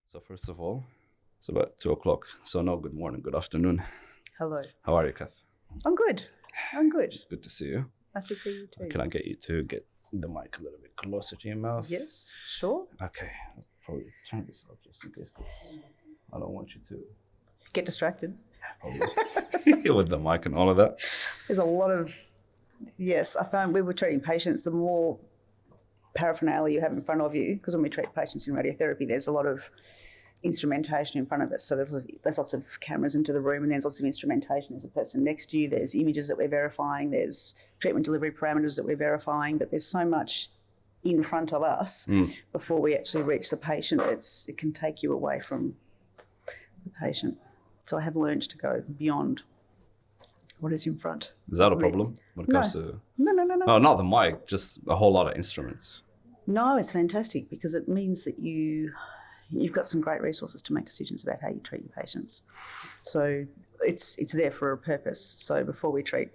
So first of all, it's about 2:00. So no, good morning, good afternoon. Hello. How are you, Kath? I'm good. Good to see you. Nice to see you too. Can I get you to get the mic a little bit closer to your mouth? Yes, sure. Okay. I'll probably turn this up just in case, because I don't want you to Get distracted. probably with the mic and all of that. There's a lot of, yes, I found we were treating patients, the more paraphernalia you have in front of you, because when we treat patients in radiotherapy, there's a lot of instrumentation in front of us. So there's lots of cameras into the room, and there's lots of instrumentation. There's a person next to you, there's images that we're verifying, there's treatment delivery parameters that we're verifying, but there's so much in front of us before we actually reach the patient. It can take you away from the patient. So I have learned to go beyond what is in front. Is that a problem when it comes to... No. No, not the mic, just a whole lot of instruments. No, it's fantastic because it means that you've got some great resources to make decisions about how you treat your patients. So it's there for a purpose. So before we treat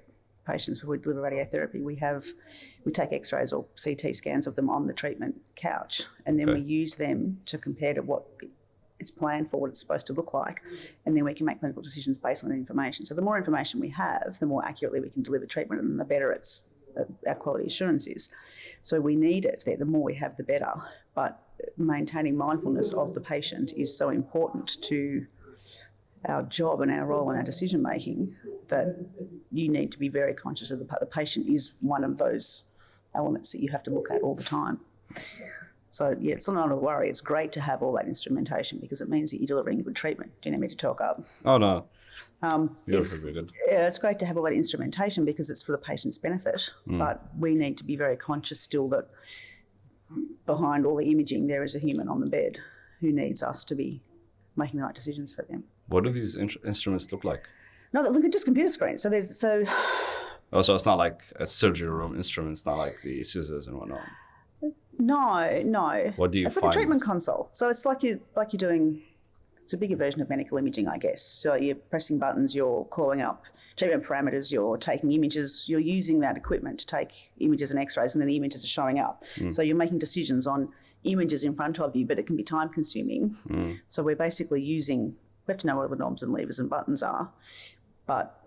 patients, before we deliver radiotherapy, we take X-rays or CT scans of them on the treatment couch, and then we use them to compare to what it's planned for, what it's supposed to look like, and then we can make clinical decisions based on that information. So the more information we have, the more accurately we can deliver treatment, and the better our quality assurance is. So we need it there. The more we have, the better. But maintaining mindfulness of the patient is so important to our job and our role and our decision making that you need to be very conscious of the patient is one of those elements that you have to look at all the time. So yeah, it's not a worry. It's great to have all that instrumentation because it means that you're delivering good treatment. Do you need me to talk up? Oh, no. It's pretty good. Yeah, it's great to have all that instrumentation because it's for the patient's benefit. But we need to be very conscious still that behind all the imaging, there is a human on the bed who needs us to be making the right decisions for them. What do these instruments look like? No, look, they're just computer screens. So Oh, so it's not like a surgery room instrument. It's not like the scissors and whatnot. No. What do you It's find? like a treatment console. So it's like you're doing. It's a bigger version of medical imaging, I guess. So you're pressing buttons, you're calling up treatment parameters, you're taking images, you're using that equipment to take images and X-rays, and then the images are showing up. So you're making decisions on images in front of you, but it can be time consuming. So we're basically we have to know where the knobs and levers and buttons are, but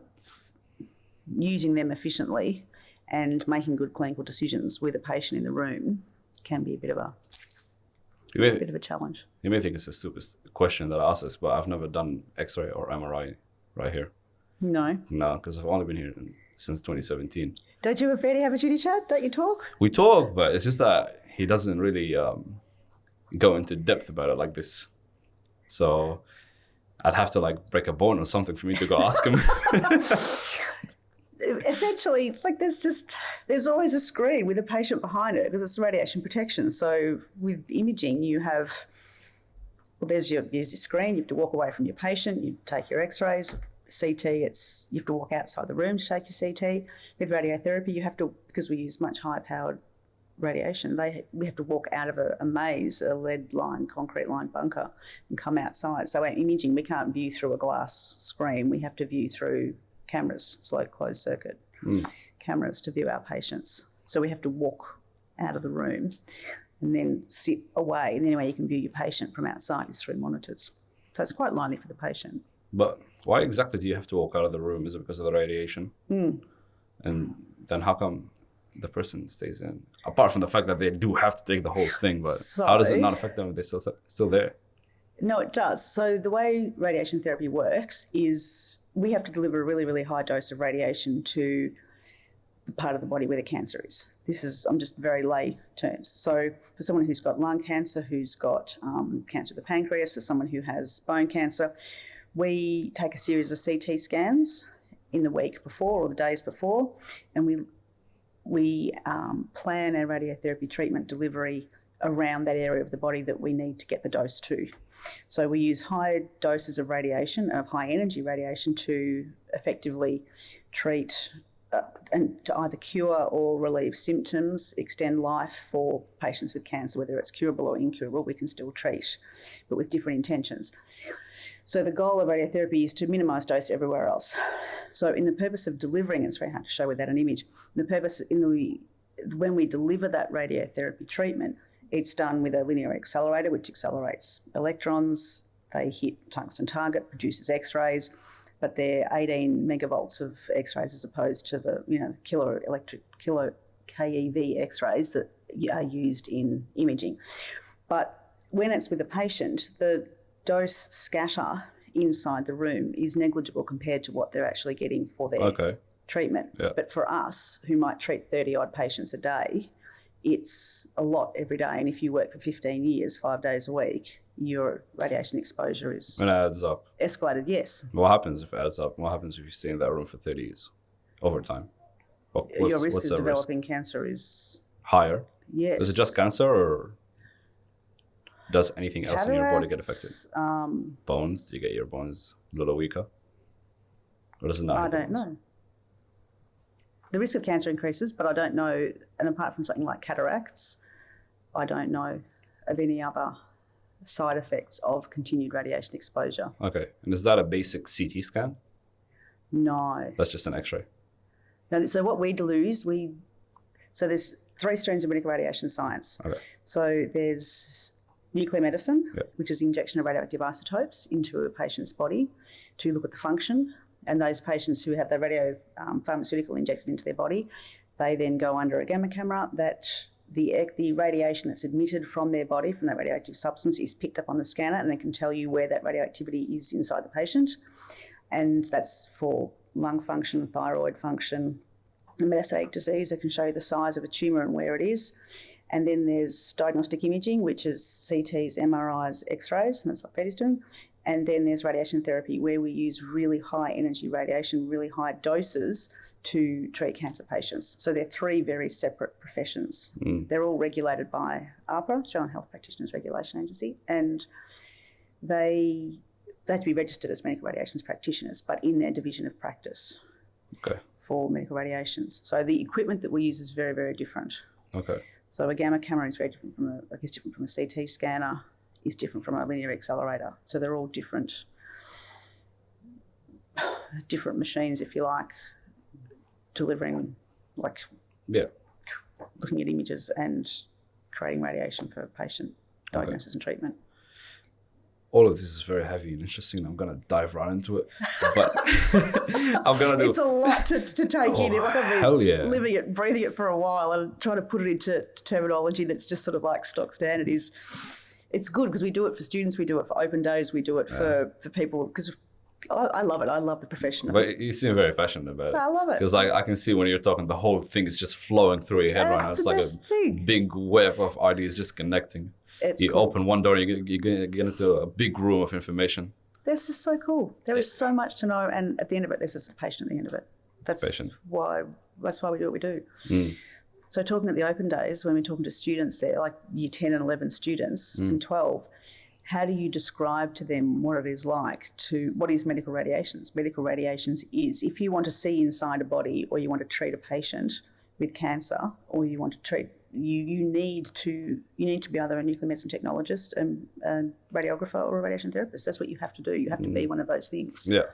using them efficiently and making good clinical decisions with a patient in the room can be a bit of a challenge. You may think it's a stupid question that I ask this, but I've never done X-ray or MRI right here. No, because I've only been here since 2017. Don't you and Freddie have a chitty chat? Don't you talk? We talk, but it's just that he doesn't really go into depth about it like this. So I'd have to break a bone or something for me to go ask him. Essentially, there's always a screen with a patient behind it because it's radiation protection. So with imaging, there's your screen. You have to walk away from your patient. You take your X-rays. CT, you have to walk outside the room to take your CT. With radiotherapy, you have to, because we use much higher powered radiation, we have to walk out of a maze, a lead-lined, concrete-lined bunker and come outside. So our imaging, we can't view through a glass screen. We have to view through cameras, slow closed circuit cameras to view our patients. So we have to walk out of the room and then sit away. And the only way you can view your patient from outside is through monitors. So it's quite lonely for the patient. But why exactly do you have to walk out of the room? Is it because of the radiation? And then how come the person stays in? Apart from the fact that they do have to take the whole thing, but how does it not affect them if they're still there? No, it does. So the way radiation therapy works is we have to deliver a really, really high dose of radiation to the part of the body where the cancer is. I'm just very lay terms. So for someone who's got lung cancer, who's got cancer of the pancreas, or someone who has bone cancer, we take a series of CT scans in the week before or the days before, and we plan our radiotherapy treatment delivery around that area of the body that we need to get the dose to. So we use high doses of radiation, of high energy radiation, to effectively treat and to either cure or relieve symptoms, extend life for patients with cancer, whether it's curable or incurable, we can still treat, but with different intentions. So the goal of radiotherapy is to minimise dose everywhere else. So in the purpose of delivering, it's very hard to show without an image, when we deliver that radiotherapy treatment, It's done with a linear accelerator, which accelerates electrons. They hit tungsten target, produces X-rays, but they're 18 megavolts of X-rays as opposed to the kilo keV X-rays that are used in imaging. But when it's with a patient, the dose scatter inside the room is negligible compared to what they're actually getting for their treatment. Yeah. But for us, who might treat 30-odd patients a day, it's a lot every day. And if you work for 15 years, 5 days a week, your radiation exposure is and it adds up. Escalated, yes. What happens if it adds up? What happens if you stay in that room for 30 years over time? Your risk of developing cancer is higher. Yes. Is it just cancer, or does anything else in your body get affected? Bones? Do you get your bones a little weaker? Or does it not? I don't know. The risk of cancer increases, but I don't know, and apart from something like cataracts, I don't know of any other side effects of continued radiation exposure. Okay. And is that a basic CT scan? No. That's just an X-ray? No, so what we do is so there's 3 streams of medical radiation science. Okay. So there's nuclear medicine, which is injection of radioactive isotopes into a patient's body to look at the function. And those patients who have the pharmaceutical injected into their body, they then go under a gamma camera that the radiation that's emitted from their body, from that radioactive substance, is picked up on the scanner, and it can tell you where that radioactivity is inside the patient. And that's for lung function, thyroid function, metastatic disease. It can show you the size of a tumour and where it is. And then there's diagnostic imaging, which is CTs, MRIs, X-rays, and that's what Betty's doing. And then there's radiation therapy, where we use really high energy radiation, really high doses to treat cancer patients. So they're 3 very separate professions. They're all regulated by AHPRA, Australian Health Practitioners Regulation Agency, and they have to be registered as medical radiations practitioners, but in their division of practice for medical radiations. So the equipment that we use is very, very different. Okay. So a gamma camera is very different from a CT scanner, is different from a linear accelerator. So they're all different machines, if you like, delivering, looking at images and creating radiation for patient diagnosis and treatment. All of this is very heavy and interesting. I'm going to dive right into it. But I'm going to do... It's a lot to take in. Like I've been living it, breathing it for a while, and trying to put it into terminology that's just sort of like stock standard it's good because we do it for students, we do it for open days, we do it for people, because I love it. I love the profession. But you seem very passionate about it. I love it. Because I can see when you're talking, the whole thing is just flowing through your head right now. It's like a big web of ideas just connecting. You open one door, you get into a big room of information. This is so cool. There is so much to know, and at the end of it, there's just a patient at the end of it. That's why we do what we do. So talking at the open days, when we're talking to students there, like year 10 and 11 students and 12, how do you describe to them what it is like what is medical radiations? Medical radiations is, if you want to see inside a body, or you want to treat a patient with cancer, or you want to treat, you need to be either a nuclear medicine technologist, a radiographer, or a radiation therapist. That's what you have to do. You have to be one of those things. Yeah.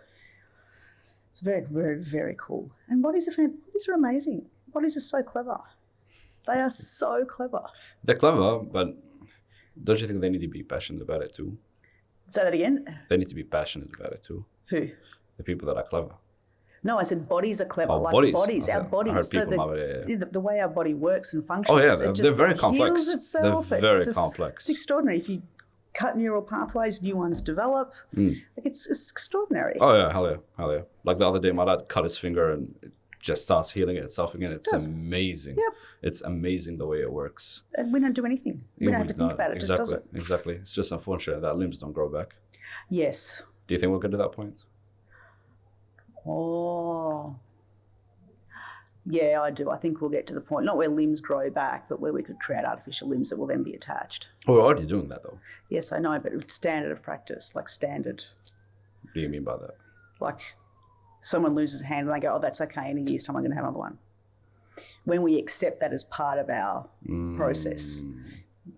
It's very, very, very cool. And bodies are amazing. Bodies are so clever. They are so clever. They're clever, but don't you think they need to be passionate about it too? Say that again? They need to be passionate about it too. Who? The people that are clever. No, I said bodies are clever. Oh, bodies. Okay. Our bodies. So the way our body works and functions. Oh, yeah. They're very complex. Heals itself. They're very complex. It's extraordinary. If you cut neural pathways, new ones develop. It's extraordinary. Oh, yeah. Hell yeah. Like the other day, my dad cut his finger and it just starts healing itself again. It's amazing. Yep. It's amazing the way it works. And we don't do anything. We don't have to think about it. It just does it. Exactly. It's just unfortunate that limbs don't grow back. Yes. Do you think we'll get to that point? Oh. Yeah, I do. I think we'll get to the point, not where limbs grow back, but where we could create artificial limbs that will then be attached. Oh, we're already doing that, though. Yes, I know, but it's standard of practice, like standard. What do you mean by that? Like someone loses a hand and they go, oh, that's okay, in a year's time I'm going to have another one. When we accept that as part of our process,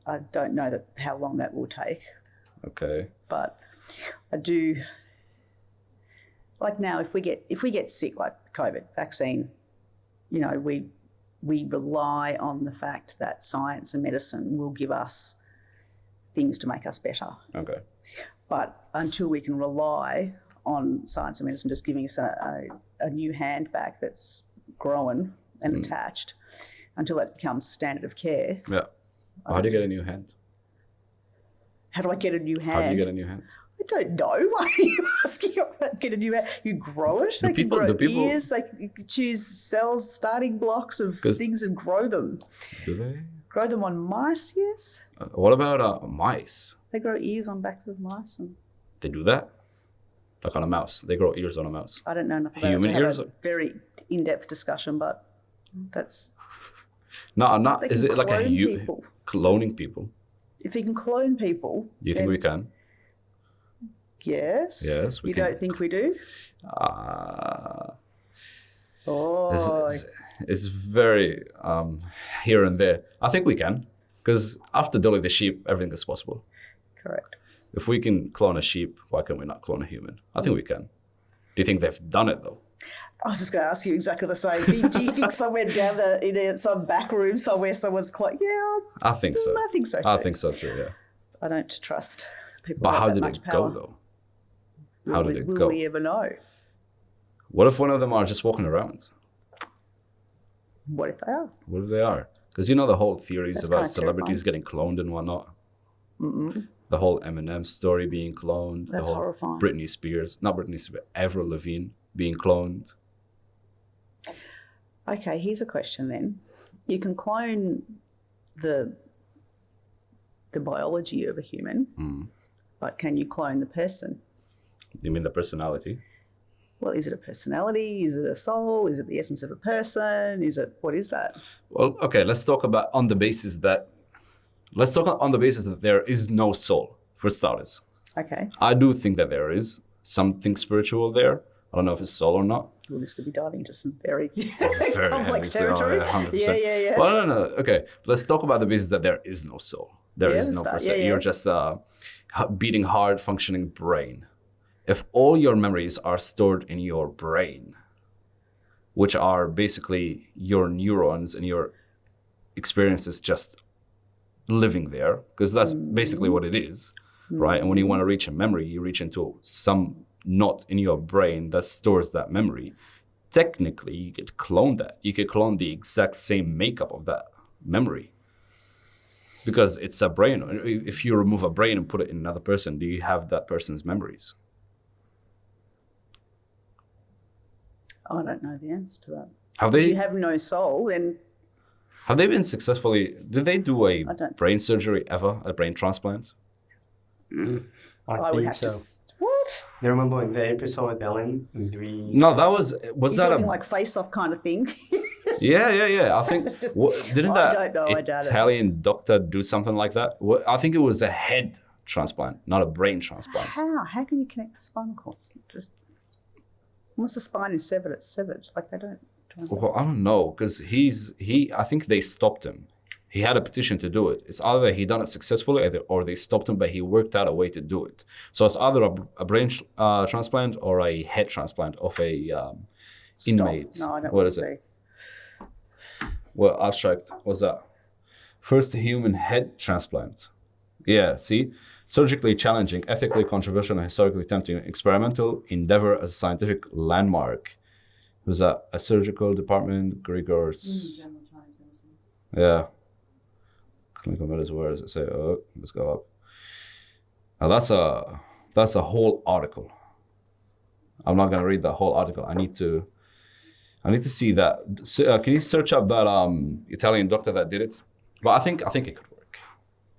I don't know how long that will take. Okay. But I do, like now, if we get sick, like COVID vaccine, we we rely on the fact that science and medicine will give us things to make us better. Okay. But until we can rely on science and medicine just giving us a new hand back that's grown and attached, until that becomes standard of care. Yeah. Well, how do you get a new hand? How do I get a new hand? How do you get a new hand? I don't know. Why are you asking about get a new hand? You grow it. They can grow ears. You can choose cells, starting blocks of things and grow them. Do they? Grow them on mice, yes. What about mice? They grow ears on backs of mice. And they do that? Like on a mouse. They grow ears on a mouse. I don't know enough about human it to ears? have a very in-depth discussion, but that's... No, not. Is it like a people. Cloning people? If you can clone people... Do you think we can? Yes. Yes, we can. You don't think we do? It's very here and there. I think we can, because after dulling the sheep, everything is possible. Correct. If we can clone a sheep, why can we not clone a human? I think we can. Do you think they've done it though? I was just going to ask you exactly the same thing. Do you think somewhere down in some back room somewhere someone's cloned? Yeah. I think so. I think so too. I think so too, yeah. I don't trust people. But how did it go though? How did it go? Will we ever know? What if one of them are just walking around? What if they are? What if they are? Because you know the whole theories That's about celebrities getting cloned and whatnot. The whole Eminem story being cloned. That's the whole horrifying. Britney Spears, not Britney Spears, Avril Lavigne being cloned. Okay, here's a question then. You can clone the biology of a human, but can you clone the person? You mean the personality? Well, is it a personality? Is it a soul? Is it the essence of a person? What is that? Well, okay, let's talk on the basis that there is no soul, for starters. Okay. I do think that there is something spiritual there. I don't know if it's soul or not. Well, this could be diving into some very, very complex territory. Yeah. Well, no. Okay, let's talk about the basis that there is no soul. There is no person. You're just a beating hard, functioning brain. If all your memories are stored in your brain, which are basically your neurons and your experiences just living there, because that's basically what it is, right? And when you want to reach a memory, you reach into some knot in your brain that stores that memory. Technically, you could clone that. You could clone the exact same makeup of that memory. Because it's a brain. If you remove a brain and put it in another person, do you have that person's memories? I don't know the answer to that. If you have no soul, then... Have they been successfully... Did they do a brain surgery ever? A brain transplant? I would have to... What? Do you remember the episode with Ellen? No, that was that talking like face-off kind of thing? Yeah. I think... didn't that Italian doctor do something like that? I think it was a head transplant, not a brain transplant. How? How can you connect the spinal cord? Once the spine is severed, it's severed. Like they don't... Well, I don't know, because I think they stopped him. He had a petition to do it. It's either he done it successfully or they stopped him, but he worked out a way to do it. So it's either a brain transplant or a head transplant of a inmate. No, I don't What want is to it? see. Well, abstract. What's that? First human head transplant. Yeah, see? Surgically challenging, ethically controversial, and historically tempting experimental endeavor as a scientific landmark. It was a surgical department, Grigor's. Yeah. Clinical medicine, where does it say? Oh, let's go up. Now that's a whole article. I'm not gonna read the whole article. I need to see that. Can you search up that Italian doctor that did it? But I think it could work.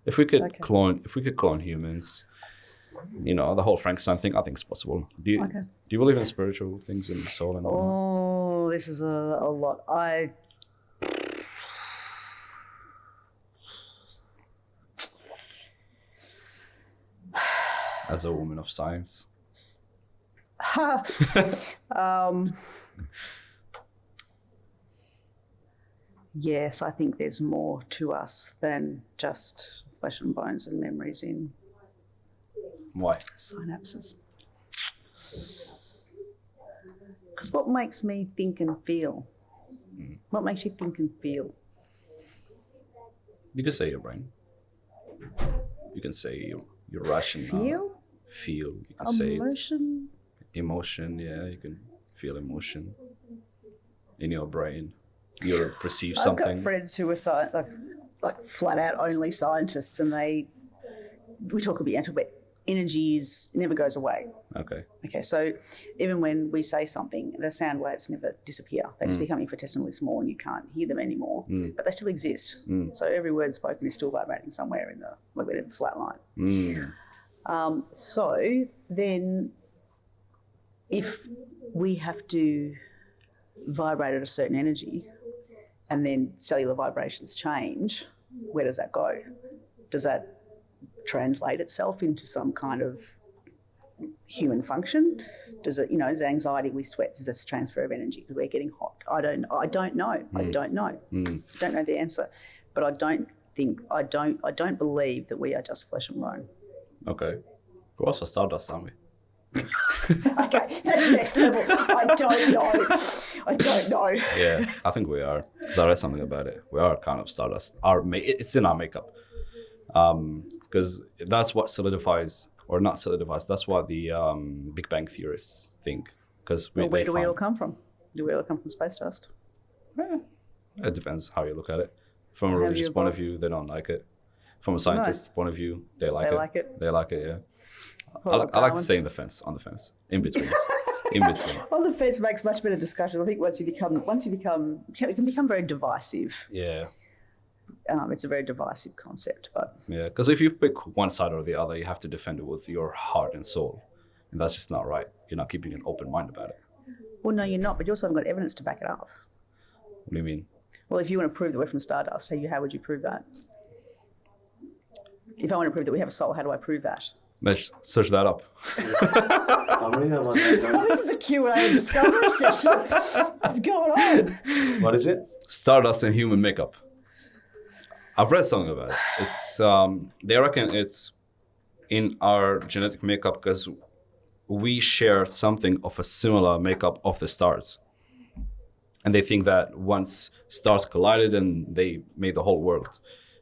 If we could clone humans, the whole Frankenstein thing, I think it's possible. Do you believe in spiritual things and soul and all that? This is a lot. As a woman of science. Yes, I think there's more to us than just flesh and bones and memories in Why? synapses. Because what makes me think and feel What makes you think and feel? You can say your brain. You can say your rationale. Feel. You can say Emotion. Emotion. Yeah, you can feel emotion in your brain. You perceive something. I've got friends who are like flat out only scientists, and we talk about energy never goes away. Okay. Okay, so even when we say something, the sound waves never disappear. They just become infinitesimally small and you can't hear them anymore, but they still exist. So every word spoken is still vibrating somewhere in the flat line. So then if we have to vibrate at a certain energy and then cellular vibrations change, where does that go? Does that translate itself into some kind of human function? Does it, is anxiety we sweat, is this transfer of energy because we're getting hot? I don't know. I don't know the answer, but I don't believe that we are just flesh and bone. Okay. We're also stardust, aren't we? Okay, that's next level. I don't know. Yeah, I think we are. Because I read something about it. We are kind of stardust. It's in our makeup. Because that's what solidifies, or not solidifies, that's what the Big Bang theorists think. Because where do we all come from? Do we all come from space dust? It depends how you look at it. From a religious point of view, they don't like it. From a scientist's point of view, they like it. They like it, yeah. I like to say on the fence, in between. On the fence makes much better discussion. I think it can become very divisive. Yeah. It's a very divisive concept, but yeah, because if you pick one side or the other, you have to defend it with your heart and soul, and that's just not right. You're not keeping an open mind about it. Well, no, you're not, but you also haven't got evidence to back it up. What do you mean? Well, if you want to prove that we're from stardust, how would you prove that? If I want to prove that we have a soul, how do I prove that? Let's search that up. This is a Q&A discovery session. What's going on? What is it? Stardust and human makeup. I've read something about it. It's they reckon it's in our genetic makeup because we share something of a similar makeup of the stars. And they think that once stars collided and they made the whole world.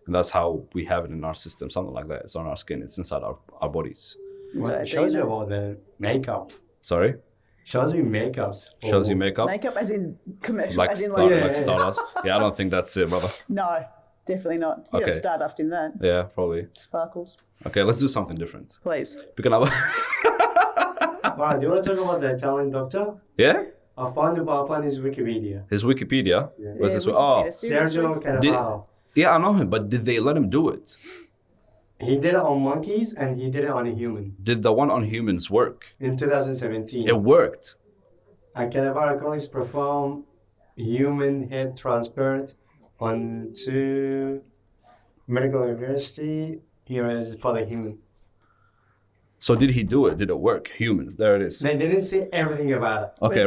And that's how we have it in our system, something like that. It's on our skin, it's inside our bodies. Well, it shows you about the makeup. Sorry? Shows you makeups. Shows you makeup? Makeup as in commercial, like as in like stardust. Yeah, I don't think that's it, brother. No, definitely not. You got stardust in that. Yeah, probably. Sparkles. Okay, let's do something different. Please. Picking up. Wow, do you want to talk about the Italian doctor? Yeah? I found about his Wikipedia. His Wikipedia? Yeah. What's this? Sergio Cannavaro. Yeah, I know him, but did they let him do it? He did it on monkeys and he did it on a human. Did the one on humans work? In 2017. It worked. And Cannavaro colleagues performed human head transplant on two medical university. Here is for the human. So did he do it? Did it work? Humans. There it is. They didn't say everything about it. Okay,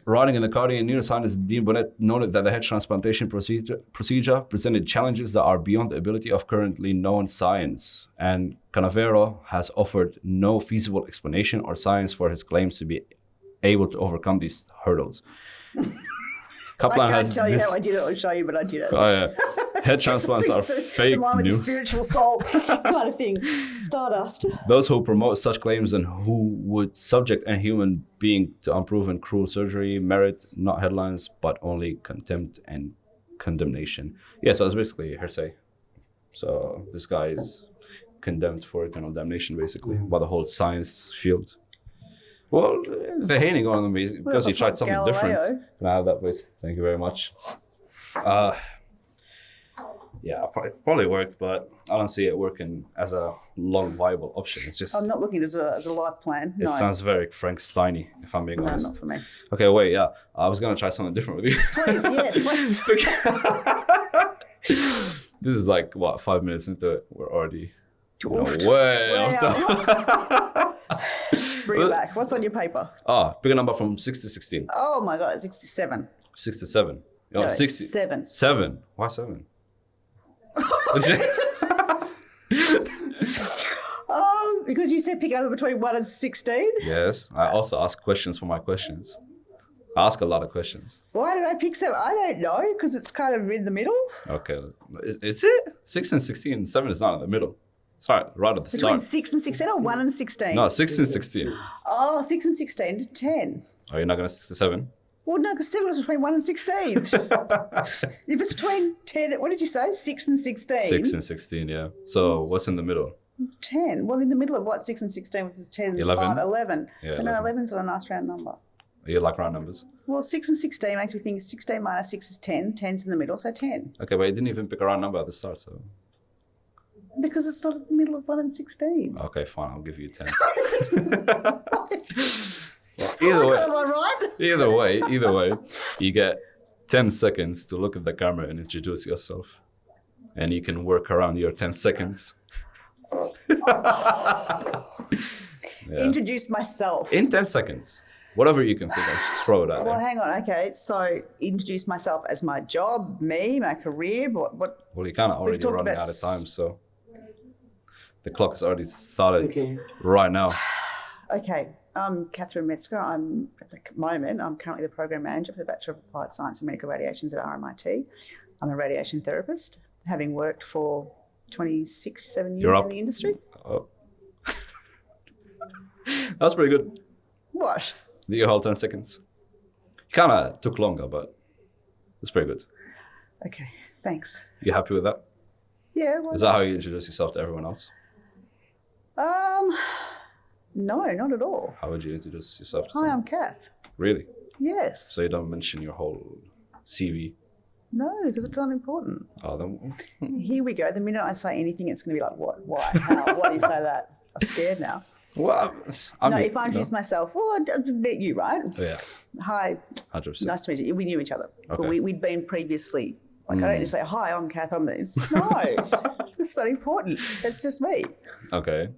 writing in the cardiac neuroscientist Dean Bonnet noted that the head transplantation procedure presented challenges that are beyond the ability of currently known science. And Cannavaro has offered no feasible explanation or science for his claims to be able to overcome these hurdles. Kaplan I can't tell you how I did it or show you, but I did it. Oh, yeah. Head transplants are fake in line with news. The spiritual soul kind of thing. Stardust. Those who promote such claims and who would subject a human being to unproven cruel surgery merit not headlines, but only contempt and condemnation. Yeah, so it's basically hearsay. So this guy is condemned for eternal damnation, basically, by the whole science field. Well, they're hating on him because he tried something different. Can I have that, please? Thank you very much. Yeah, probably worked, but I don't see it working as a long viable option. It's just. I'm not looking as a life plan. It sounds very Frankensteiny, if I'm being honest. No, not for me. Okay, wait, yeah. I was gonna try something different with you. Please, yes, This is like what, 5 minutes into it. We're already Dwarfed. way off. Bring it back. What's on your paper? Pick a number from 6 to 16. Oh my God, 67. 6 to 7. Oh, No, 60. 7. 7. Why 7? Because you said pick a number between 1 and 16. Yes. I also ask questions for my questions. I ask a lot of questions. Why did I pick 7? I don't know, because it's kind of in the middle. Okay. Is it? 6 and 16. 7 is not in the middle. Sorry, right at the Between start. 6 and 16 or 1 and 16? No, 6 and 16. Oh, 6 and 16 to 10. Oh, you're not going to stick to 7? Well, no, because 7 was between 1 and 16. If it's between 10, what did you say? 6 and 16? 6 and 16, yeah. So what's in the middle? 10. Well, in the middle of what? 6 and 16 was 10, 11. 5, 11. Yeah, But no, 11. 11's not a nice round number. You like round numbers? Well, 6 and 16 makes me think 16 minus 6 is 10. 10's in the middle, so 10. Okay, but you didn't even pick a round number at the start, so... Because it's not in the middle of 1 and 16. Okay, fine, I'll give you 10. Am Either way, you get 10 seconds to look at the camera and introduce yourself. And you can work around your 10 seconds. Yeah. Introduce myself. In 10 seconds. Whatever you can think of, just throw it out Well, there. hang on. Okay, so introduce myself as my job, me, my career. What? Well, you're kind of already talked running about out of time, so... The clock has already started Okay. right now. Okay, I'm Kath Metzger. I'm at the moment, I'm currently the program manager for the Bachelor of Applied Science and Medical Radiations at RMIT. I'm a radiation therapist, having worked for 27 years in the industry. Oh. That's pretty good. What? The whole 10 seconds. Kind of took longer, but it's pretty good. Okay, thanks. You happy with that? Yeah. Well, Is that how you introduce yourself to everyone else? no, not at all. How would you introduce yourself to Hi, someone? I'm Kath. Really? Yes. So you don't mention your whole CV? No, because it's not important. Oh, then... Here we go. The minute I say anything, it's going to be like, what, why, how, why do you say that? I'm scared now. Well, If I introduce myself, well, I met you, right? Yeah, Hi, 100%. nice to meet you. We knew each other. But Okay. we'd been previously, I don't just say, hi, I'm Kath, I'm the... No, that's not important. That's just me. Okay.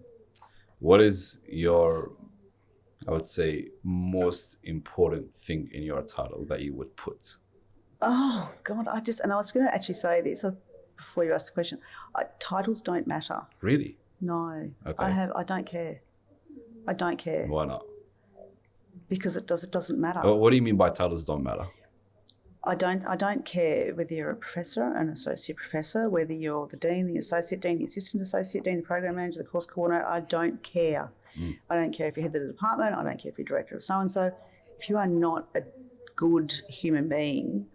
What is your, I would say, most important thing in your title that you would put? Oh, God, and I was going to actually say this before you asked the question. Titles don't matter. Really? No. Okay. I don't care. I don't care. Why not? Because it doesn't matter. What do you mean by titles don't matter? I don't care whether you're a professor, an associate professor, whether you're the dean, the associate dean, the assistant associate dean, the program manager, the course coordinator. I don't care. I don't care if you're head of the department. I don't care if you're director of so-and-so. If you are not a good human being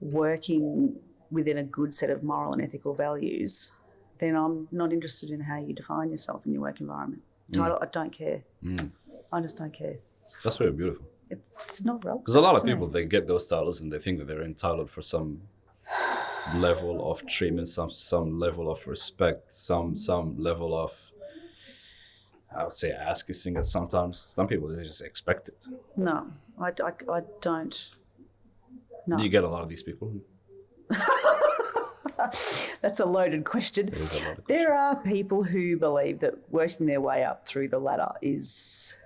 working within a good set of moral and ethical values, then I'm not interested in how you define yourself in your work environment. Title, I don't care. I just don't care. That's very beautiful. It's not relevant. Because a lot of people, they get those titles and they think that they're entitled for some level of treatment, some level of respect, some level of, I would say, ass kissing. Sometimes some people, they just expect it. No, I don't. No. Do you get a lot of these people? That's a loaded question. It is a loaded There are people who believe that working their way up through the ladder is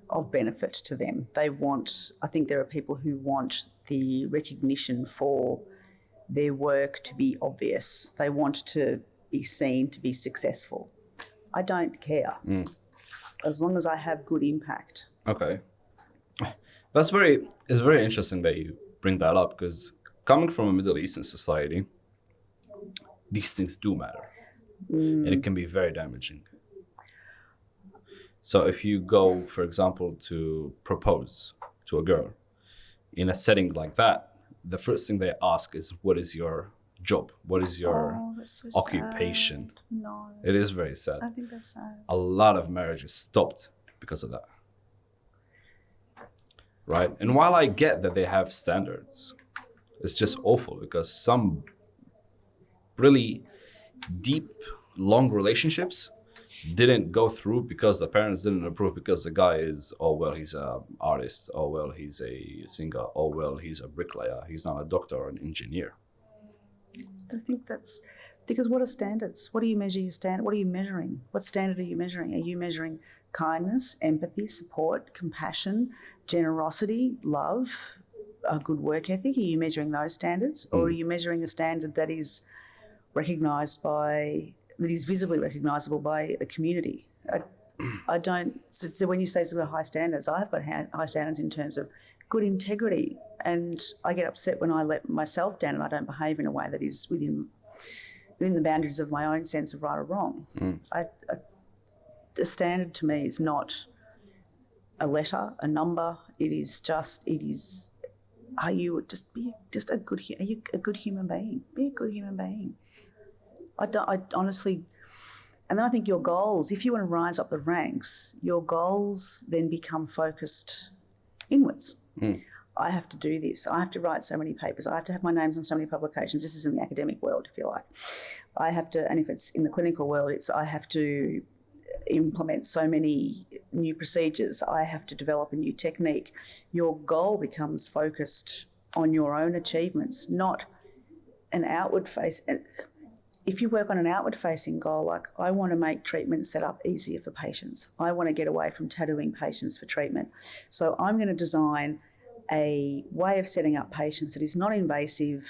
of benefit to them. I think there are people who want the recognition for their work to be obvious. They want to be seen to be successful. I don't care. As long as I have good impact. Okay. It's very interesting that you bring that up, because coming from a Middle Eastern society, these things do matter. And it can be very damaging. So if you go, for example, to propose to a girl in a setting like that, the first thing they ask is, what is your job? What is your that's so occupation? sad. No, It is very sad. I think that's sad. A lot of marriages stopped because of that. Right? And while I get that they have standards, it's just awful, because some really deep, long relationships didn't go through because the parents didn't approve, because the guy is, oh, well, he's an artist. Oh, well, he's a singer. Oh, well, he's a bricklayer. He's not a doctor or an engineer. I think that's because what are standards? What do you measure your standard? What are you measuring? What standard are you measuring? Are you measuring kindness, empathy, support, compassion, generosity, love, a good work ethic? Are you measuring those standards? Or are you measuring a standard that is visibly recognisable by the community? I don't. So when you say sort of high standards, I have got high standards in terms of good integrity. And I get upset when I let myself down and I don't behave in a way that is within the boundaries of my own sense of right or wrong. A standard to me is not a letter, a number. It is, are you a good human being? Be a good human being. I honestly, and then I think your goals, if you want to rise up the ranks, your goals then become focused inwards. I have to do this. I have to write so many papers. I have to have my names on so many publications. This is in the academic world, if you like. I have to, and if it's in the clinical world, I have to implement so many new procedures. I have to develop a new technique. Your goal becomes focused on your own achievements, not an outward face. If you work on an outward-facing goal, like I want to make treatment set up easier for patients. I want to get away from tattooing patients for treatment. So I'm going to design a way of setting up patients that is not invasive,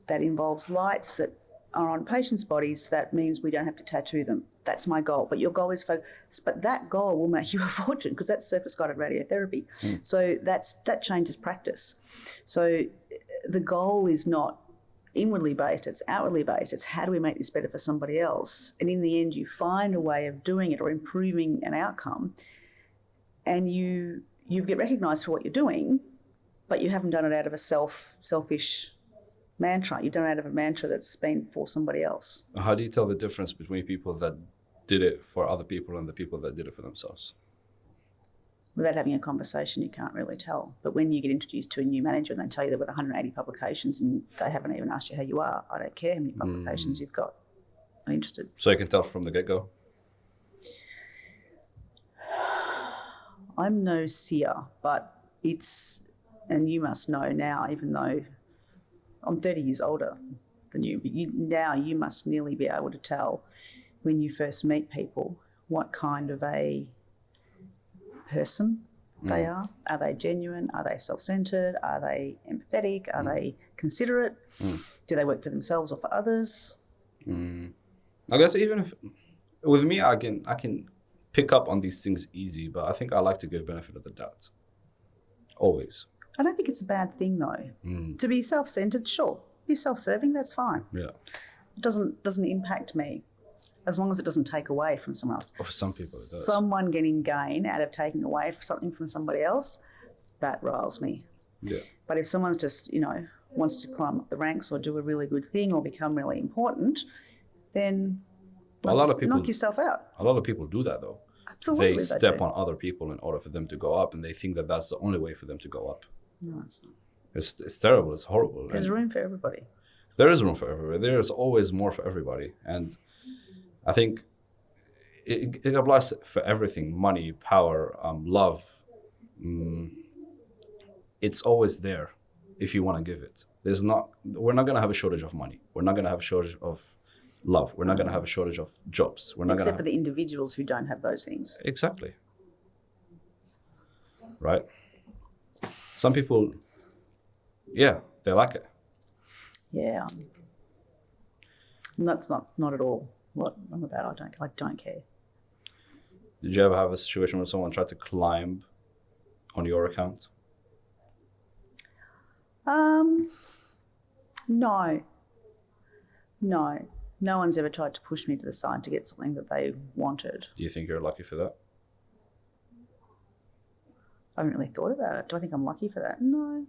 that involves lights that are on patients' bodies. That means we don't have to tattoo them. That's my goal. But your goal is focused. But that goal will make you a fortune because that's surface-guided radiotherapy. So that changes practice. So the goal is not inwardly based, it's outwardly based. It's how do we make this better for somebody else? And in the end, you find a way of doing it or improving an outcome, and you get recognised for what you're doing, but you haven't done it out of a selfish mantra. You've done it out of a mantra that's been for somebody else. How do you tell the difference between people that did it for other people and the people that did it for themselves? Without having a conversation, you can't really tell. But when you get introduced to a new manager and they tell you they've got 180 publications and they haven't even asked you how you are, I don't care how many publications you've got. I'm interested. So you can tell from the get-go? I'm no seer, but it's, and you must know now, even though I'm 30 years older than you, but now you must nearly be able to tell when you first meet people what kind of a person they are. Are they genuine? Are they self-centered? Are they empathetic? Are they considerate? Do they work for themselves or for others? I guess even if, with me, I can pick up on these things easy, but I think I like to give benefit of the doubt. Always. I don't think it's a bad thing though. To be self-centered, sure. Be self-serving, that's fine. Yeah. It doesn't impact me. As long as it doesn't take away from someone else. Or for some people it does. Someone getting gain out of taking away something from somebody else, that riles me. Yeah. But if someone's just, wants to climb up the ranks or do a really good thing or become really important, then knock yourself out. A lot of people do that though. Absolutely. They step on other people in order for them to go up, and they think that that's the only way for them to go up. No, it's not. It's terrible. It's horrible. There's room for everybody. There is room for everybody. There is always more for everybody. And I think it applies for everything: money, power, love. It's always there if you want to give it. We're not going to have a shortage of money. We're not going to have a shortage of love. We're not going to have a shortage of jobs. Except for the individuals who don't have those things. Exactly. Right? Some people, yeah, they like it. Yeah. And that's not at all what I'm about. I don't care. Did you ever have a situation where someone tried to climb on your account? No. No one's ever tried to push me to the side to get something that they wanted. Do you think you're lucky for that? I haven't really thought about it. Do I think I'm lucky for that? No.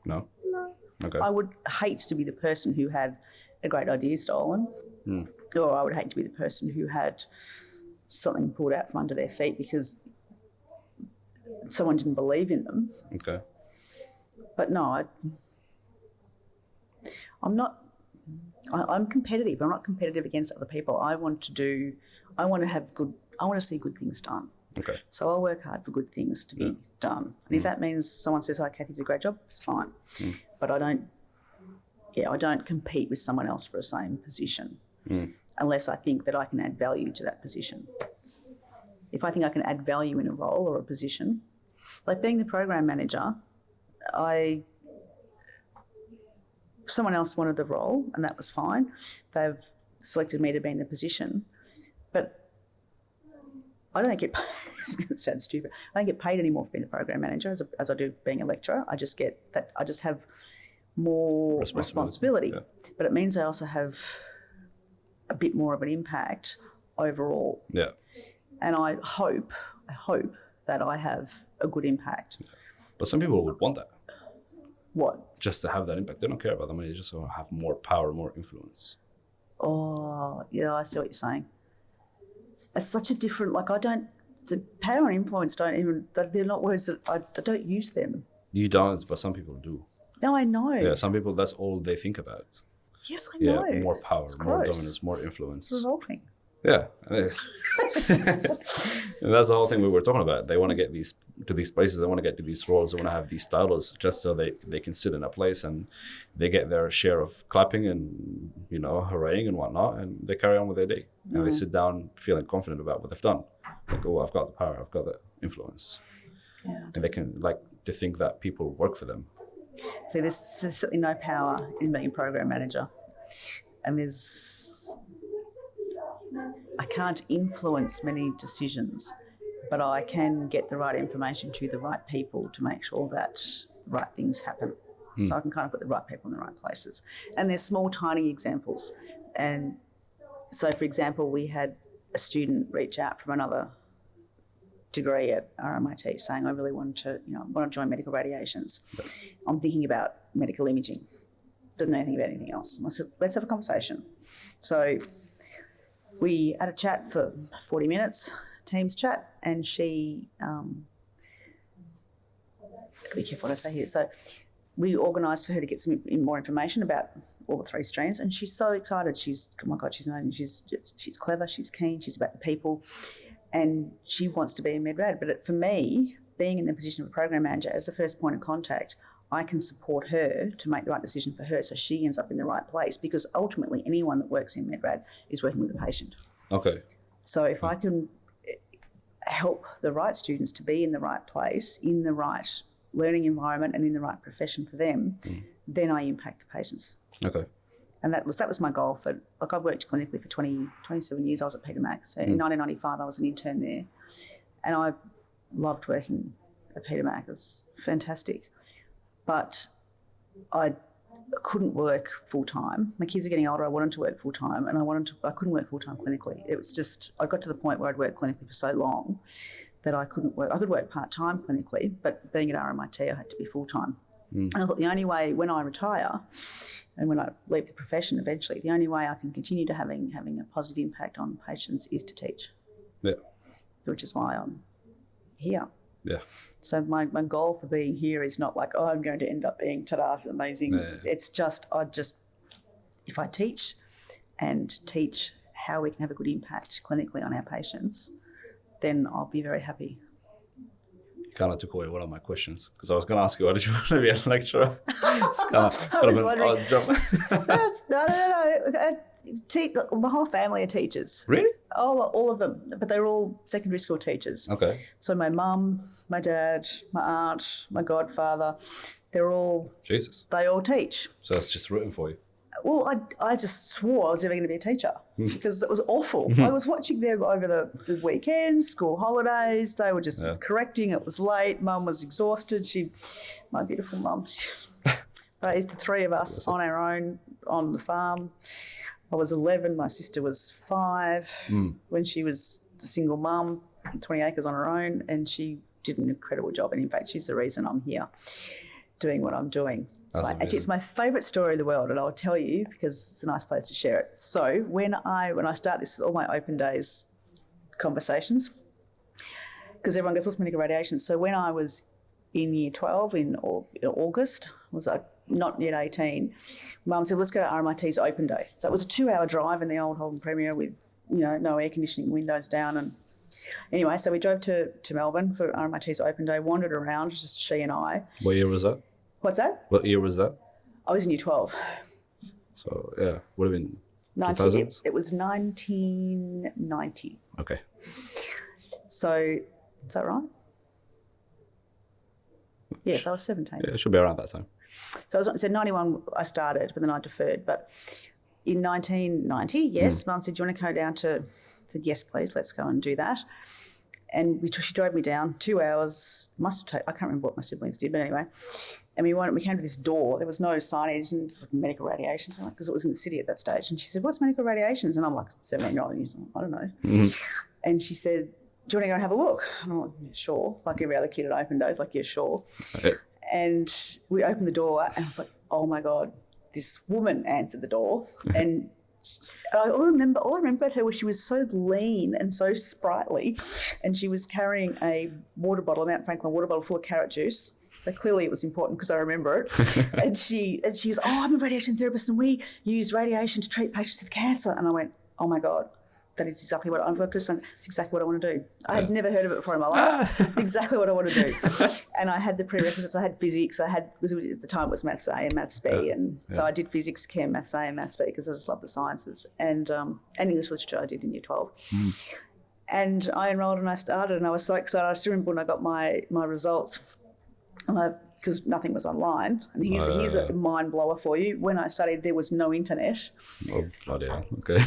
No? No. Okay. I would hate to be the person who had a great idea stolen. Or I would hate to be the person who had something pulled out from under their feet because someone didn't believe in them. Okay. But no, I'm competitive. I'm not competitive against other people. I want to see good things done. Okay. So I'll work hard for good things to be done. And if that means someone says, "Oh, Kathy did a great job," it's fine. But I don't compete with someone else for the same position unless I think that I can add value to that position. If I think I can add value in a role or a position, like being the program manager, someone else wanted the role and that was fine. They've selected me to be in the position. But I don't get paid. This sounds stupid. I don't get paid anymore for being the program manager as I do being a lecturer. I just get that. I just have more responsibility. Yeah. But it means I also have a bit more of an impact overall. Yeah. And I hope that I have a good impact. Yeah. But some people would want that. What? Just to have that impact. They don't care about the money. They just want to have more power, more influence. Oh, yeah, I see what you're saying. It's such a different, the power and influence they're not words that I don't use them. You don't, but some people do. No, I know. Yeah, some people, that's all they think about. Yes, I know. Yeah, more power, more dominance, more influence. It's revolting. Yeah. And that's the whole thing we were talking about. They want to get to these places, they want to get to these roles, they want to have these titles just so they can sit in a place and they get their share of clapping and, hooraying and whatnot, and they carry on with their day. And they sit down feeling confident about what they've done. Like, oh, I've got the power, I've got the influence. Yeah. And they can to think that people work for them. See, there's certainly no power in being a program manager. And I can't influence many decisions, but I can get the right information to the right people to make sure that the right things happen. So I can kind of put the right people in the right places. And there's small, tiny examples. And so, for example, we had a student reach out from another degree at RMIT saying, I really want to join medical radiations. I'm thinking about medical imaging. Doesn't know anything about anything else. And I said, let's have a conversation. So we had a chat for 40 minutes, Teams chat, and she, be careful what I say here. So we organised for her to get some more information about all the 3 strands, and she's so excited. She's amazing. She's clever, she's keen, she's about the people, and she wants to be a med rad. But for me, being in the position of a program manager as the first point of contact, I can support her to make the right decision for her so she ends up in the right place, because ultimately anyone that works in MedRad is working with a patient. Okay. So if I can help the right students to be in the right place, in the right learning environment and in the right profession for them, then I impact the patients. Okay. And that was my goal. I've worked clinically for 27 years. I was at Peter Mac. So in 1995, I was an intern there. And I loved working at Peter Mac. It's fantastic. But I couldn't work full-time. My kids are getting older. I wanted to work full-time, and I couldn't work full-time clinically. It was just, I got to the point where I'd worked clinically for so long that I couldn't work. I could work part-time clinically, but being at RMIT, I had to be full-time. And I thought the only way, when I retire and when I leave the profession eventually, the only way I can continue to having a positive impact on patients is to teach. Yeah. Which is why I'm here. Yeah. So my goal for being here is not like, I'm going to end up being amazing. Yeah. It's just, if I teach how we can have a good impact clinically on our patients, then I'll be very happy. You kind of took away one of my questions, because I was going to ask you, why did you want to be a lecturer? I was wondering. No. My whole family are teachers. Really? Oh, all of them. But they're all secondary school teachers. Okay. So my mum, my dad, my aunt, my godfather, they all teach. So it's just written for you. Well, I just swore I was never going to be a teacher because it was awful. I was watching them over the weekends, school holidays. They were just correcting. It was late. Mum was exhausted. My beautiful mum, raised the 3 of us on our own on the farm. I was 11. My sister was 5 when she was a single mum, 20 acres on her own, and she did an incredible job. And in fact, she's the reason I'm here doing what I'm doing. It's my favourite story in the world, and I'll tell you because it's a nice place to share it. So when I start this, all my open days conversations, because everyone goes, what's medical radiation? So when I was in year 12 in August, was I not yet 18, Mum said, let's go to RMIT's open day. So it was a 2-hour drive in the old Holden Premier with, no air conditioning, windows down. And anyway, so we drove to Melbourne for RMIT's open day, wandered around, just she and I. What year was that? What's that? What year was that? I was in year 12. So, yeah, would have been 2000s? It was 1990. Okay. So, is that right? Yes, I was 17. Yeah, it should be around that time. So 91 I started, but then I deferred. But in 1990, yes, Mum said, do you want to go down to... I said, yes, please, let's go and do that. and she drove me down 2 hours. I can't remember what my siblings did, but anyway. And we came to this door. There was no signage and just like medical radiation, because it was in the city at that stage. And she said, "What's medical radiations?" And I'm like, 17-year-old, I don't know. Mm-hmm. And she said, "Do you want to go and have a look?" And I'm like, "Yeah, sure." Like every other kid at open days, like, "Yeah, sure." Okay. And we opened the door, and I was like, "Oh my God!" This woman answered the door, and all I remember about her was she was so lean and so sprightly, and she was carrying a water bottle, a Mount Franklin water bottle full of carrot juice. But clearly it was important because I remember it. and she's, "Oh, I'm a radiation therapist and we use radiation to treat patients with cancer." And I went, "Oh my God, that is exactly what it's exactly what I want to do." I had never heard of it before in my life. It's exactly what I want to do. And I had the prerequisites. I had physics. At the time it was Maths A and Maths B. And so I did physics, chem, Maths A and Maths B because I just love the sciences. And English literature I did in year 12. Mm. And I enrolled and I started, and I was so excited. I still remember when I got my results. Because nothing was online. And here's a mind blower for you. When I studied, there was no internet. Oh, bloody hell. Okay.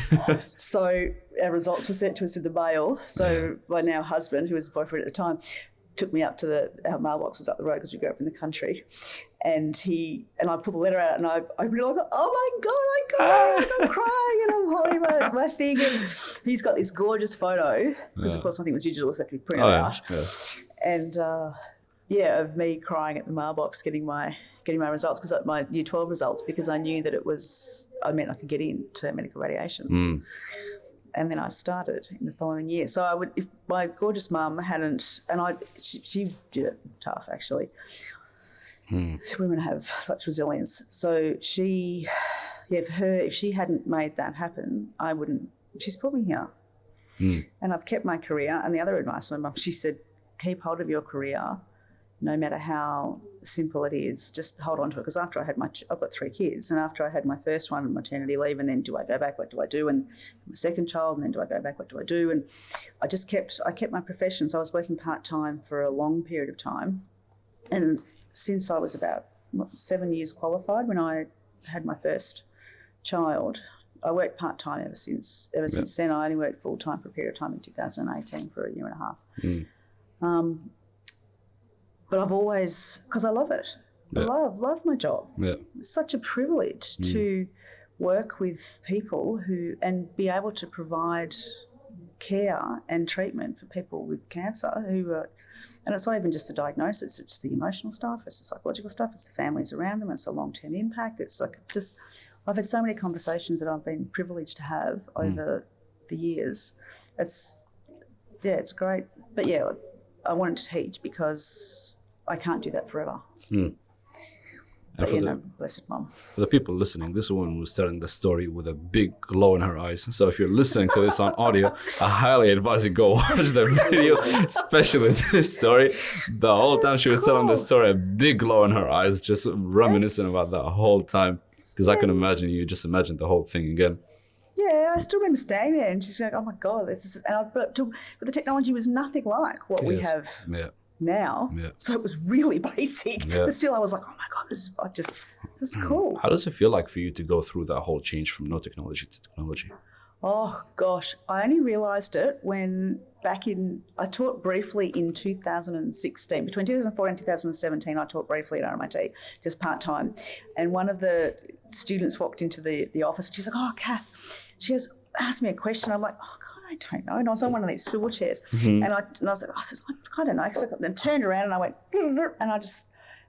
So our results were sent to us in the mail. So my now husband, who was boyfriend at the time, took me up to our mailbox was up the road because we grew up in the country. And I pulled the letter out and I realised, oh my God, I got it. I'm crying and I'm holding my thing. And he's got this gorgeous photo, because of course nothing was digital, so I could print it out. Yeah. And of me crying at the mailbox getting my results, because my year 12 results, because I knew that I meant I could get into medical radiations. Mm. And then I started in the following year. So if my gorgeous mum hadn't, and she did it tough actually. So women have such resilience. So if she hadn't made that happen, she's probably here. Mm. And I've kept my career. And the other advice my mum, she said, keep hold of your career. No matter how simple it is, just hold on to it. Because after I've got 3 kids, and after I had my first one, maternity leave, and then do I go back? What do I do? And my second child, and then do I go back? What do I do? And I kept my profession. So I was working part-time for a long period of time. And since I was about 7 years qualified, when I had my first child, I worked part-time ever since then. I only worked full-time for a period of time in 2018 for a year and a half. Mm. But I've always, because I love it. I love my job. Yeah. It's such a privilege to work with people and be able to provide care and treatment for people with cancer and it's not even just the diagnosis, it's the emotional stuff, it's the psychological stuff, it's the families around them, it's the long-term impact. It's like I've had so many conversations that I've been privileged to have over the years. It's great. But I wanted to teach because I can't do that forever. Mm. But blessed mum. For the people listening, this woman was telling the story with a big glow in her eyes. So if you're listening to this on audio, I highly advise you go watch the video, especially this story. The whole time she was telling the story, a big glow in her eyes, just reminiscing about that whole time. Because I can imagine you just imagined the whole thing again. Yeah, I still remember staying there, and she's like, "Oh my God, this is." But the technology was nothing like what we have now. Yeah. So it was really basic. Yeah. But still, I was like, "Oh my God, this is cool." How does it feel like for you to go through that whole change from no technology to technology? Oh gosh, I only realised it when I taught briefly in 2016. Between 2014 and 2017, I taught briefly at RMIT, just part-time. And one of the students walked into the office and she's like, "Oh, Kath," she asked me a question. I'm like, "Oh God, I don't know." And I was on one of these swivel chairs. Mm-hmm. And I was like, I don't know. Because I then turned around and I went, and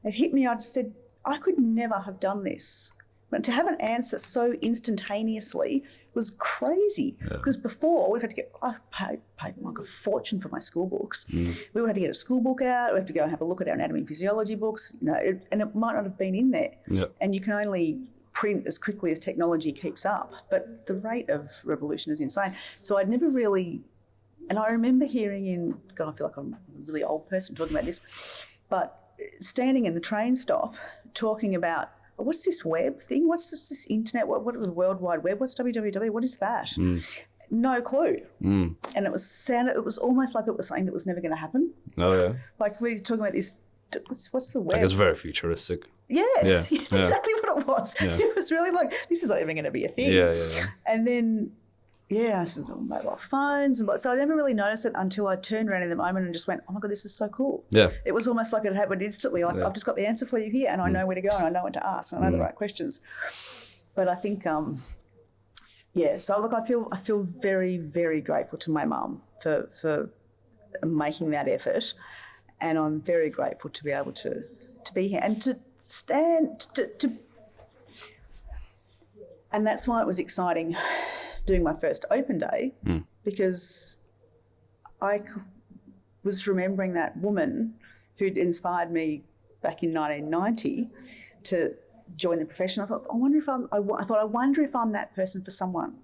it hit me. I just said, I could never have done this. But to have an answer so instantaneously was crazy. Because before we've had to I paid like a fortune for my school books. Mm. We would have to get a school book out. We have to go and have a look at our anatomy and physiology books. And it might not have been in there. Yep. And you can only print as quickly as technology keeps up. But the rate of revolution is insane. So I'd never really, and I remember hearing God, I feel like I'm a really old person talking about this, but standing in the train stop talking about, what's this web thing? What's this internet? What is the World Wide Web? What's www? What is that? Mm. No clue. Mm. And it was almost like it was something that was never going to happen. Oh yeah. Like we were talking about this. What's the web? Like it's very futuristic. Yes, exactly what it was. Yeah. It was really like, this is not even going to be a thing. Yeah. And then Yeah, mobile phones. So I never really noticed it until I turned around in the moment and just went, oh my God, this is so cool. Yeah. It was almost like it happened instantly. Like, I've just got the answer for you here and I know where to go and I know what to ask and I know the right questions. But I think, so look, I feel very, very grateful to my mum for making that effort. And I'm very grateful to be able to be here and to stand, and that's why it was exciting doing my first open day, because I was remembering that woman who'd inspired me back in 1990 to join the profession. I thought, I wonder if I'm that person for someone.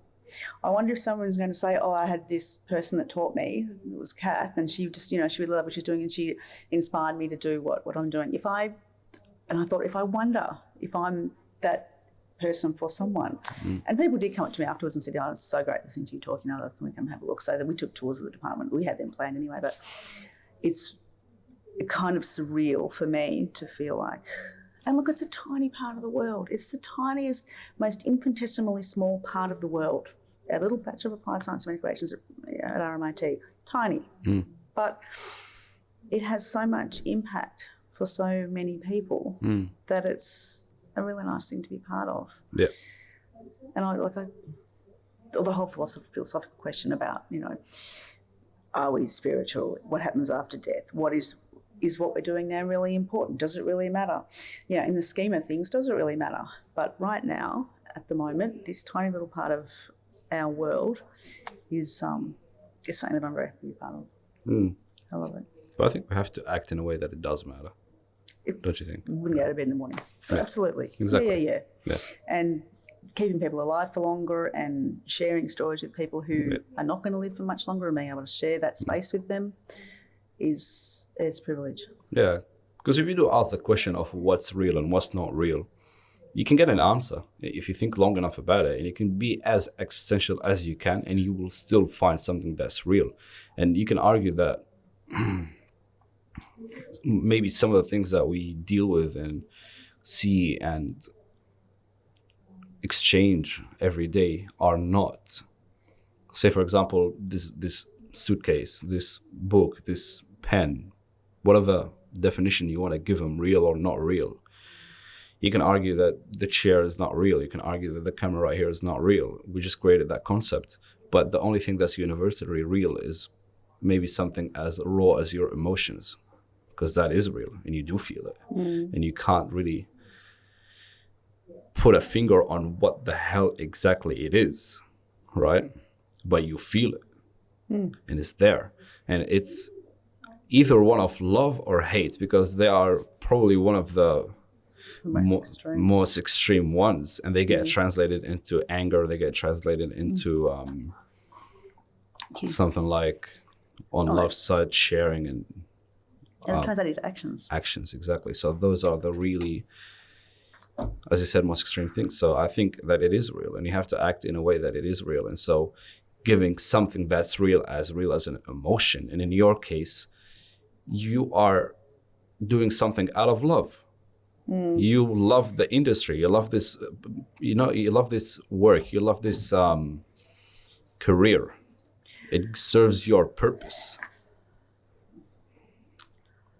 I wonder if someone's going to say, oh, I had this person that taught me. It was Kath, and she just, she really loved what she was doing, and she inspired me to do what I'm doing. And I thought, if I wonder if I'm that person for someone. And people did come up to me afterwards and said, oh, it's so great listening to you talking. Can we come have a look? So then we took tours of the department. We had them planned anyway, but it's kind of surreal for me to feel like, and look, it's a tiny part of the world. It's the tiniest, most infinitesimally small part of the world. Our little patch of applied science and medical relations at RMIT, tiny. But it has so much impact for so many people that it's a really nice thing to be part of. Yeah. And the whole philosophical question about, are we spiritual? What happens after death? What is what we're doing now really important? Does it really matter? In the scheme of things, does it really matter? But right now, at the moment, this tiny little part of our world is something that I'm very happy to be part of. I love it. But I think we have to act in a way that it does matter. Don't you think? Wouldn't go to bed in the morning. Yeah. Absolutely. Exactly. Yeah. And keeping people alive for longer and sharing stories with people who are not going to live for much longer and being able to share that space with them is a privilege. Yeah. Because if you do ask the question of what's real and what's not real, you can get an answer if you think long enough about it, and it can be as existential as you can, and you will still find something that's real. And you can argue that maybe some of the things that we deal with and see and exchange every day are not. Say, for example, this suitcase, this book, this pen, whatever definition you want to give them, real or not real. You can argue that the chair is not real. You can argue that the camera right here is not real. We just created that concept. But the only thing that's universally real is maybe something as raw as your emotions, because that is real and you do feel it. And you can't really put a finger on what the hell exactly it is, right? But you feel it and it's there. And it's either one of love or hate, because they are probably one of the most extreme ones, and they get translated into anger, they get translated into something like on love side sharing, and it translated into actions. Exactly. So those are the really, as you said, most extreme things. So I think that it is real, and you have to act in a way that it is real. And so giving something that's real as an emotion, and in your case you are doing something out of love. You love the industry, you love this, you love this work, you love this career. It serves your purpose.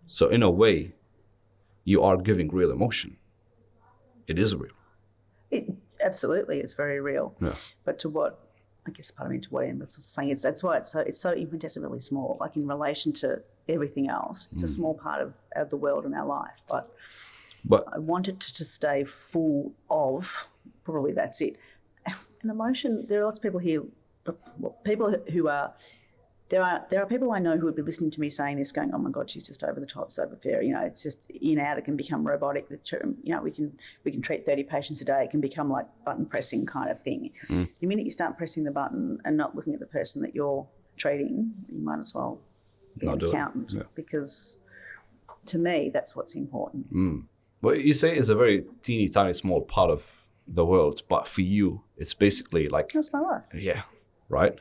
So in a way, you are giving real emotion. It is real. Absolutely, it's very real. Yeah. But to what Emma's saying, that's why it's so infinitesimally small. Like in relation to everything else, it's a small part of the world and our life. But I want it to stay full of, probably that's it, an emotion. There are lots of people here, people who are, there are people I know who would be listening to me saying this going, oh my God, she's just over the top, so fair. It's just in, out, it can become robotic. We can treat 30 patients a day. It can become like button pressing kind of thing. The minute you start pressing the button and not looking at the person that you're treating, you might as well be an accountant, because to me, that's what's important. Well, you say it's a very teeny tiny small part of the world, but for you, it's basically like... That's my life. Yeah, right?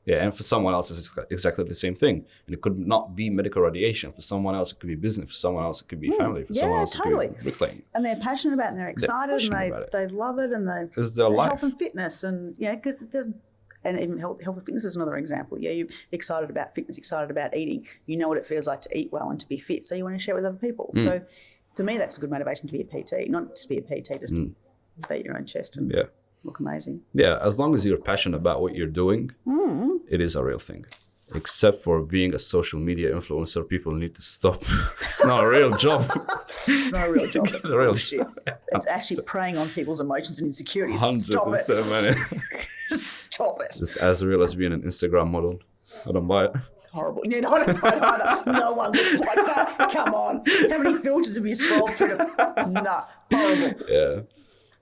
Yeah, and for someone else, it's exactly the same thing. And it could not be medical radiation. For someone else, it could be business. For someone else, it could be family. For someone else, it could be bricklaying. And they're passionate about it, and they're excited, and they love it, and they their life. Health and fitness, and And even health and fitness is another example. Yeah, you're excited about fitness, excited about eating. You know what it feels like to eat well and to be fit, so you want to share with other people. So for me, that's a good motivation to be a PT, not just be a PT, just beat your own chest and look amazing. Yeah, as long as you're passionate about what you're doing, it is a real thing. Except for being a social media influencer, people need to stop. It's not a real job. It's not a real job. It's a real bullshit. It's actually preying on people's emotions and insecurities. Stop it. 100%, man. Stop it. It's as real as being an Instagram model. I don't buy it. Horrible. Yeah, no, I don't buy it either. No one looks like that. Come on. How many filters have you scrolled through? Nah, horrible. Yeah.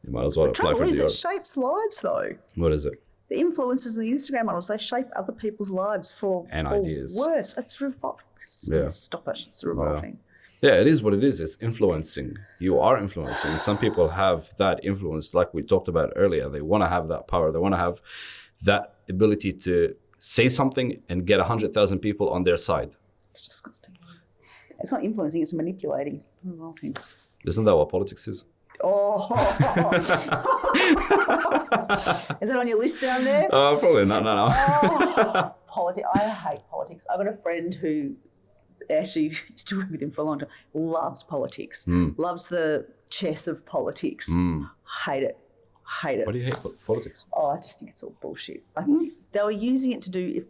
You might as well apply for Trouble is, the it shapes lives, though. What is it? The influencers and the Instagram models, they shape other people's lives for ideas. Worse. It's revolting. Yeah. Stop it. It's revolting. Yeah, it is what it is. It's influencing. You are influencing. Some people have that influence, like we talked about earlier. They want to have that power. They want to have that ability to say something and get 100,000 people on their side. It's disgusting. It's not influencing, it's manipulating. Revolting. Isn't that what politics is? Oh. Is it on your list down there? Probably not. No. I hate politics. I've got a friend who actually used to work with him for a long time, loves politics, loves the chess of politics. Hate it. Why do you hate politics? Oh, I just think it's all bullshit. They were using it to do,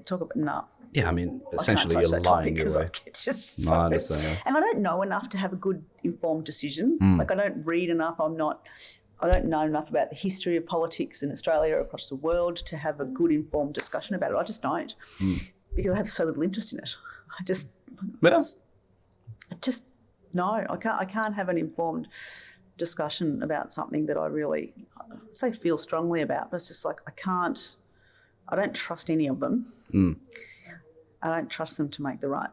talk about, no. Yeah, I mean, essentially you're lying your way. It's just no, I understand, yeah. And I don't know enough to have a good informed decision. Like I don't read enough. I don't know enough about the history of politics in Australia or across the world to have a good informed discussion about it. I just don't because I have so little interest in it. I can't have an informed discussion about something that I really feel strongly about. But it's just like I don't trust any of them. I don't trust them to make the right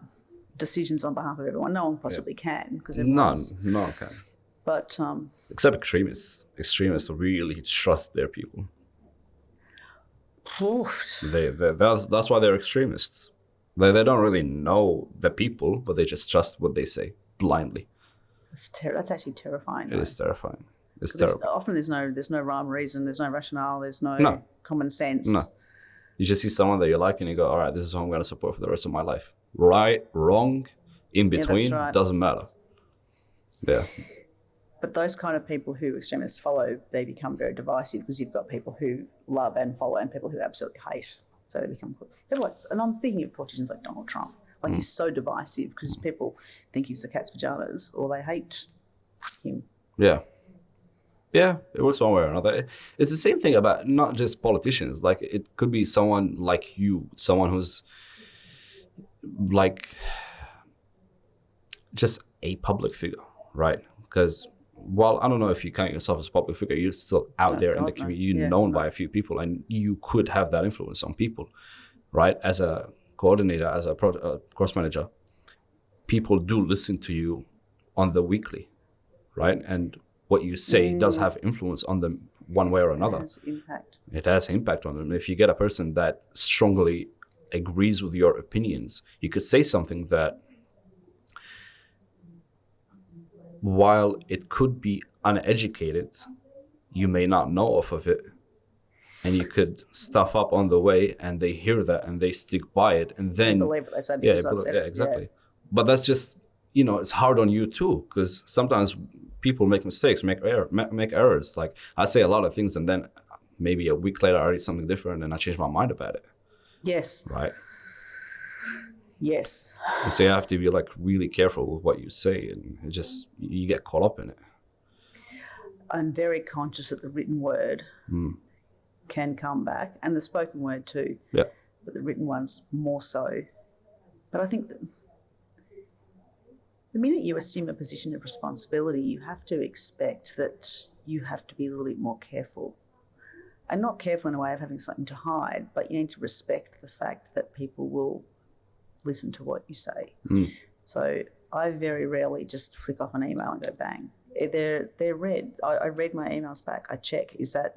decisions on behalf of everyone. No one possibly can because no one can. But except extremists. Extremists really trust their people. That's why they're extremists. They don't really know the people, but they just trust what they say blindly. That's actually terrifying. It is terrifying. It's terrible. Often there's no rhyme or reason, there's no rationale, there's no common sense. No. You just see someone that you like and you go, all right, this is who I'm going to support for the rest of my life. Right, wrong, in between, doesn't matter. Yeah. But those kind of people who extremists follow, they become very divisive because you've got people who love and follow and people who absolutely hate. So they become and I'm thinking of politicians like Donald Trump. Like he's so divisive because people think he's the cat's pajamas or they hate him. Yeah. Yeah, it works one way or another. It's the same thing about not just politicians. Like it could be someone like you, someone who's like just a public figure, right? Because while I don't know if you count yourself as a public figure, you're still out there in the community. You're known by a few people and you could have that influence on people, right? As a coordinator, as a course manager, people do listen to you on the weekly, right? And what you say does have influence on them one way or another. It has impact. It has impact on them. If you get a person that strongly agrees with your opinions, you could say something that, while it could be uneducated, you may not know of it. And you could stuff up on the way and they hear that and they stick by it. And then... They believe what they say because I've said it. Yeah, exactly. Yeah. But that's just, it's hard on you too, because sometimes people make mistakes, make errors. Like I say a lot of things and then maybe a week later I read something different and I change my mind about it. Yes. Right? Yes. So you have to be like really careful with what you say and you get caught up in it. I'm very conscious that the written word can come back and the spoken word too. Yeah. But the written one's more so. But I think that the minute you assume a position of responsibility, you have to expect that you have to be a little bit more careful. And not careful in a way of having something to hide, but you need to respect the fact that people will listen to what you say. So I very rarely just flick off an email and go bang. They're read. I read my emails back. I check, is that,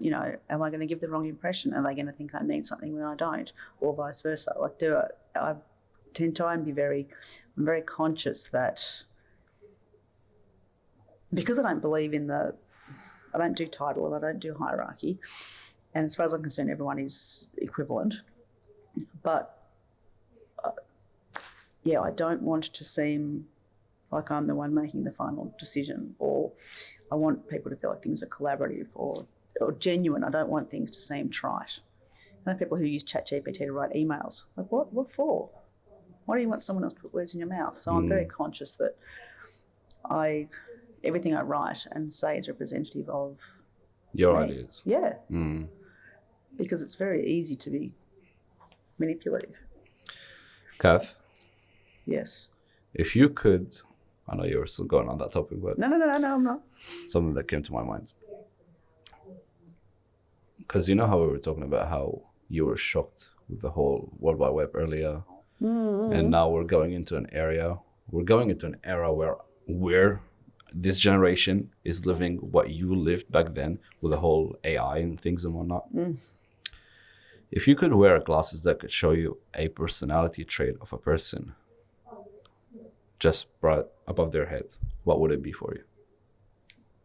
am I going to give the wrong impression? Are they going to think I mean something when I don't? Or vice versa. I tend to I'm very conscious that because I don't believe I don't do title and I don't do hierarchy, And as far as I'm concerned, everyone is equivalent. But, I don't want to seem like I'm the one making the final decision, or I want people to feel like things are collaborative or genuine. I don't want things to seem trite. I know people who use ChatGPT to write emails. Like, what for? Why do you want someone else to put words in your mouth? So I'm very conscious that everything I write and say is representative of your me. ideas. Yeah. Because it's very easy to be manipulative. Kath, Yes. if you could, I know you were still going on that topic, but No, I'm not. something that came to my mind. Because you know how we were talking about how you were shocked with the whole World Wide Web earlier, and now we're going into an era where this generation is living what you lived back then with the whole AI and things and whatnot. If you could wear glasses that could show you a personality trait of a person just brought above their head, what would it be for you?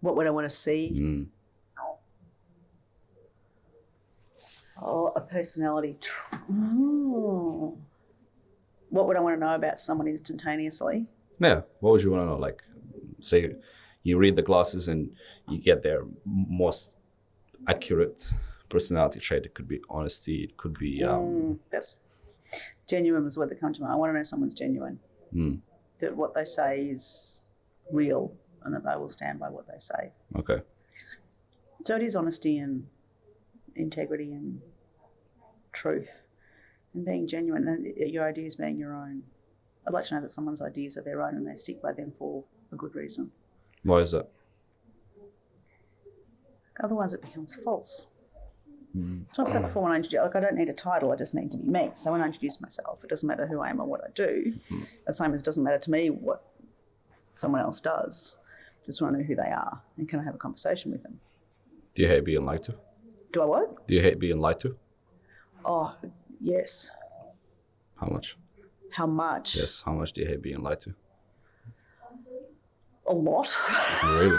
What would I want to see? Oh, a personality trait. What would I want to know about someone instantaneously? Yeah, what would you want to know? Like, say you read the glasses and you get their most accurate personality trait. It could be honesty. It could be... That's genuine was what they come to mind. I want to know someone's genuine. That what they say is real and that they will stand by what they say. Okay. So it is honesty and integrity and truth and being genuine and your ideas being your own. I'd like to know that someone's ideas are their own and they stick by them for a good reason. Why is that? Otherwise it becomes false. So I said before, when I introduce, I don't need a title, I just need to be me. So when I introduce myself, it doesn't matter who I am or what I do. The same as it doesn't matter to me what someone else does. Just want to know who they are and can I have a conversation with them. Do you hate being lied to? Do I what? Do you hate being lied to? Oh, yes. How much? How much? Yes, how much do you hate being lied to? A lot. Really?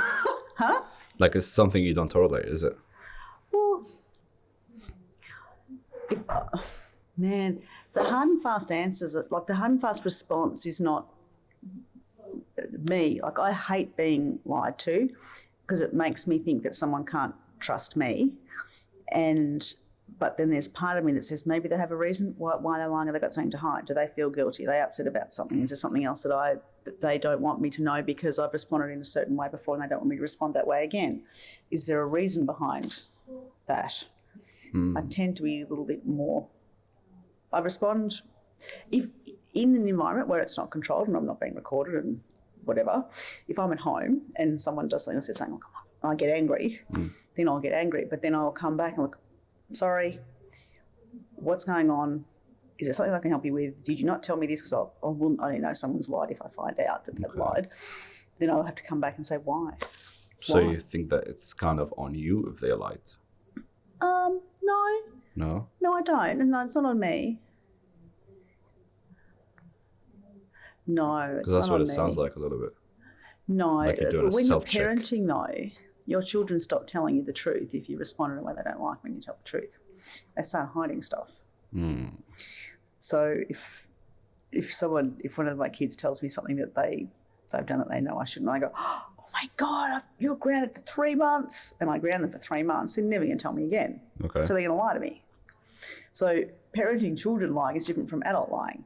Huh? Like it's something you don't tolerate, is it? Well, man, the hard and fast answers, like the hard and fast response is not me. Like I hate being lied to because it makes me think that someone can't trust me. But then there's part of me that says maybe they have a reason why they're lying. Have they got something to hide? Do they feel guilty? Are they upset about something? Is there something else that they don't want me to know because I've responded in a certain way before and they don't want me to respond that way again? Is there a reason behind that? I tend to be a little bit more. I respond if in an environment where it's not controlled and I'm not being recorded and whatever. If I'm at home and someone does something and says something, oh, come on, I get angry, then I'll get angry. But then I'll come back and look, sorry, what's going on? Is there something I can help you with? Did you not tell me this? Because I only know someone's lied if I find out that they've lied. Then I'll have to come back and say, why? So you think that it's kind of on you if they lied? No. No? No, I don't. No, it's not on me. No, it's Because that's not what on it me. sounds like a little bit. No, Like you're doing a when you're self-check. parenting though, your children stop telling you the truth if you respond in a way they don't like when you tell the truth. They start hiding stuff. So if one of my kids tells me something that they've done that they know I shouldn't, I go, oh my God, you're grounded for 3 months. And I ground them for 3 months. They're never going to tell me again. Okay. So they're going to lie to me. So parenting children lying is different from adult lying.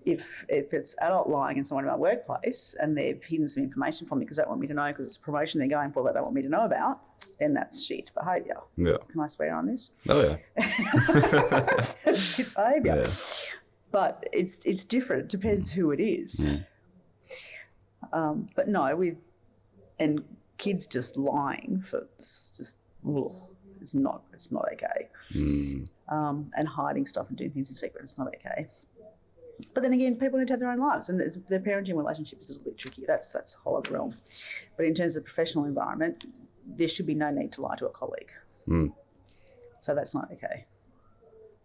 If it's adult lying in someone in my workplace and they've hidden some information from me because they don't want me to know because it's a promotion they're going for that they don't want me to know about, then that's shit behaviour. Yeah. Can I swear on this? Oh, yeah. That's shit behaviour. Yeah. But it's different. It depends who it is. But no, and kids just lying it's not okay. And hiding stuff and doing things in secret, it's not okay. But then again, people need to have their own lives, and their parenting relationship is a little bit tricky. That's a whole other realm. But in terms of the professional environment, there should be no need to lie to a colleague. So that's not okay.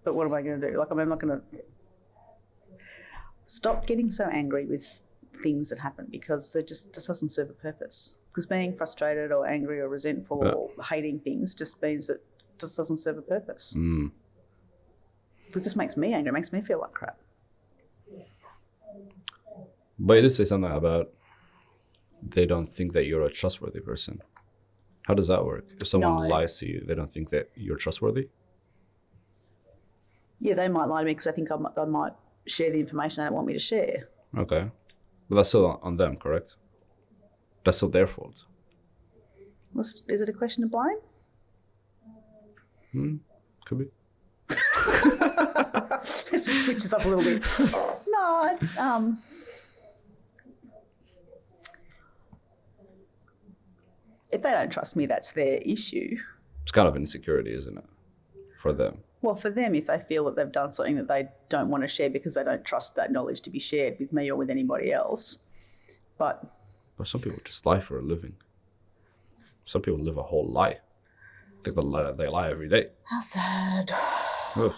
But what am I going to do? Like, I'm not going to stop getting so angry with things that happen because it just doesn't serve a purpose. Because being frustrated or angry or resentful or hating things just means that just doesn't serve a purpose. It just makes me angry. It makes me feel like crap. But you did say something about they don't think that you're a trustworthy person. How does that work? If someone lies to you, they don't think that you're trustworthy? Yeah, they might lie to me because I think I might share the information they don't want me to share. Okay. But that's still on them, correct? That's still their fault. Is it a question of blame? Could be. Let's just switch this up a little bit. No, if they don't trust me, that's their issue. It's kind of insecurity, isn't it? For them. Well, for them, if they feel that they've done something that they don't want to share because they don't trust that knowledge to be shared with me or with anybody else. But some people just lie for a living. Some people live a whole lie. I think they lie every day. How sad. Ugh.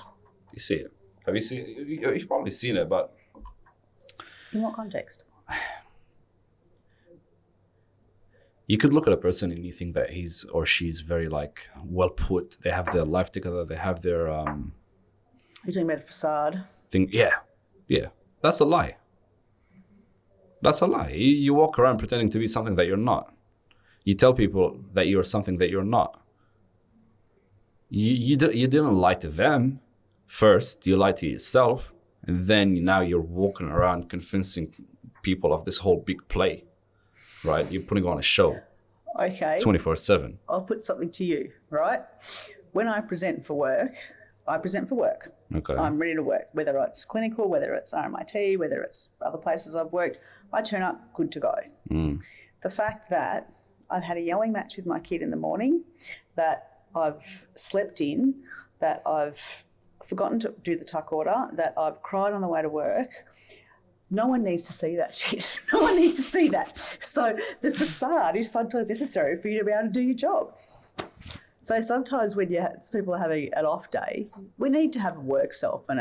You see it. Have you seen it? You've probably seen it, but... In what context? You could look at a person and you think that he's or she's very well put. They have their life together. They have their You're talking about a facade. Yeah. That's a lie. That's a lie. You walk around pretending to be something that you're not. You tell people that you're something that you're not. You didn't lie to them first. You lied to yourself, and then now you're walking around convincing people of this whole big play. Right, you're putting on a show. Okay. 24/7. I'll put something to you, right? When I present for work, I present for work. Okay. I'm ready to work, whether it's clinical, whether it's RMIT, whether it's other places I've worked. I turn up good to go. The fact that I've had a yelling match with my kid in the morning, that I've slept in, that I've forgotten to do the tuck order, that I've cried on the way to work. No one needs to see that shit. No one needs to see that. So the facade is sometimes necessary for you to be able to do your job. So sometimes when people are having an off day, we need to have a work self and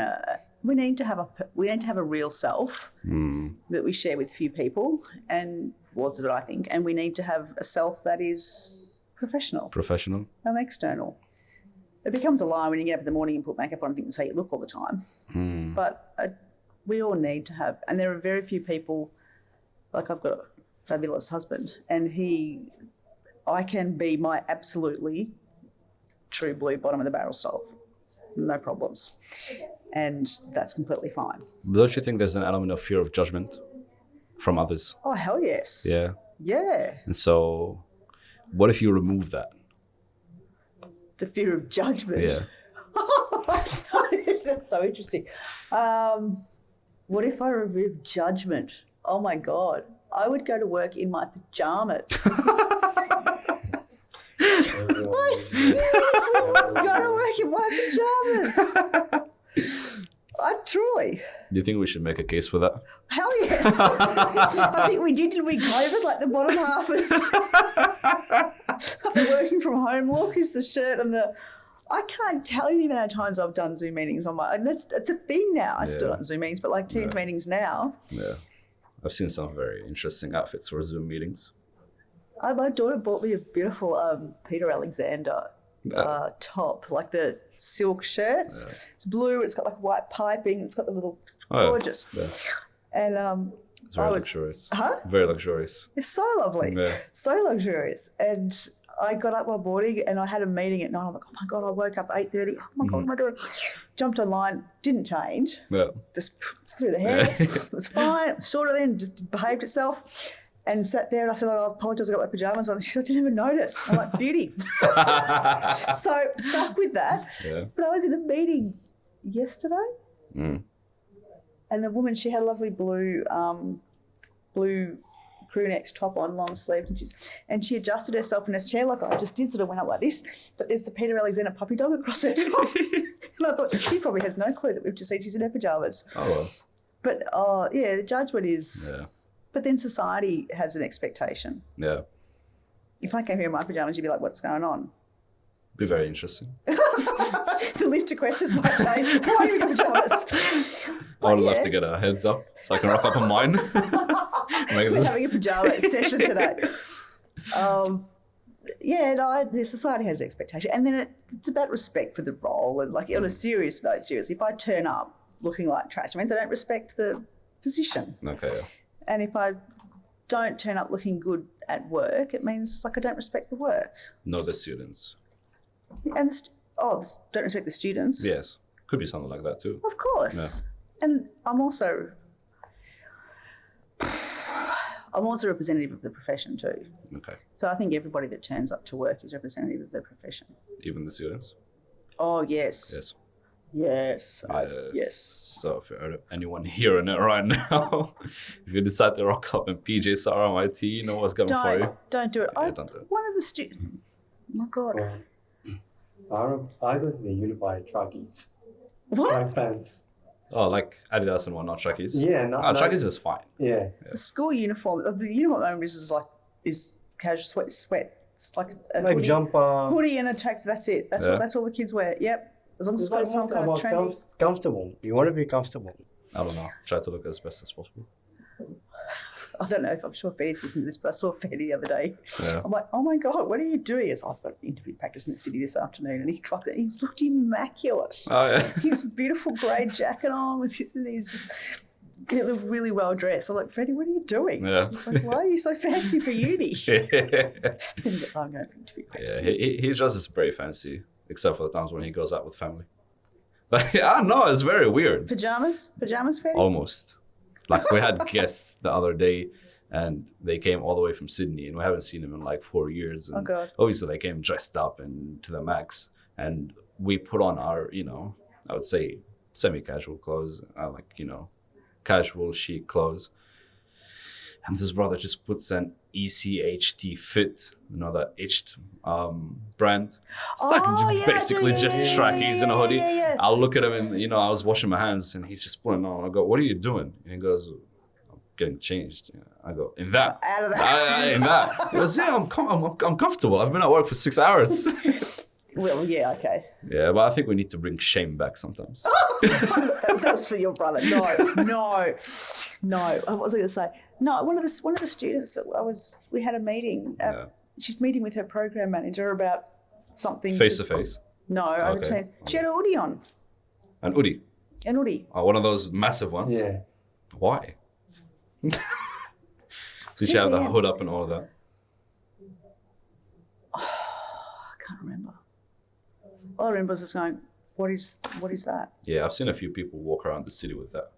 we need to have a real self that we share with few people, and what's it I think, and we need to have a self that is professional and external. It becomes a lie when you get up in the morning and put makeup on and think and say you look all the time. But we all need to have, and there are very few people, like I've got a fabulous husband, and I can be my absolutely true blue bottom of the barrel self, no problems, and that's completely fine. Don't you think there's an element of fear of judgment from others? Oh, hell yes. Yeah. Yeah. And so what if you remove that? The fear of judgment? Yeah. That's so interesting. What if I remove judgment? Oh my God. I would go to work in my pajamas. I seriously would go to work in my pajamas. Truly. Do you think we should make a case for that? Hell yes. I think we did COVID, like the bottom half is the working from home look is the shirt and the... I can't tell you the amount of times I've done Zoom meetings on my... And it's a thing now. I still don't Zoom meetings, but like Teams meetings now. Yeah. I've seen some very interesting outfits for Zoom meetings. My daughter bought me a beautiful Peter Alexander top, like the silk shirts. Yeah. It's blue. It's got like white piping. It's got the little gorgeous. Yeah. And it's very luxurious. Huh? Very luxurious. It's so lovely. Yeah. So luxurious. And I got up one morning and I had a meeting at 9. I'm like, oh my God, I woke up 8:30. Oh my God, what am I doing? Jumped online, didn't change. Yeah. Just threw the hair. It was fine. Sort of then just behaved itself. And sat there and I said, I apologise, I got my pyjamas on. She said, I didn't even notice. I'm like, beauty. So stuck with that. Yeah. But I was in a meeting yesterday and the woman, she had a lovely blue crew neck top on, long sleeves, and she adjusted herself in this chair like I just did, sort of went up like this, but there's the Peter Alexander puppy dog across her top. And I thought, she probably has no clue that we've just seen she's in her pyjamas. Oh, well. But, yeah, the judgment is... Yeah. But then society has an expectation. Yeah. If I came here in my pyjamas, you'd be like, what's going on? Be very interesting. The list of questions might change. Why are you in your pyjamas? I would love to get a heads up so I can rock up on mine. We're having a pyjama session today. yeah, no, the society has an expectation. And then it's about respect for the role. And like on a serious note, seriously, if I turn up looking like trash, it means I don't respect the position. Okay. And if I don't turn up looking good at work, it means it's like I don't respect the work. No, the students. And don't respect the students. Yes. Could be something like that too. Of course. Yeah. And I'm also representative of the profession too. Okay. So I think everybody that turns up to work is representative of their profession. Even the students? Oh, yes. Yes. Yes. Yes. So if you're anyone hearing it right now, if you decide to rock up in PJs to RMIT, you know what's coming for you. Don't do it. Yeah, don't do it. One of the students. Oh my God. I go to the unified trackies. What? Track pants. Oh, like Adidas and whatnot, trackies? Yeah. Trackies is fine. Yeah. The school uniform, the uniform at the moment is casual sweat. It's like a Like hoodie, jumper. hoodie and a tracksuit. That's it. That's all the kids wear. Yep. As long as it's got some kind of trendy. Comfortable. You want to be comfortable. I don't know. Try to look as best as possible. I don't know if I'm sure Fetty's listening to this, but I saw Fetty the other day. Yeah. I'm like, oh my God, what are you doing? He goes, I've got interview practice in the city this afternoon. And he's looked immaculate. Oh, yeah. His beautiful grey jacket on with his, and he looked really well dressed. I'm like, Freddie, what are you doing? Yeah. He's like, why are you so fancy for uni? Then he gets, I'm going for interview practice. Yeah, he dresses very fancy, except for the times when he goes out with family. But I don't know, it's very weird. Pajamas, Freddie? Almost. Like we had guests the other day and they came all the way from Sydney and we haven't seen them in like 4 years. And oh God. obviously they came dressed up and to the max. And we put on our, I would say semi-casual clothes, casual chic clothes. And this brother just puts an ECHT fit, that itched brand. It's like basically just trackies and a hoodie. Yeah. I'll look at him and, I was washing my hands and he's just putting on. I go, what are you doing? And he goes, I'm getting changed. I go, in that. Out of that. In that. He goes, yeah, I'm comfortable. I've been at work for 6 hours. Well, yeah, okay. Yeah, but I think we need to bring shame back sometimes. That was for your brother. No. What was I going to say? No, one of the students that we had a meeting. She's meeting with her program manager about something. Face to face? No, over Teams. She had a hoodie on. An hoodie? An hoodie. Oh, one of those massive ones? Yeah. Why? Did she have the hood up and all of that? I can't remember. All I remember was just going, what is that? Yeah, I've seen a few people walk around the city with that.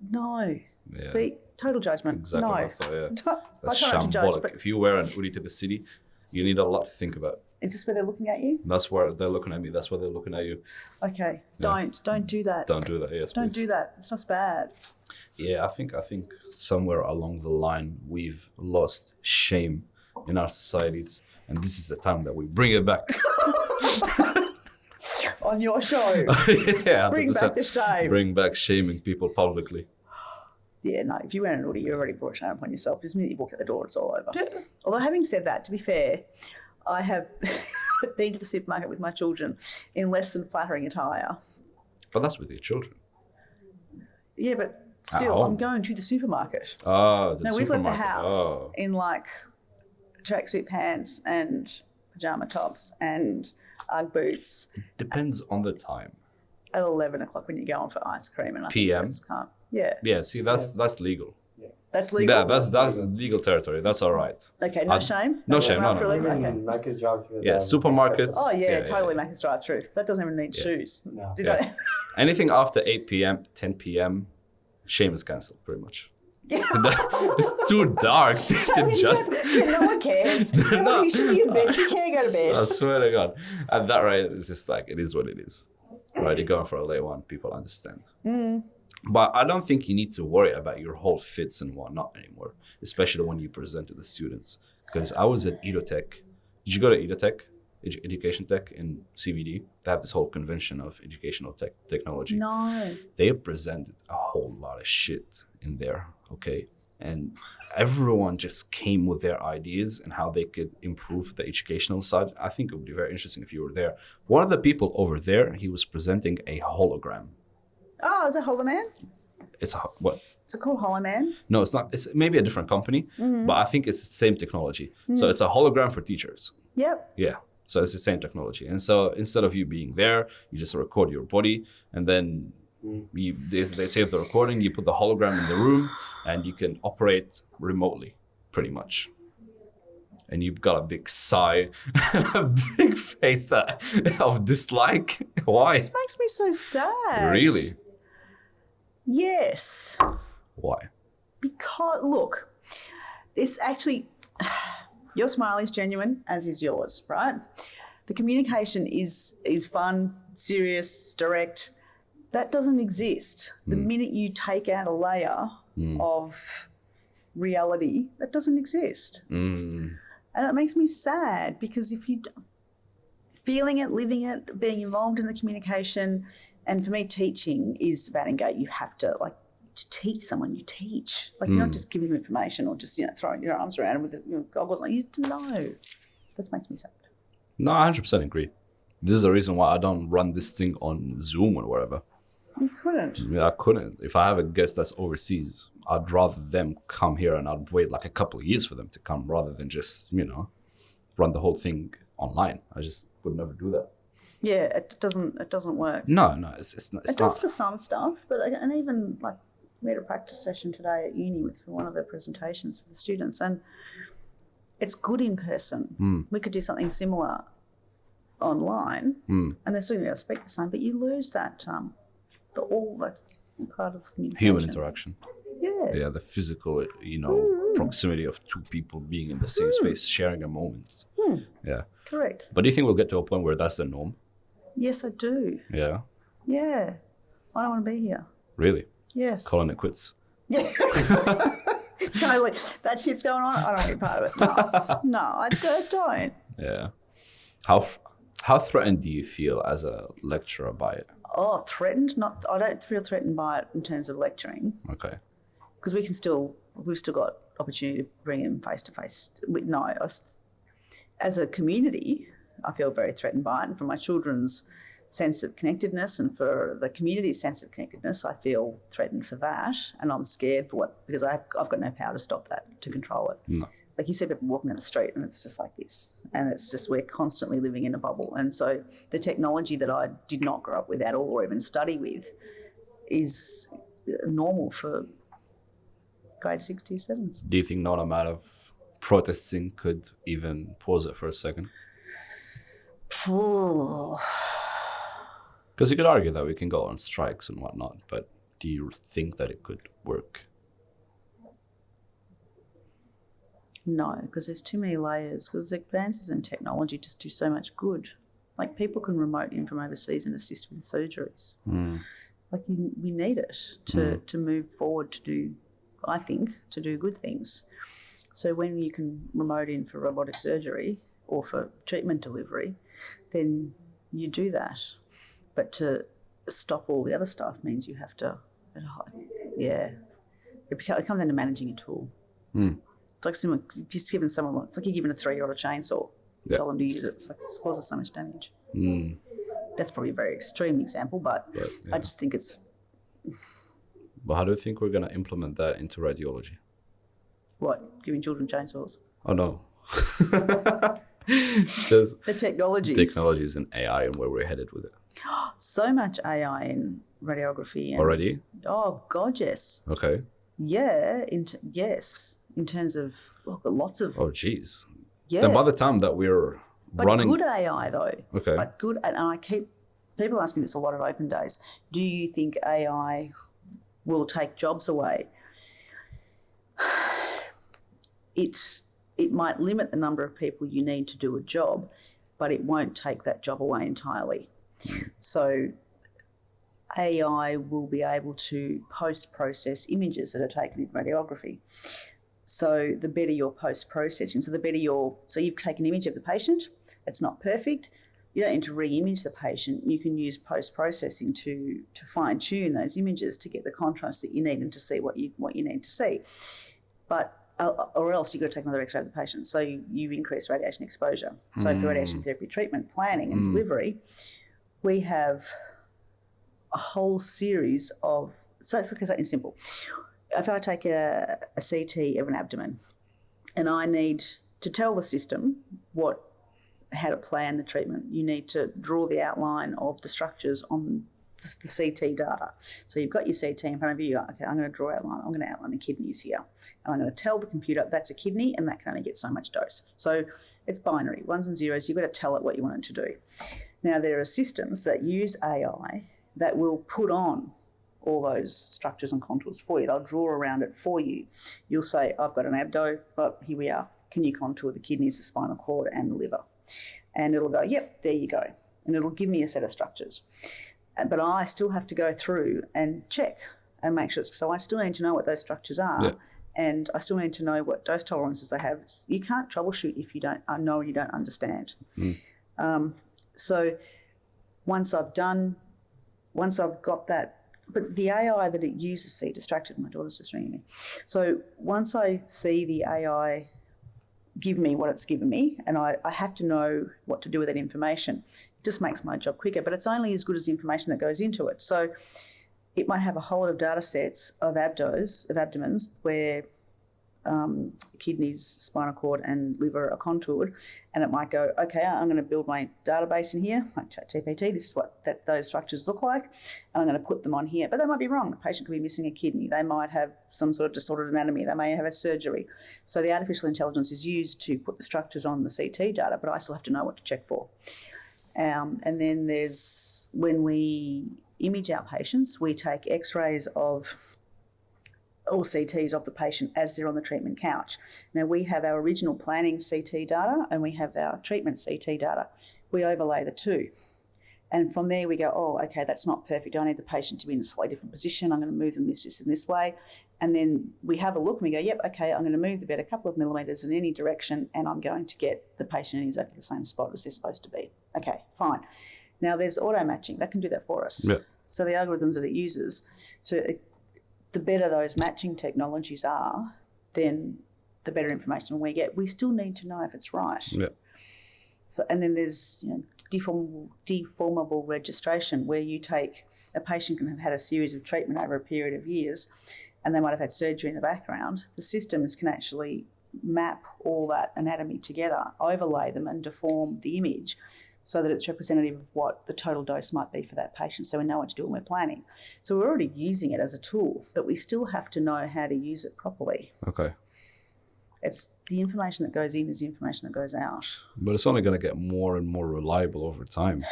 No. Yeah. See, total judgment. Exactly No. what I thought, yeah. That's I try not to judge, shambolic. but If you wear an hoodie to the city, you need a lot to think about. is this where they're looking at you? That's where they're looking at me. That's where they're looking at you. Okay. Yeah. Don't do that. Don't do that, yes, Don't please. do that. It's just bad. Yeah, I think somewhere along the line we've lost shame in our societies, and this is the time that we bring it back. On your show. Yeah, Bring 100%. back the shame. Bring back shaming people publicly. Yeah, no, if you wear an hoodie, you already brought shame upon yourself. Just the minute you walk out the door, it's all over. Yeah. Although having said that, to be fair, I have been to the supermarket with my children in less than flattering attire. But that's with your children. Yeah, but still, I'm going to the supermarket. Oh, the No, we've left the house Oh. in like tracksuit pants and pajama tops and Ugg boots. Depends on the time. At 11 o'clock when you're going for ice cream and I PM? think that's yeah. Yeah, see, that's legal. That's legal. Yeah, that's legal territory. That's all right. Okay, no shame. No shame, no. Okay. Macca's drive-through. Yeah, supermarkets. Oh yeah, totally. Macca's drive-through. That doesn't even need shoes. No. Did Yeah. Anything after 8 p.m., 10 p.m., shame is cancelled, pretty much. It's too dark to judge. No one cares. You should be in bed. If you can't go to bed. I swear to God. At that rate, it's just like, it is what it is. Right, you're going for a late one, people understand. But I don't think you need to worry about your whole fits and whatnot anymore, especially when you present to the students. Because I was at EduTech. Did you go to EduTech, Education Tech in CBD? They have this whole convention of educational technology. No. They presented a whole lot of shit in there, okay? And everyone just came with their ideas and how they could improve the educational side. I think it would be very interesting if you were there. One of the people over there, he was presenting a hologram. Oh, is that Holder Man? It's what? Is it called HoloMan? No, it's not. It's maybe a different company, but I think it's the same technology. So it's a hologram for teachers. Yep. Yeah. So it's the same technology. And so instead of you being there, you just record your body, and then they save the recording, you put the hologram in the room, and you can operate remotely, pretty much. And you've got a big sigh and a big face of dislike. Why? This makes me so sad. Really? Yes. Why? Because, look, this actually, your smile is genuine, as is yours, right? The communication is fun, serious, direct. That doesn't exist. The minute you take out a layer of reality, that doesn't exist. And it makes me sad, because if you feeling it, living it, being involved in the communication, and for me, teaching is about engage. You have to, like, to teach someone, you teach. Like, you're not just giving them information or just, throwing your arms around with goggles. Like, you have to know. That makes me sad. No, I 100% agree. This is the reason why I don't run this thing on Zoom or whatever. You couldn't. Yeah, I couldn't. If I have a guest that's overseas, I'd rather them come here, and I'd wait like a couple of years for them to come rather than just, run the whole thing online. I just would never do that. Yeah, it doesn't work. No, it's not. It does for some stuff, and even like we had a practice session today at uni for one of the presentations for the students, and it's good in person. We could do something similar online, and they're still going to speak the same, but you lose that all that part of communication. Human interaction. Yeah, the physical, proximity of two people being in the same space, sharing a moment. Yeah. Correct. But do you think we'll get to a point where that's the norm? Yes, I do. Yeah. Yeah. I don't want to be here. Really? Yes. Calling it quits. Yeah. Totally. That shit's going on. I don't want to be part of it. No, I don't. Yeah. How threatened do you feel as a lecturer by it? Oh, threatened? I don't feel threatened by it in terms of lecturing. Okay. Because we've still got opportunity to bring in face to face. No, as a community, I feel very threatened by it, and for my children's sense of connectedness and for the community's sense of connectedness, I feel threatened for that, and I'm scared because I've got no power to stop that, to control it. No. Like, you see people walking down the street and it's just like this, and it's just, we're constantly living in a bubble. And so the technology that I did not grow up with at all or even study with is normal for grade 6 to 7s. Do you think not a matter of protesting could even pause it for a second? Because you could argue that we can go on strikes and whatnot, but do you think that it could work? No, because there's too many layers, because the advances in technology just do so much good. Like, people can remote in from overseas and assist with surgeries. Like, we need it to move forward to do good things. So when you can remote in for robotic surgery or for treatment delivery, then you do that. But to stop all the other stuff means you have to, it comes down to managing a tool. It's like someone, just giving someone, it's like you're giving a 3-year-old a chainsaw, tell them to use it. It's like, it causes so much damage. That's probably a very extreme example, but I just think it's... But how do you think we're going to implement that into radiology? What, giving children chainsaws? Oh, no. The technology. Technologies and AI and where we're headed with it. So much AI in radiography. Already? Oh, God, yes. Okay. Yeah, yes. In terms of lots of... Oh, geez. Yeah. Then by the time that we're running... But good AI, though. Okay. Like good, and people ask me this a lot at open days. Do you think AI will take jobs away? It might limit the number of people you need to do a job, but it won't take that job away entirely. So AI will be able to post-process images that are taken in radiography. So the better your post-processing, so you've taken an image of the patient, it's not perfect, you don't need to re-image the patient, you can use post-processing to fine-tune those images to get the contrast that you need and to see what you need to see. But or else you've got to take another X-ray of the patient. So you increase radiation exposure. So for radiation therapy treatment, planning and delivery, we have a whole series of So let's look at something simple. If I take a CT of an abdomen and I need to tell the system how to plan the treatment, you need to draw the outline of the structures on the CT data. So you've got your CT in front of you. Okay, I'm going to draw outline. I'm going to outline the kidneys here. And I'm going to tell the computer that's a kidney and that can only get so much dose. So it's binary, ones and zeros. You've got to tell it what you want it to do. Now, there are systems that use AI that will put on all those structures and contours for you. They'll draw around it for you. You'll say, I've got an abdo, but here we are. Can you contour the kidneys, the spinal cord and the liver? And it'll go, yep, there you go. And it'll give me a set of structures. But I still have to go through and check and make sure. So I still need to know what those structures are, and I still need to know what dose tolerances they have. You can't troubleshoot if you don't know or you don't understand. So once I've got that, but the AI that it uses, see, distracted, my daughter's just ringing me. So once I see the AI give me what it's given me, and I have to know what to do with that information. It just makes my job quicker, but it's only as good as the information that goes into it. So it might have a whole lot of data sets of abdomens where kidneys, spinal cord and liver are contoured, and it might go, okay, I'm going to build my database in here, like ChatGPT, this is what those structures look like, and I'm going to put them on here. But they might be wrong. The patient could be missing a kidney. They might have some sort of distorted anatomy. They may have a surgery. So the artificial intelligence is used to put the structures on the CT data, but I still have to know what to check for. And then there's, when we image our patients, we take x-rays of or CTs of the patient as they're on the treatment couch. Now, we have our original planning CT data and we have our treatment CT data. We overlay the two. And from there we go, oh, okay, that's not perfect. I need the patient to be in a slightly different position. I'm going to move them this, and this way. And then we have a look and we go, yep, okay, I'm going to move the bed a couple of millimetres in any direction and I'm going to get the patient in exactly the same spot as they're supposed to be. Okay, fine. Now, there's auto matching. That can do that for us. Yep. So the algorithms that it uses, the better those matching technologies are, then the better information we get. We still need to know if it's right. Yeah. So, and then there's deformable registration, where you take a patient can have had a series of treatment over a period of years, and they might have had surgery in the background. The systems can actually map all that anatomy together, overlay them, and deform the image so that it's representative of what the total dose might be for that patient, so we know what to do when we're planning. So we're already using it as a tool, but we still have to know how to use it properly. Okay. It's the information that goes in is the information that goes out. But it's only going to get more and more reliable over time.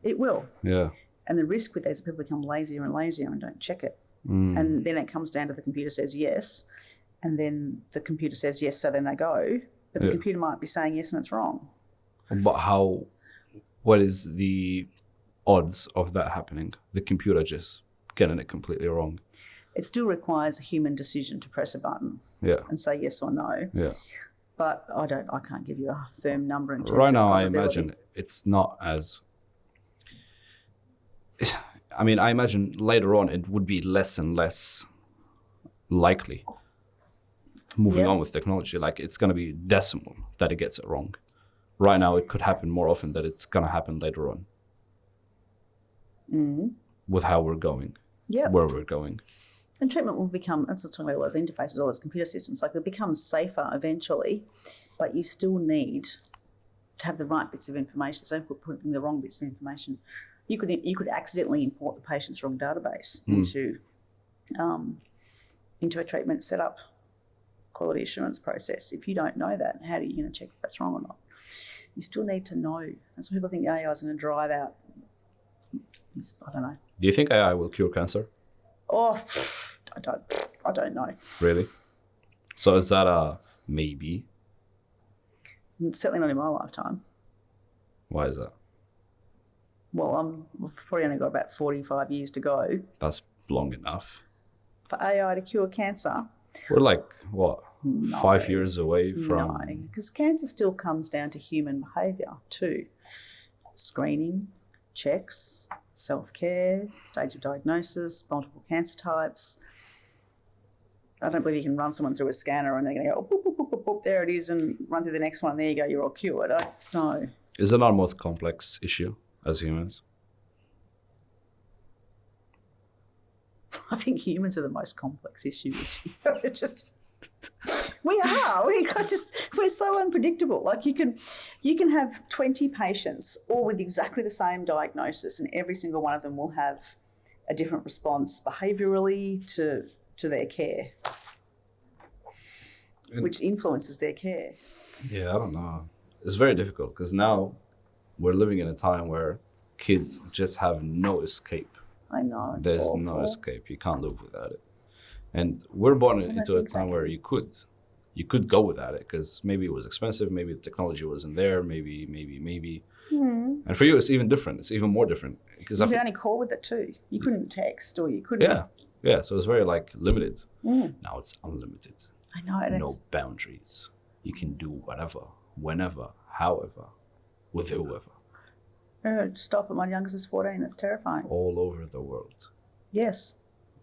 It will. Yeah. And the risk with that is that people become lazier and lazier and don't check it. And then it comes down to the computer says yes, and then the computer says yes, so then they go. But the computer might be saying yes and it's wrong. But what is the odds of that happening? The computer just getting it completely wrong. It still requires a human decision to press a button and say yes or no. Yeah. But I can't give you a firm number in terms right now, I imagine it's not as... I mean, I imagine later on it would be less and less likely moving on with technology. Like, it's going to be decimal that it gets it wrong. Right now, it could happen more often that it's going to happen later on. With how we're going, where we're going. And treatment will become, that's what I'm talking about, all those interfaces, all those computer systems, like, they'll become safer eventually, but you still need to have the right bits of information. So don't put in the wrong bits of information. You could accidentally import the patient's wrong database into a treatment setup quality assurance process. If you don't know that, how are you going to check if that's wrong or not? You still need to know. And some people think AI is going to drive out. I don't know. Do you think AI will cure cancer? Oh, I don't know. Really? So is that a maybe? Certainly not in my lifetime. Why is that? Well, we've probably only got about 45 years to go. That's long enough. For AI to cure cancer? We're like, what, 5 years away from... No, because cancer still comes down to human behaviour too. Screening, checks, self-care, stage of diagnosis, multiple cancer types. I don't believe you can run someone through a scanner and they're going to go, boop, boop, boop, boop, boop, there it is, and run through the next one. There you go, you're all cured. No. Is it our most complex issue as humans? I think humans are the most complex issues. It's just we're so unpredictable. Like you can have 20 patients all with exactly the same diagnosis, and every single one of them will have a different response behaviourally to their care, which influences their care. Yeah, I don't know. It's very difficult because now we're living in a time where kids just have no escape. I know, it's There's awful. no escape. You can't live without it. And we're born into a time where you could go without it because maybe it was expensive, maybe the technology wasn't there, maybe. And for you, it's even different. It's even more different. Because You could only call with it too. You couldn't text or you couldn't. Yeah. So it's very like limited. Now it's unlimited. I know, and No it's boundaries. You can do whatever, whenever, however, with whoever. Stop it. My youngest is 14. That's terrifying. All over the world. Yes.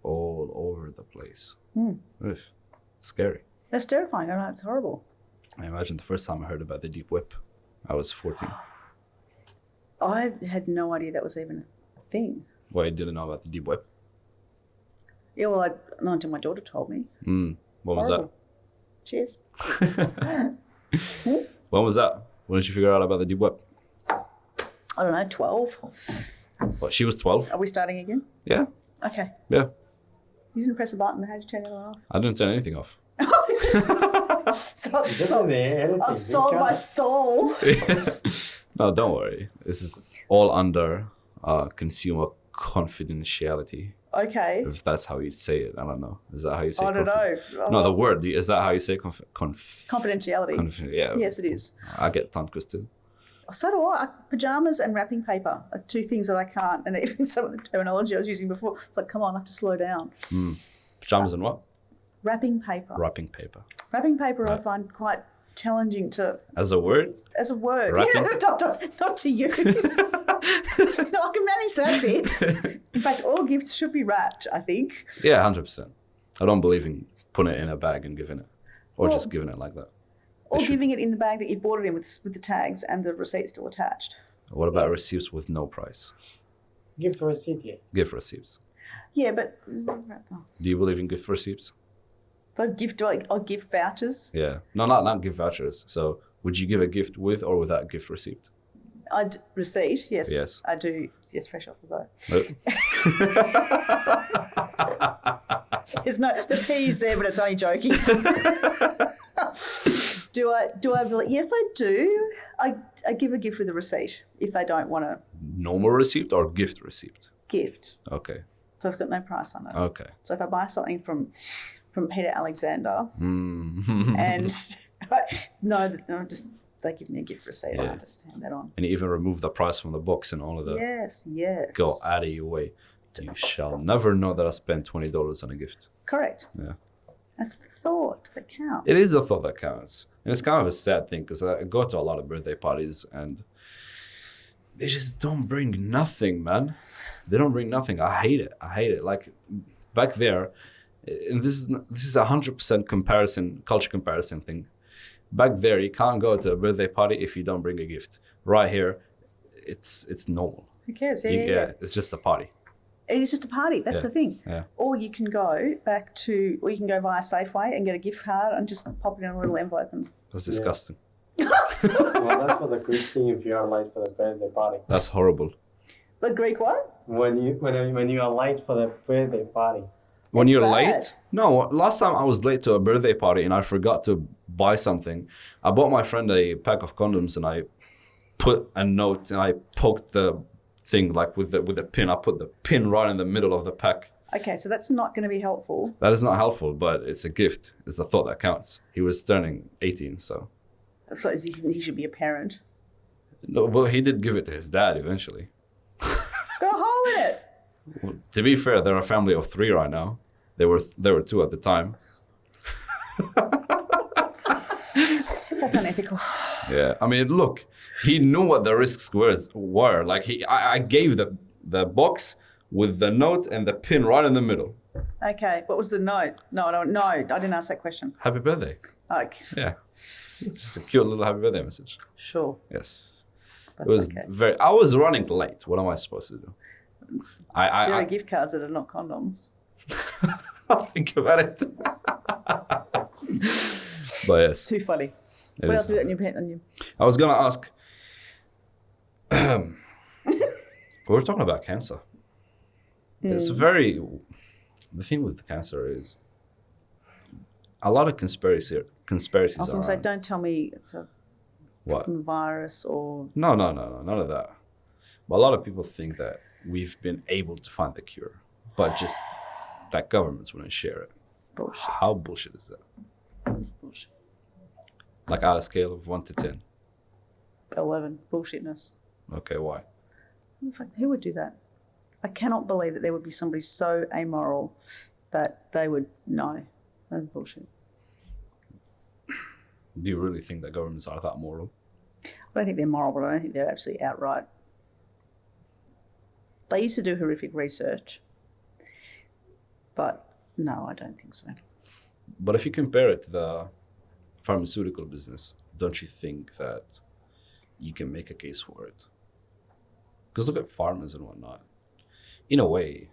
All over the place. It's scary. That's terrifying. I know, it's horrible. I imagine the first time I heard about the deep web, I was 14. I had no idea that was even a thing. Why you didn't know about the deep web? Yeah, well, not until my daughter told me. When was Horrible. Cheers. that? When was that? When did you figure out about the deep web? I don't know, 12. What, she was 12? Are we starting again? Yeah. Okay. Yeah. You didn't press a button. How did you turn that one off? I didn't turn anything off. So, I sold my soul. No, don't worry. This is all under consumer confidentiality. Okay. If that's how you say it. I don't know. Is that how you say it? I don't know. No, the word. Is that how you say Confidentiality. yeah. Yes, it is. I get tongue twisted. So do I. Pajamas and wrapping paper are two things that I can't. And even some of the terminology I was using before, it's like, come on, I have to slow down. Pajamas and what? Wrapping paper. Wrapping paper. Wrapping paper I find quite challenging to... As a word? As a word. Wrapping? Yeah, not to use. No, I can manage that bit. In fact, all gifts should be wrapped, I think. Yeah, 100%. I don't believe in putting it in a bag and giving it. Or just giving it like that. Or giving it in the bag that you bought it in with the tags and the receipt still attached. What about receipts with no price? Gift receipt, yeah. Gift receipts. Yeah, but... Do you believe in gift receipts? Gift vouchers? Yeah. No, not gift vouchers. So would you give a gift with or without gift receipt? Receipt, yes. Yes. I do. Yes, fresh off the boat. There's the P's there, but it's only joking. Do I believe? Yes, I do. I give a gift with a receipt if they don't want a Normal receipt or gift receipt? gift. Okay. So it's got no price on it. Okay. So if I buy something from Peter Alexander and just they give me a gift receipt, I just hand that on. And you even remove the price from the box and all of that. Yes. Go out of your way. You shall never know that I spent $20 on a gift. Correct. Yeah. That's the thought that counts. It is the thought that counts. And it's kind of a sad thing because I go to a lot of birthday parties and they just don't bring nothing, man. They don't bring nothing. I hate it. Like back there, and this is 100% culture comparison thing. Back there, you can't go to a birthday party if you don't bring a gift. Right here, it's normal. Who cares? Yeah. It's just a party. It is just a party. That's the thing. Yeah. Or you can go via Safeway and get a gift card and just pop it in a little envelope. And That's disgusting. Well, that's what the Greek thing if you are late for the birthday party. That's horrible. The Greek what? When you are late for the birthday party. When That's you're bad. late? No, last time I was late to a birthday party and I forgot to buy something. I bought my friend a pack of condoms and I put a note and I poked the thing like with the pin. I put the pin right in the middle of the pack. Okay, so that's not going to be helpful. That is not helpful, but it's a gift. It's the thought that counts. He was turning 18, so. So he should be a parent. No, well, he did give it to his dad eventually. It's got a hole in it. Well, to be fair, they're a family of 3 right now. They were 2 at the time. That's unethical. Yeah, I mean, look, he knew what the risks were. Like I gave the box with the note and the pin right in the middle. Okay, what was the note? No, I didn't ask that question. Happy birthday. Okay, Yeah, it's just a cute little happy birthday message. sure. Yes, That's it was okay. I was running late. What am I supposed to do? There are I gift cards that are not condoms. I'll think about it. But yes. Too funny. What else have you got in your pen on you? I was going to ask, we were talking about cancer. It's the thing with cancer is a lot of conspiracies. I was going to say, around. don't tell me it's a What? virus or... No, none of that. But a lot of people think that we've been able to find the cure, but just that governments wouldn't share it. Bullshit. How bullshit is that? Bullshit. Like on a scale of 1 to 10. 11. Bullshitness. Okay, why? In fact, who would do that? I cannot believe that there would be somebody so amoral that they would know. That's bullshit. Do you really think that governments are that moral? I don't think they're moral, but I don't think they're absolutely outright. They used to do horrific research, but no, I don't think so. But if you compare it to the pharmaceutical business, don't you think that you can make a case for it? Because look at farmers and whatnot. In a way,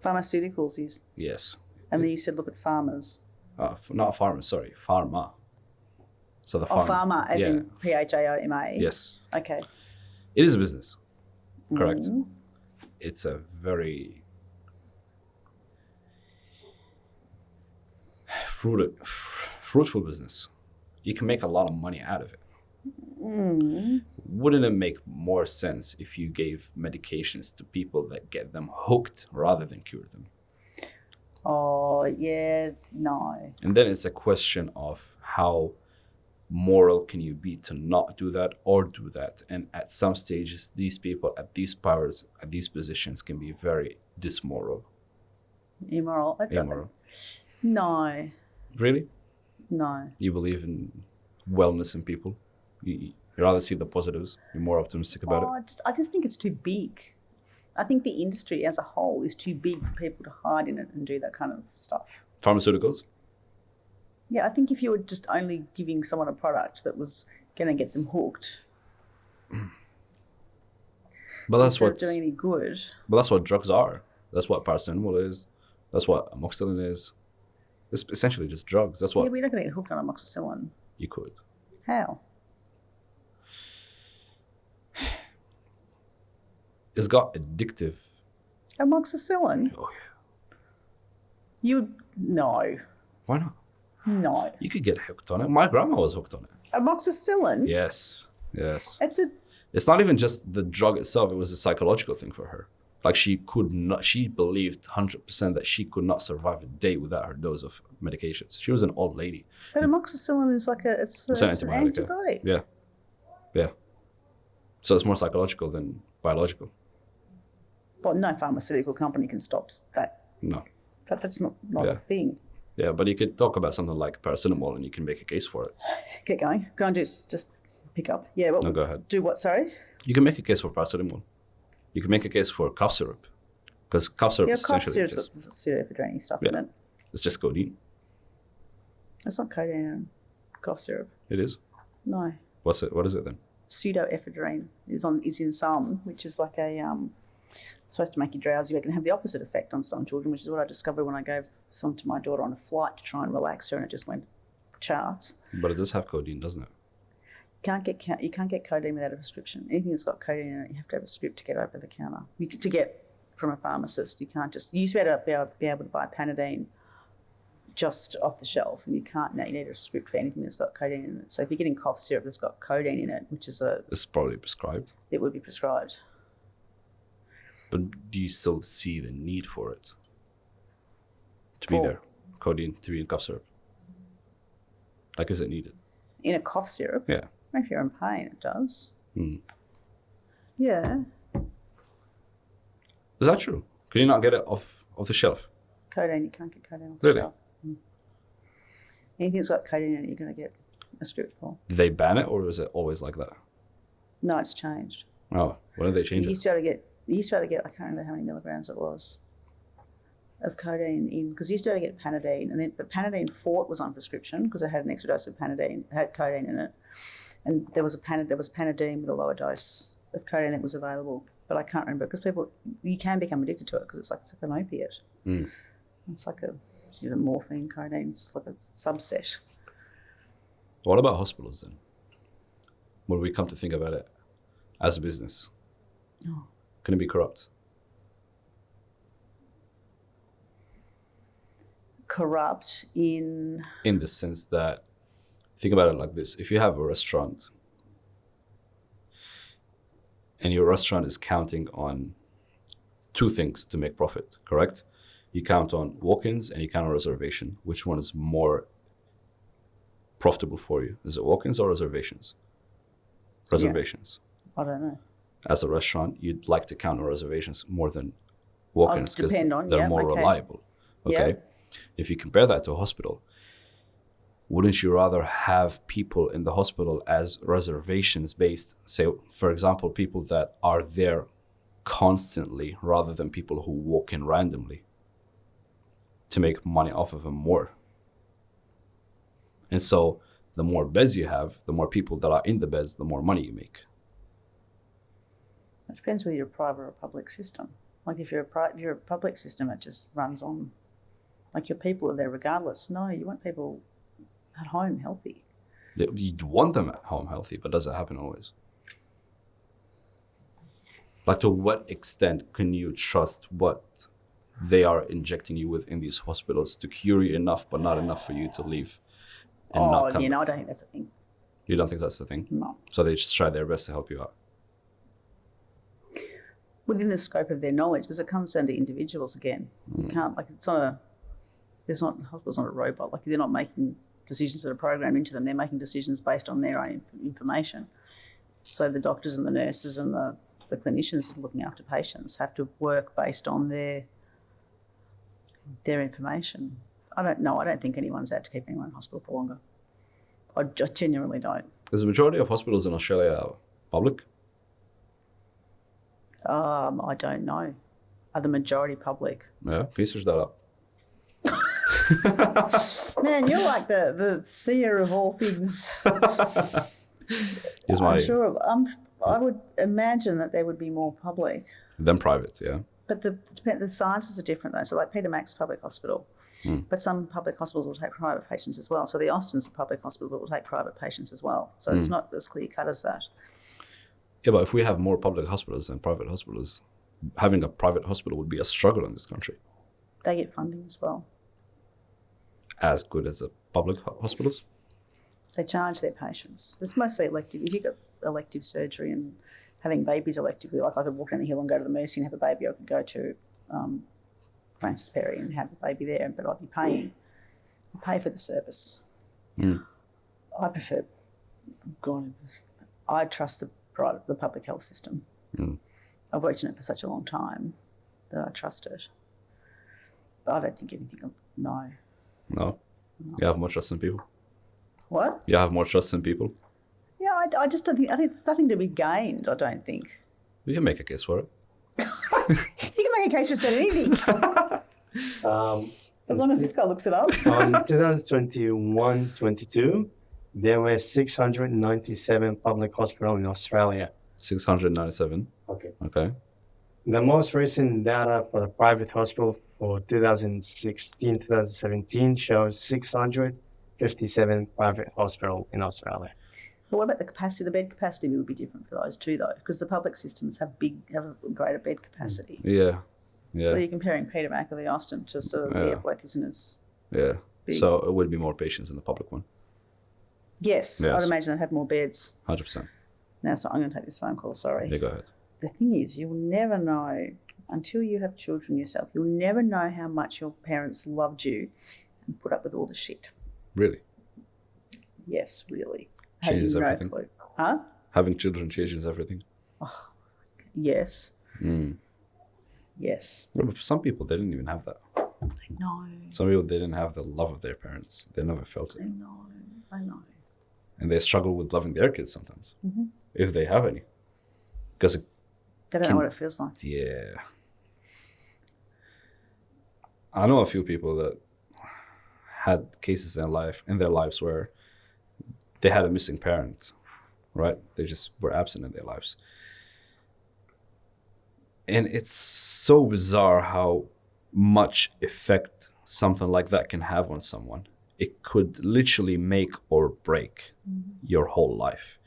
Pharmaceuticals is, yes. and then you said look at farmers. Not farmers, sorry, pharma. So the Oh, pharma, as in PHARMA. Yes. Okay. It is a business, correct? Mm. It's a very fruitful business. You can make a lot of money out of it. Mm. Wouldn't it make more sense if you gave medications to people that get them hooked rather than cure them? Oh, yeah, no. And then it's a question of how moral can you be to not do that or do that. And at some stages, these people at these powers, at these positions can be very dismoral. Immoral. Immoral. No. Really? No. You believe in wellness in people? You rather see the positives? You're more optimistic about it? I just think it's too big. I think the industry as a whole is too big for people to hide in it and do that kind of stuff. Pharmaceuticals? Yeah, I think if you were just only giving someone a product that was going to get them hooked, But that's instead what of doing any good. But that's what drugs are. That's what paracetamol is. That's what amoxicillin is. It's essentially just drugs. That's what Yeah, we're not going to get hooked on amoxicillin. you could. How? It's got addictive. Amoxicillin? Oh yeah. No. Why not? No. You could get hooked on it. My grandma was hooked on it. Amoxicillin? Yes. Yes. It's not even just the drug itself. It was a psychological thing for her. Like she believed 100% that she could not survive a day without her dose of medications. She was an old lady. But amoxicillin is like it's an antibiotic. Yeah. Yeah. So it's more psychological than biological. But no pharmaceutical company can stop that. No. That's not Yeah. a thing. Yeah, but you could talk about something like paracetamol and you can make a case for it. Get going. Go and just pick up. Yeah, well, No, go ahead. Do what, sorry? You can make a case for paracetamol. You can make a case for cough syrup. Because cough syrup is cough essentially syrup's got pseudoephedrine stuff in Yeah. it. it's just codeine. It's not codeine in cough syrup. It is. No. What is it then? Pseudoephedrine is in some, which is like it's supposed to make you drowsy. It can have the opposite effect on some children, which is what I discovered when I gave some to my daughter on a flight to try and relax her, and it just went charts. But it does have codeine, doesn't it? You can't get codeine without a prescription. Anything that's got codeine in it, you have to have a script to get over the counter. To get from a pharmacist, you can't just. You used to be able to buy Panadine just off the shelf, and you can't now. You need a script for anything that's got codeine in it. So if you're getting cough syrup that's got codeine in it, which is It's probably prescribed. it would be prescribed. But do you still see the need for it? To be For- there. Codeine to be in cough syrup. Like, is it needed? In a cough syrup? Yeah. If you're in pain, it does. Mm. Yeah. Is that true? Can you not get it off the shelf? Codeine, you can't get codeine off the Really? shelf. Anything that's got codeine in it, you're going to get a script for. Did they ban it or is it always like that? No, it's changed. Oh, when did they change You it? used to be able to get, I can't remember how many milligrams it was of codeine in, because you used to be able to get Panadine, but Panadine Fort was on prescription because it had an extra dose of Panadine, it had codeine in it, and there was Panadine with a lower dose of codeine that was available. but I can't remember because you can become addicted to it because it's like an opiate. It's like morphine, codeine. It's like a subset. What about hospitals then? When we come to think about it as a business, can it be corrupt? Corrupt in the sense that, think about it like this: if you have a restaurant and your restaurant is counting on two things to make profit, correct? You count on walk-ins and you count on reservation. Which one is more profitable for you? Is it walk-ins or reservations? Reservations. I don't know. As a restaurant, you'd like to count on reservations more than walk-ins because they're more reliable. Okay. Yep. If you compare that to a hospital, wouldn't you rather have people in the hospital as reservations based, say, for example, people that are there constantly rather than people who walk in randomly to make money off of them more? And so the more beds you have, the more people that are in the beds, the more money you make. It depends whether you're a private or a public system. Like if you're a public system, it just runs on. Like your people are there regardless. No, you want people at home healthy. You'd want them at home healthy, but does it happen always? Like, to what extent can you trust what they are injecting you with in these hospitals to cure you enough, but not enough for you to leave and not come back? I don't think that's a thing. You don't think that's the thing? No. So they just try their best to help you out. Within the scope of their knowledge, because it comes down to individuals again. You can't, like, hospital's not a robot. Like, they're not making decisions that are programmed into them. They're making decisions based on their own information. So the doctors and the nurses and the clinicians that are looking after patients have to work based on their information. I don't think anyone's out to keep anyone in hospital for longer. I genuinely don't. Is the majority of hospitals in Australia public? I don't know. Are the majority public? Yeah, can you search that up? Man, you're like the seer of all things. I would imagine that there would be more public than private, yeah. But the sizes are different though. So like Peter Max Public Hospital, but some public hospitals will take private patients as well. So the Austin's a public hospital that will take private patients as well. So it's not as clear cut as that. Yeah, but if we have more public hospitals than private hospitals, having a private hospital would be a struggle in this country. They get funding as well. As good as the public hospitals? They charge their patients. It's mostly elective. If you've got elective surgery and having babies electively, like I could walk down the hill and go to the Mercy and have a baby, I could go to Francis Perry and have a baby there, but I'd be paying. I pay for the service. I prefer, I trust the public health system. I've worked in it for such a long time that I trust it. But I don't think anything, no. No? You have more trust in people? What? You have more trust in people? Yeah, I just don't think, I think nothing to be gained, I don't think. You can make a case for it. You can make a case for just about anything. As long as this guy looks it up. On 2021-22, there were 697 public hospitals in Australia. 697. Okay. The most recent data for the private hospital for 2016-2017 shows 657 private hospitals in Australia. But what about the capacity? The bed capacity would be different for those too, though, because the public systems have a greater bed capacity. Yeah. So you're comparing Peter Mac or the Austin to sort of the Epworth isn't as big. So it would be more patients in the public one. Yes. I'd imagine they'd have more beds. 100%. Now, so I'm going to take this phone call, sorry. Yeah, go ahead. The thing is, you'll never know, until you have children yourself, you'll never know how much your parents loved you and put up with all the shit. Really? Yes, really. Changes everything. Clue. Huh? Having children changes everything. Oh, yes. Yes. Well, but for some people, they didn't even have that. I know. Some people, they didn't have the love of their parents. They never felt it. I know. And they struggle with loving their kids sometimes, if they have any. Because they don't know what it feels like. Yeah. I know a few people that had cases in their lives where they had a missing parent, right? They just were absent in their lives. And it's so bizarre how much effect something like that can have on someone. It could literally make or break your whole life.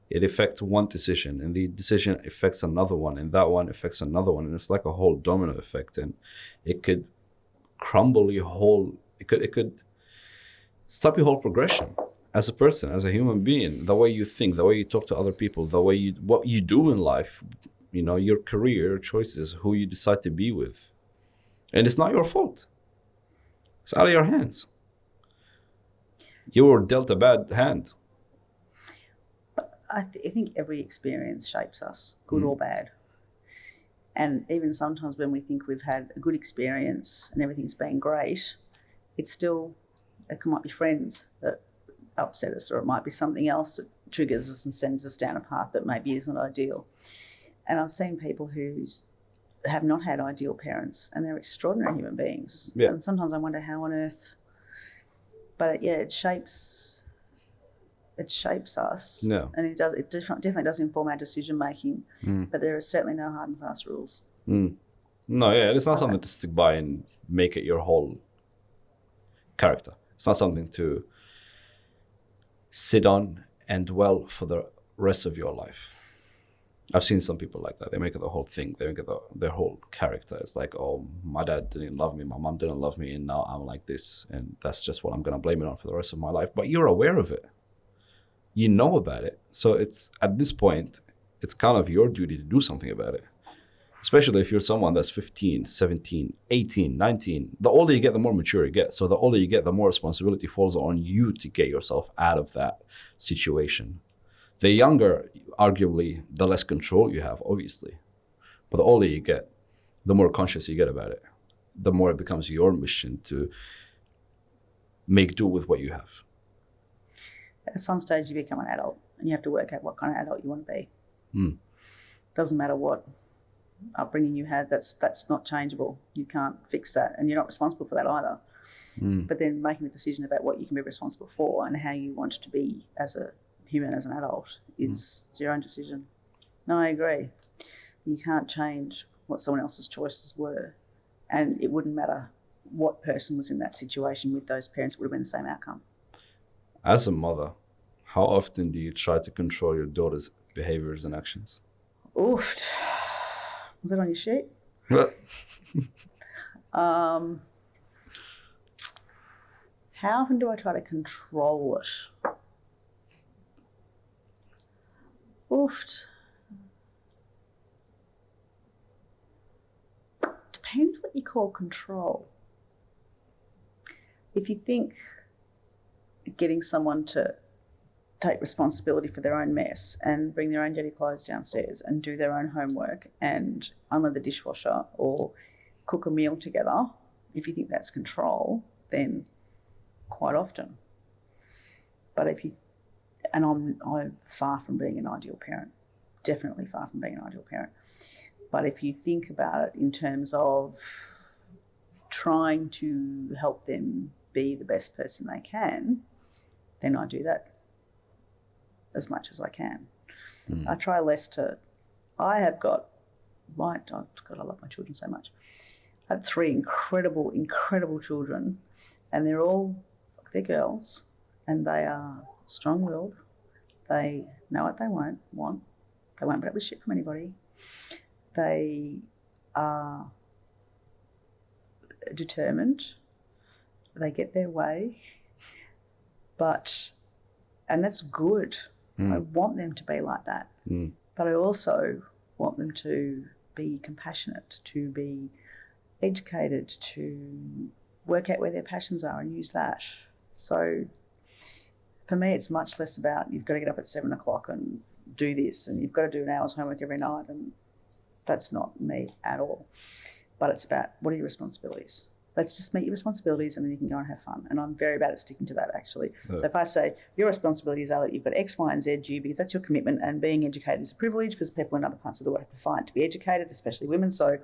It affects one decision, and the decision affects another one, and that one affects another one, and it's like a whole domino effect, and it could crumble your whole. It could stop your whole progression as a person, as a human being. The way you think, the way you talk to other people, the way what you do in life. Your career, your choices, who you decide to be with, and it's not your fault. It's out of your hands. You were dealt a bad hand. I think every experience shapes us, good or bad. And even sometimes when we think we've had a good experience and everything's been great, it might be friends that upset us, or it might be something else that triggers us and sends us down a path that maybe isn't ideal. And I've seen people who have not had ideal parents, and they're extraordinary human beings. Yeah. And sometimes I wonder how on earth, but it shapes us. Yeah. And it definitely does inform our decision making. But there are certainly no hard and fast rules. No, it's not something to stick by and make it your whole character. It's not something to sit on and dwell for the rest of your life. I've seen some people like that. They make it the whole thing. They make it their whole character. It's like, oh, my dad didn't love me, my mom didn't love me, and now I'm like this, and that's just what I'm going to blame it on for the rest of my life. But you're aware of it. You know about it. So it's, at this point, it's kind of your duty to do something about it. Especially if you're someone that's 15, 17, 18, 19. The older you get, the more mature you get. So the older you get, the more responsibility falls on you to get yourself out of that situation. The younger, arguably, the less control you have, obviously. But the older you get, the more conscious you get about it. The more it becomes your mission to make do with what you have. At some stage you become an adult, and you have to work out what kind of adult you want to be. Doesn't matter what upbringing you had, that's not changeable. You can't fix that, and you're not responsible for that either. But then making the decision about what you can be responsible for and how you want to be as a human, as an adult, is your own decision. No, I agree. You can't change what someone else's choices were, and it wouldn't matter what person was in that situation with those parents, it would have been the same outcome. As a mother, how often do you try to control your daughter's behaviors and actions? Oof. Was that on your sheet? How often do I try to control it? Oof. Depends what you call control. If you think getting someone to take responsibility for their own mess and bring their own dirty clothes downstairs and do their own homework and unload the dishwasher or cook a meal together, if you think that's control, then quite often. But I'm far from being an ideal parent, definitely far from being an ideal parent. But if you think about it in terms of trying to help them be the best person they can, then I do that as much as I can. I try less to, I love my children so much. I have 3 incredible, incredible children, and they're girls, and they are strong-willed. They know what they want. They won't put up with shit from anybody. They are determined. They get their way, and that's good. I want them to be like that. But I also want them to be compassionate, to be educated, to work out where their passions are and use that. So for me, it's much less about you've got to get up at 7 o'clock and do this, and you've got to do an hour's homework every night, and that's not me at all. But it's about, what are your responsibilities? Let's just meet your responsibilities and then you can go and have fun. And I'm very bad at sticking to that, actually. So if I say, your responsibilities are that you've got X, Y, and Z due because that's your commitment, and being educated is a privilege because people in other parts of the world have to fight to be educated, especially women. So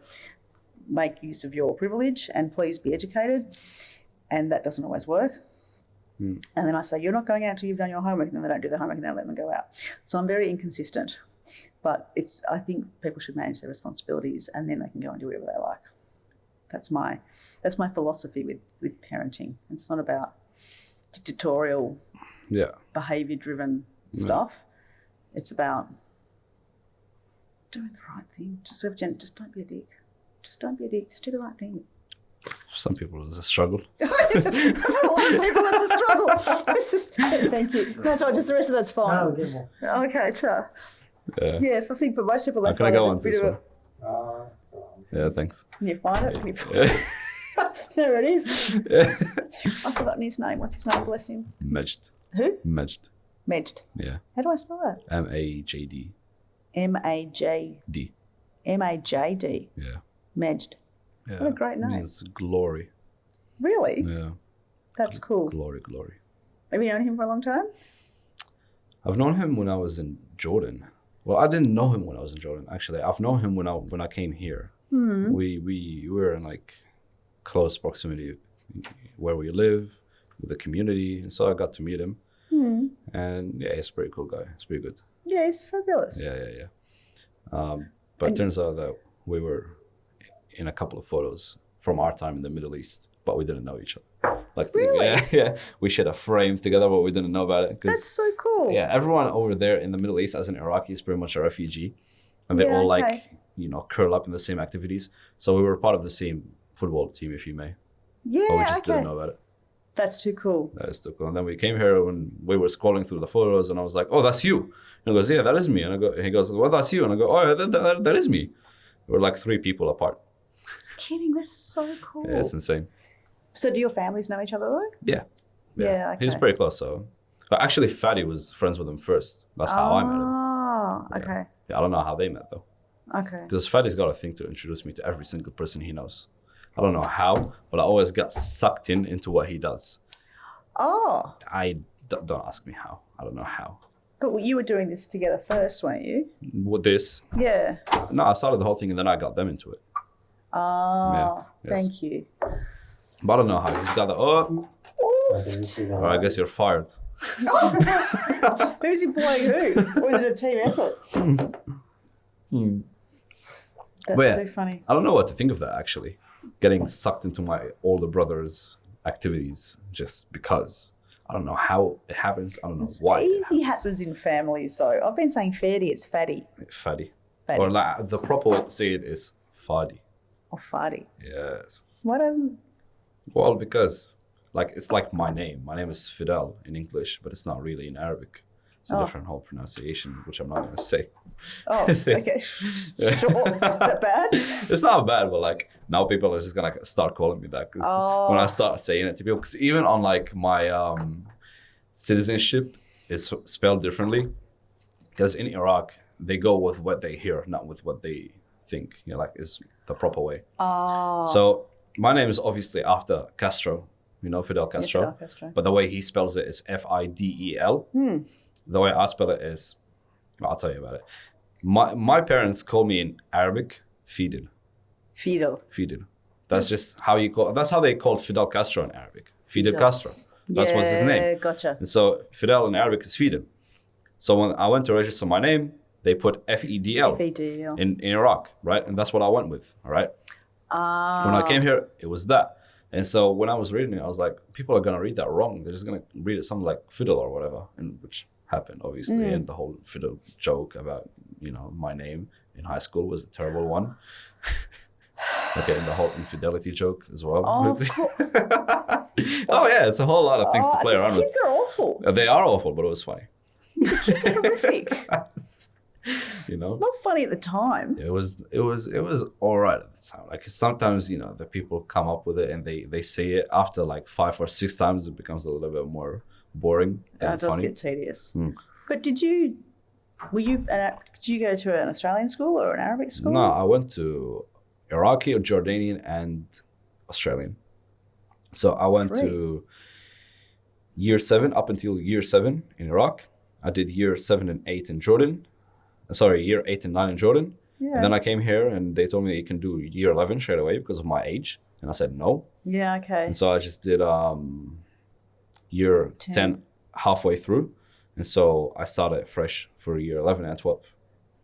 make use of your privilege and please be educated. And that doesn't always work. And then I say, you're not going out until you've done your homework, and then they don't do their homework and then I let them go out. So I'm very inconsistent. But I think people should manage their responsibilities and then they can go and do whatever they like. That's my philosophy with parenting. It's not about dictatorial, behaviour-driven stuff. It's about doing the right thing. Just don't be a dick. Just don't be a dick. Just do the right thing. Some people, it's a struggle. For a lot of people, it's a struggle. It's just, thank you. That's right. Just the rest of that's fine. Oh, okay. Okay, sure. Yeah, I think for most people, they Can I find go it on a bit to of this a... one? Yeah, thanks. Can you find it? Can you find it? There it is. I've forgotten his name. What's his name? Bless him. Mejd. Who? Mejd. Mejd. Yeah. How do I spell that? M-A-J-D. M-A-J... M-A-J-D. Yeah. Mejd. Yeah. What a great name. It means glory. Really? Yeah. That's cool. Glory. Have you known him for a long time? I've known him when I was in Jordan. Well, I didn't know him when I was in Jordan, actually. I've known him when I came here. Mm-hmm. We were in like close proximity where we live, with the community, and so I got to meet him. Mm-hmm. And yeah, he's a pretty cool guy. He's pretty good. Yeah, he's fabulous. Yeah. But it turns out that we were in a couple of photos from our time in the Middle East, but we didn't know each other. Like, really? Yeah. We shared a frame together, but we didn't know about it. That's so cool. Yeah, everyone over there in the Middle East, as an Iraqi, is pretty much a refugee, and they all like curl up in the same activities. So we were part of the same football team, if you may. Yeah, but we just didn't know about it. That's too cool. That is too cool. And then we came here when we were scrolling through the photos, and I was like, "Oh, that's you." And he goes, "Yeah, that is me." And he goes, "Well, that's you." And I go, "Oh, yeah, that is me." We're like 3 people apart. Just kidding. That's so cool. Yeah, it's insane. So do your families know each other though? Yeah. Yeah, okay. He's pretty close. So, but actually, Fadi was friends with him first. That's how I met him. Oh, okay. Yeah, I don't know how they met though. Okay. Because Fadi's got a thing to introduce me to every single person he knows. I don't know how, but I always got sucked into what he does. Oh. Don't ask me how. I don't know how. But you were doing this together first, weren't you? With this? Yeah. No, I started the whole thing and then I got them into it. Oh, yeah, yes. Thank you. But I don't know how. He's got the, oh, I guess you're fired. Who's employing who? Or is it a team effort? That's too funny. I don't know what to think of that, actually. Getting sucked into my older brother's activities just because. I don't know how it happens. I don't know why. It easy happens in families, though. I've been saying Fadi, it's Fadi. Fadi. Or like, the proper way to say it is Fadi. Or Fadi. Yes. Why doesn't... Well, because like it's like my name. My name is Fidel in English, but it's not really in Arabic. It's a different whole pronunciation, which I'm not going to say. Oh, okay. Sure. Is that bad? It's not bad, but like now people are just going to start calling me that. Because when I start saying it to people, because even on like my citizenship is spelled differently. Because in Iraq, they go with what they hear, not with what they think, like is the proper way. Oh. So my name is obviously after Castro, Fidel Castro. Fidel Castro. But the way he spells it is Fidel. The way I spell it is, I'll tell you about it. My parents call me in Arabic Fidel. Fidel. That's just how that's how they called Fidel Castro in Arabic. Fidel Castro. That's what's his name. Gotcha. And so Fidel in Arabic is Fidel. So when I went to register my name, they put Fedl in Iraq, right? And that's what I went with, all right? When I came here, it was that. And so when I was reading it, I was like, people are going to read that wrong. They're just going to read it something like Fidel or whatever, and which happened, obviously. And the whole Fidel joke about, my name in high school was a terrible one. Okay, and the whole infidelity joke as well. Oh, oh yeah, it's a whole lot of things to play around with. Kids are awful. They are awful, but it was funny. Kids are horrific. It's not funny at the time. It was all right at the time. Like sometimes, the people come up with it and they say it after like 5 or 6 times, it becomes a little bit more boring than It does funny. get tedious. But did you go to an Australian school or an Arabic school? No, I went to Iraqi or Jordanian and Australian. So I went to year 7 up until year 7 in Iraq. I did year 7 and 8 in Jordan. Year 8 and 9 in Jordan. Yeah. And then I came here and they told me you can do year 11 straight away because of my age. And I said no. Yeah, okay. And so I just did year 10 halfway through. And so I started fresh for year 11 and 12.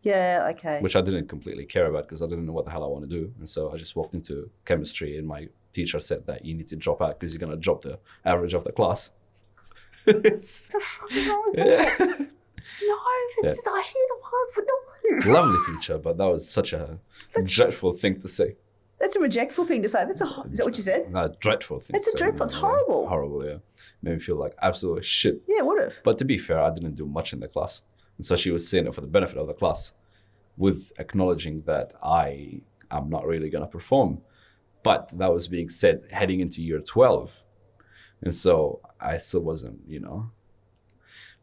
Yeah, okay. which I didn't completely care about because I didn't know what the hell I want to do. And so I just walked into chemistry, and my teacher said that you need to drop out because you're going to drop the average of the class. What the fuck is wrong with that? No, that's just, I hear the word, but no. Lovely teacher, but that was such a dreadful thing to say. That's a rejectful thing to say. Is that what you said? No, dreadful thing. It's a dreadful. It's horrible. Horrible, yeah. Made me feel like absolute shit. Yeah, would have. But to be fair, I didn't do much in the class. And so she was saying it for the benefit of the class with acknowledging that I am not really going to perform. But that was being said heading into year 12. And so I still wasn't,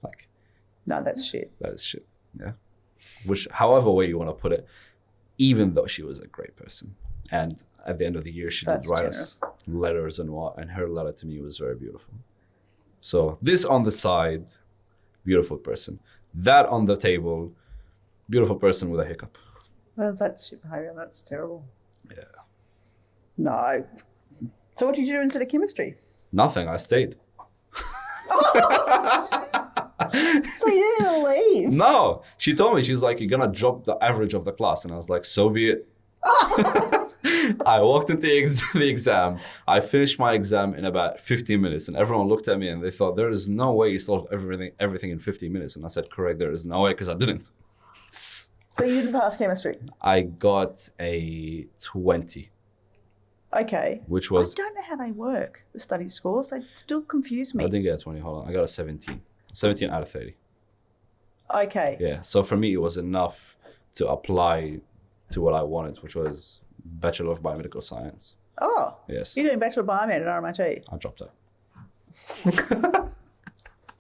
like... No, that's shit. That is shit, yeah. Which, however way you want to put it, even though she was a great person. And at the end of the year, she did write us letters and her letter to me was very beautiful. So this on the side, beautiful person. That on the table, beautiful person with a hiccup. Well, that's shit behaviour. That's terrible. Yeah. No. So what did you do instead of chemistry? Nothing. I stayed. So you didn't leave? No. She told me, she was like, you're going to drop the average of the class. And I was like, so be it. I walked into the exam. I finished my exam in about 15 minutes, and everyone looked at me and they thought, there is no way you solved everything in 15 minutes. And I said, correct, there is no way, because I didn't. So you didn't pass chemistry? I got a 20. Okay. Which was... I don't know how they work, the study scores. They still confuse me. I didn't get a 20, hold on. I got a 17. 17 out of 30. Okay. Yeah, so for me, it was enough to apply to what I wanted, which was Bachelor of Biomedical Science. Oh. Yes. You're doing Bachelor of Biomed at RMIT? I dropped out.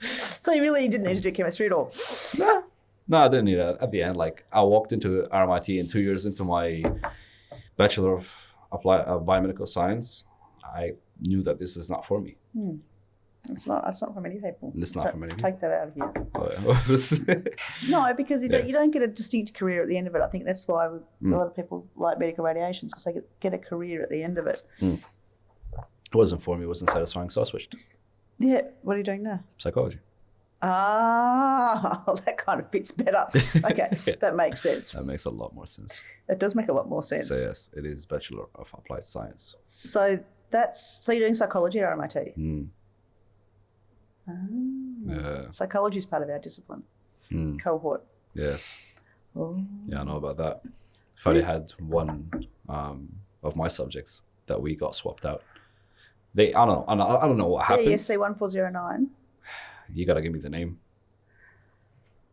So you really didn't need to do chemistry at all? No, I didn't need it. At the end, like, I walked into RMIT, and 2 years into my Bachelor of Biomedical Science, I knew that this is not for me. It's not for many people. It's not for many people. Take that out of here. Oh, yeah. No, because you don't get a distinct career at the end of it. I think that's why a lot of people like medical radiations, because they get a career at the end of it. It wasn't for me. It wasn't satisfying, so I switched. Yeah. What are you doing now? Psychology. Ah, that kind of fits better. Okay, Yeah. That makes sense. That makes a lot more sense. That does make a lot more sense. So yes, it is Bachelor of Applied Science. So you're doing psychology at RMIT? Yeah. Psychology is part of our discipline cohort. Yes. Oh. Yeah, I know about that. If I only had one of my subjects that we got swapped out. I don't know what happened. Yeah, ESC 1409. You got to give me the name.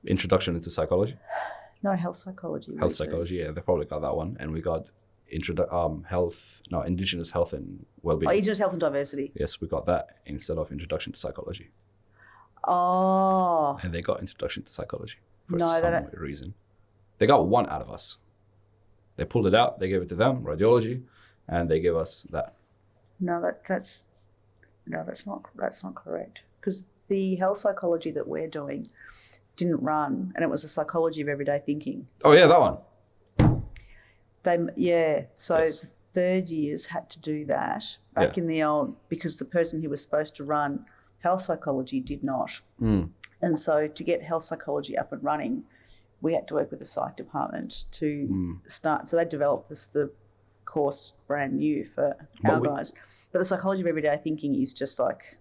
Introduction into Psychology. No, health psychology. Health psychology, yeah, they probably got that one. And we got Indigenous health and well-being. Oh, Indigenous health and diversity. Yes, we got that instead of Introduction to Psychology. Oh. And they got Introduction to Psychology for No, some reason. They got one out of us. They pulled it out, they gave it to them, Radiology, and they gave us that. No, that's not correct. Because the health psychology that we're doing didn't run, and it was the psychology of everyday thinking. Oh yeah, that one. So Yes. the third years had to do that back in the old, because the person who was supposed to run health psychology did not. And so to get health psychology up and running, we had to work with the psych department to start. So they developed the course brand new for our guys. But the psychology of everyday thinking is just like,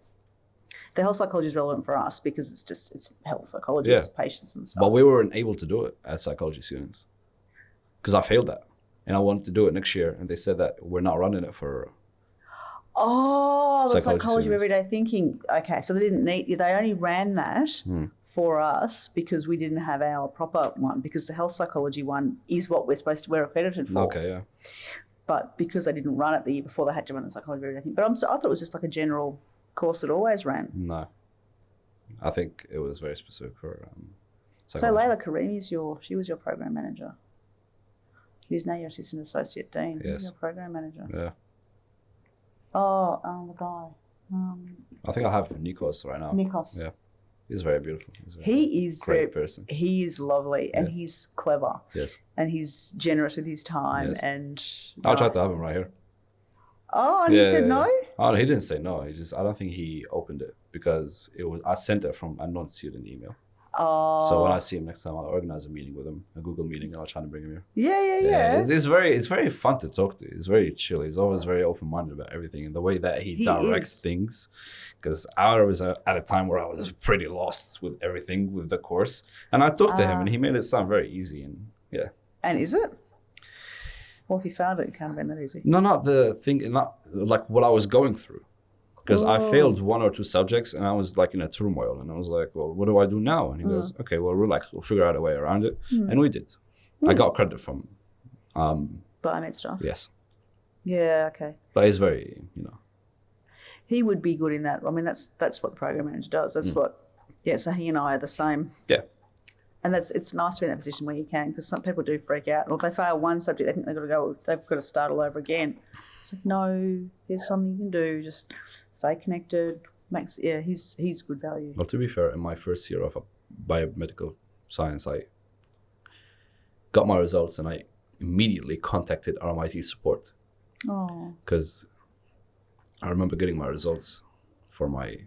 the health psychology is relevant for us because it's health psychology, it's patients and stuff. But we weren't able to do it as psychology students because I failed that. And I wanted to do it next year. And they said that we're not running it for... Oh, the psychology of students. everyday thinking. Okay, so they only ran that for us because we didn't have our proper one, because the health psychology one is what we're accredited for. Okay, yeah. But because they didn't run it the year before, they had to run the psychology of everyday thinking. But I thought it was just like a general course that always ran. No. I think it was very specific for So psychology. Layla Karimi she was your program manager. Who's now your assistant associate dean. Yes. Your program manager. Yeah. Oh, the guy. I think I have Nikos right now. Nikos. Yeah. He's very beautiful. He is great person. He is lovely and he's clever. Yes. And he's generous with his time and... I tried to have him right here. Oh, and he said no? Oh, he didn't say no. I don't think he opened it because I sent it from a non-student email. Oh. So when I see him next time, I'll organize a meeting with him, a Google meeting, and I'll try to bring him here. Yeah. It's very fun to talk to. He's very chill. He's always very open-minded about everything and the way that he directs things. Because I was at a time where I was pretty lost with everything with the course, and I talked to him, and he made it sound very easy. And yeah. And is it? Well, if you found it, it can't have been that easy. No, not the thing, not like what I was going through. Because I failed 1 or 2 subjects and I was like in a turmoil and I was like, well, what do I do now? And he goes, okay, well, relax. We'll figure out a way around it. And we did. I got credit from... Biomed stuff? Yes. Yeah, okay. But he's very, He would be good in that. I mean, that's what the program manager does. That's what... Yeah, so he and I are the same. Yeah. And it's nice to be in that position where you can, because some people do freak out. Or if they fail one subject, they think they've got to start all over again. It's like, no, there's something you can do. Just stay connected. He's good value. Well, to be fair, in my first year of biomedical science, I got my results and I immediately contacted RMIT support. Oh. Because I remember getting my results for my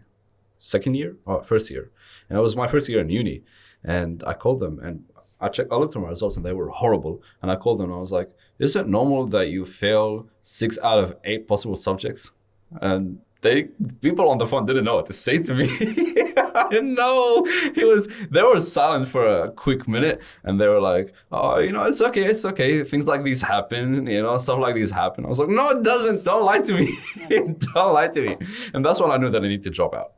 first year. And it was my first year in uni. And I called them and I looked at my results and they were horrible. And I called them and I was like, is it normal that you fail 6 out of 8 possible subjects? And people on the phone didn't know what to say to me. I didn't know. They were silent for a quick minute and they were like, oh, it's okay. Things like these happen, stuff like these happen. I was like, no, it doesn't. Don't lie to me. Don't lie to me. And that's when I knew that I need to drop out.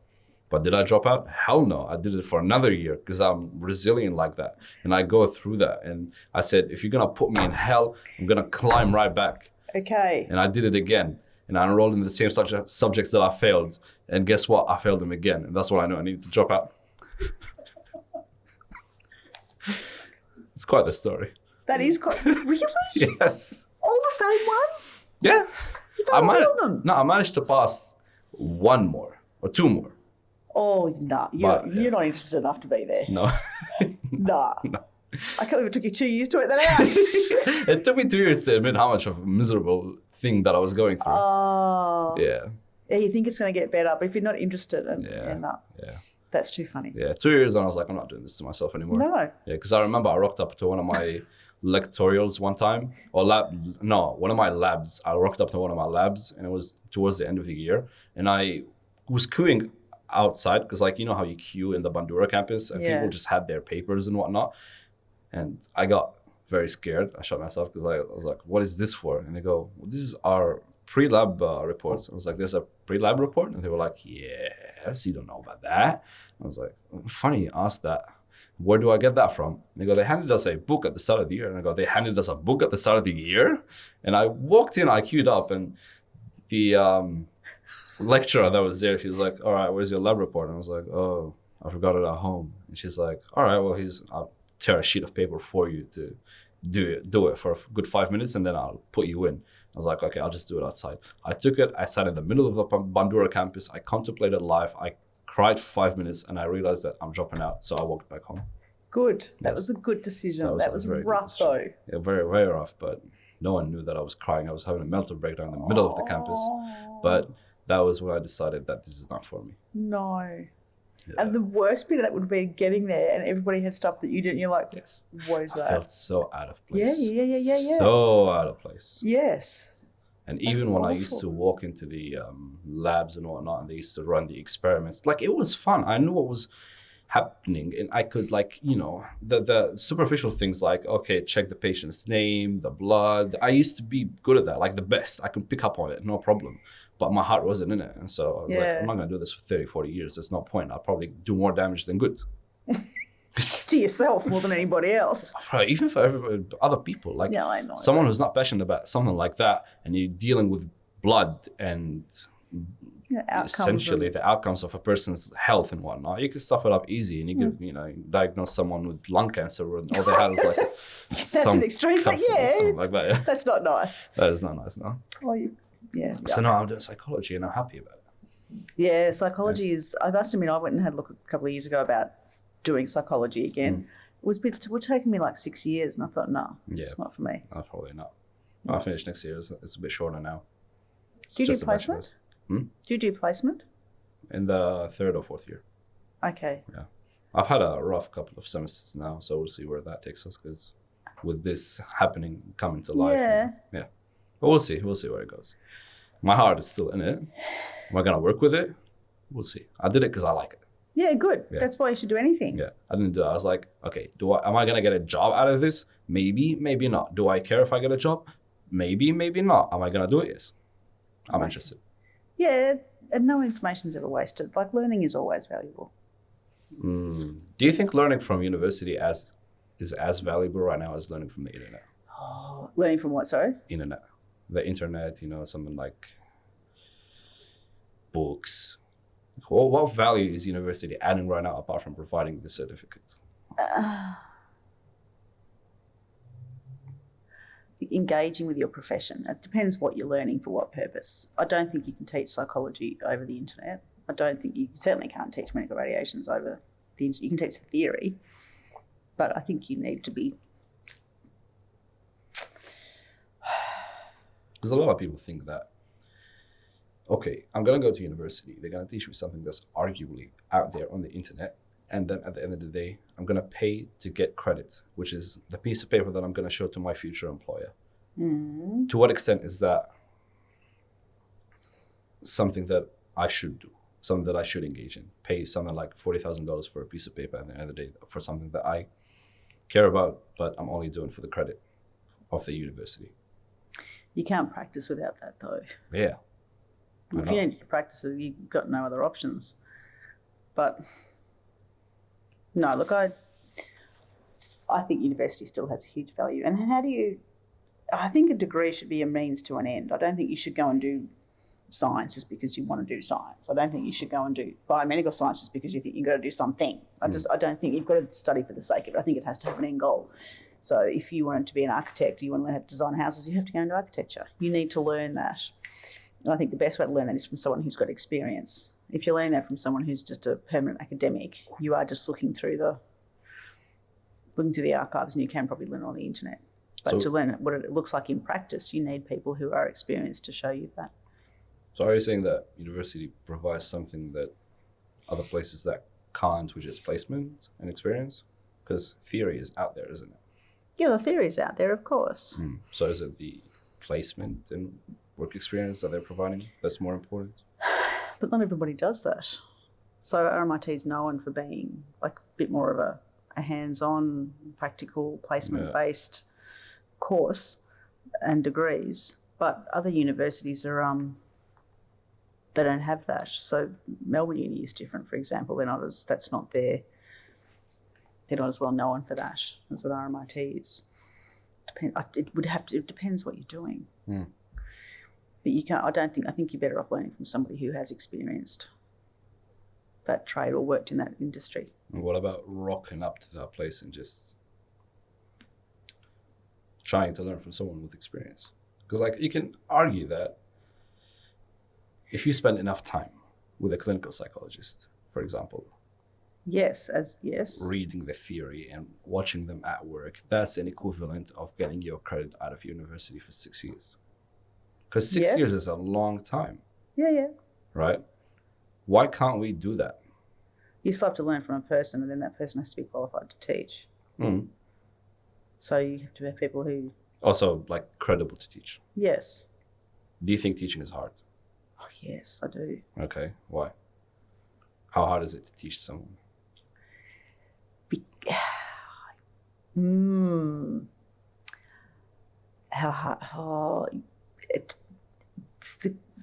But did I drop out? Hell no. I did it for another year because I'm resilient like that. And I go through that. And I said, if you're going to put me in hell, I'm going to climb right back. Okay. And I did it again. And I enrolled in the same subjects that I failed. And guess what? I failed them again. And that's what I knew I needed to drop out. It's quite the story. That is quite... Really? Yes. All the same ones? Yeah. You failed all of them? No, I managed to pass 1 more or 2 more. Oh, no. You're not interested enough to be there. No. Nah. No. I can't believe it took you 2 years to work that out. It took me 2 years to admit how much of a miserable thing that I was going through. Oh. Yeah. Yeah, you think it's going to get better, but if you're not interested, that's too funny. Yeah, 2 years and I was like, I'm not doing this to myself anymore. No. Yeah, because I remember I rocked up to one of my lectorials one time, one of my labs. I rocked up to one of my labs and it was towards the end of the year. And I was queuing outside because how you queue in the Bandura campus and people just had their papers and whatnot. And I got very scared. I shot myself because I was like, what is this for? And they go, well, this is our pre-lab reports. I was like, there's a pre-lab report? And they were like, yes, you don't know about that. I was like, funny you asked that. Where do I get that from? And they go, they handed us a book at the start of the year. And I go, they handed us a book at the start of the year? And I walked in, I queued up and the lecturer that was there, she was like, all right, where's your lab report? And I was like, oh, I forgot it at home. And she's like, all right, well, I'll tear a sheet of paper for you to do it for a good 5 minutes and then I'll put you in. I was like, okay, I'll just do it outside. I took it, I sat in the middle of the Bandura campus, I contemplated life, I cried for 5 minutes and I realized that I'm dropping out. So I walked back home. Good. That was a good decision. That was rough though. Yeah, very, very rough, but no one knew that I was crying. I was having a mental breakdown in the middle of the campus. But that was when I decided that this is not for me. No. Yeah. And the worst bit of that would be getting there and everybody had stuff that you didn't. You're like, yes. What is that? I felt so out of place. Yeah. So out of place. Yes. And even when I used to walk into the labs and whatnot, and they used to run the experiments, it was fun. I knew what was happening, and I could the superficial things like, okay, check the patient's name, the blood. I used to be good at that, the best. I could pick up on it, no problem. But my heart wasn't in it. And so I was like, I'm not going to do this for 30, 40 years. There's no point. I'll probably do more damage than good. To yourself more than anybody else. Probably, even for other people. I know. Someone who's not passionate about something like that, and you're dealing with blood and essentially the outcomes of a person's health and whatnot, you can stuff it up easy and you can, diagnose someone with lung cancer and all they have is that's an extreme, but that's not nice. That is not nice, no. So now I'm doing psychology and I'm happy about it. Yeah, psychology is, I must admit, I went and had a look a couple of years ago about doing psychology again. It would take me 6 years and I thought, no, it's not for me. No, probably not. I'll finish next year. It's a bit shorter now. Do you do placement? Do you do placement? In the 3rd or 4th year. Okay. Yeah. I've had a rough couple of semesters now, so we'll see where that takes us. Because with this happening, coming to life, yeah. But we'll see where it goes. My heart is still in it. Am I gonna work with it? We'll see. I did it because I like it. Yeah, good. Yeah. That's why you should do anything. Yeah, I didn't do it. I was like, okay, am I gonna get a job out of this? Maybe, maybe not. Do I care if I get a job? Maybe, maybe not. Am I gonna do it? Yes. I'm interested. Yeah, and no information's ever wasted. Like, learning is always valuable. Do you think learning from university is as valuable right now as learning from the internet? Oh, learning from what, sorry? Internet. The internet, something like books. What value is university adding right now apart from providing the certificate? Engaging with your profession. It depends what you're learning for what purpose. I don't think you can teach psychology over the internet. I don't think you certainly can't teach medical radiations over the internet. You can teach the theory, but I think you need to be. Because a lot of people think that, okay, I'm going to go to university. They're going to teach me something that's arguably out there on the internet. And then at the end of the day, I'm going to pay to get credit, which is the piece of paper that I'm going to show to my future employer. Mm-hmm. To what extent is that something that I should do, something that I should engage in? Pay something like $40,000 for a piece of paper at the end of the day for something that I care about, but I'm only doing for the credit of the university. You can't practice without that, though. Yeah. If you need to practice it, you've got no other options. But no, look, I think university still has huge value. And I think a degree should be a means to an end. I don't think you should go and do science just because you want to do science. I don't think you should go and do biomedical science just because you think you've got to do something. I don't think you've got to study for the sake of it. I think it has to have an end goal. So if you wanted to be an architect, you want to learn how to design houses, you have to go into architecture. You need to learn that. And I think the best way to learn that is from someone who's got experience. If you're learning that from someone who's just a permanent academic, you are just looking through the archives, and you can probably learn on the internet. But to learn what it looks like in practice, you need people who are experienced to show you that. So are you saying that university provides something that other places that can't, which is placement and experience? Because theory is out there, isn't it? Yeah, the theory is out there, of course. So is it the placement and work experience that they're providing that's more important? But not everybody does that. So RMIT is known for being like a bit more of a hands-on, practical, placement-based course and degrees. But other universities are they don't have that. So Melbourne Uni is different, for example. They're not as well known for that as what RMIT is. It depends what you're doing. But you can't. I think you're better off learning from somebody who has experienced that trade or worked in that industry. And what about rocking up to that place and just trying to learn from someone with experience? Because you can argue that if you spend enough time with a clinical psychologist, for example, reading the theory and watching them at work, that's an equivalent of getting your credit out of university for 6 years. Because 6 years is a long time. Yeah. Right? Why can't we do that? You still have to learn from a person, and then that person has to be qualified to teach. So you have to have people who... Also, credible to teach. Yes. Do you think teaching is hard? Oh, yes, I do. Okay. Why? How hard is it to teach someone? How hard? Oh,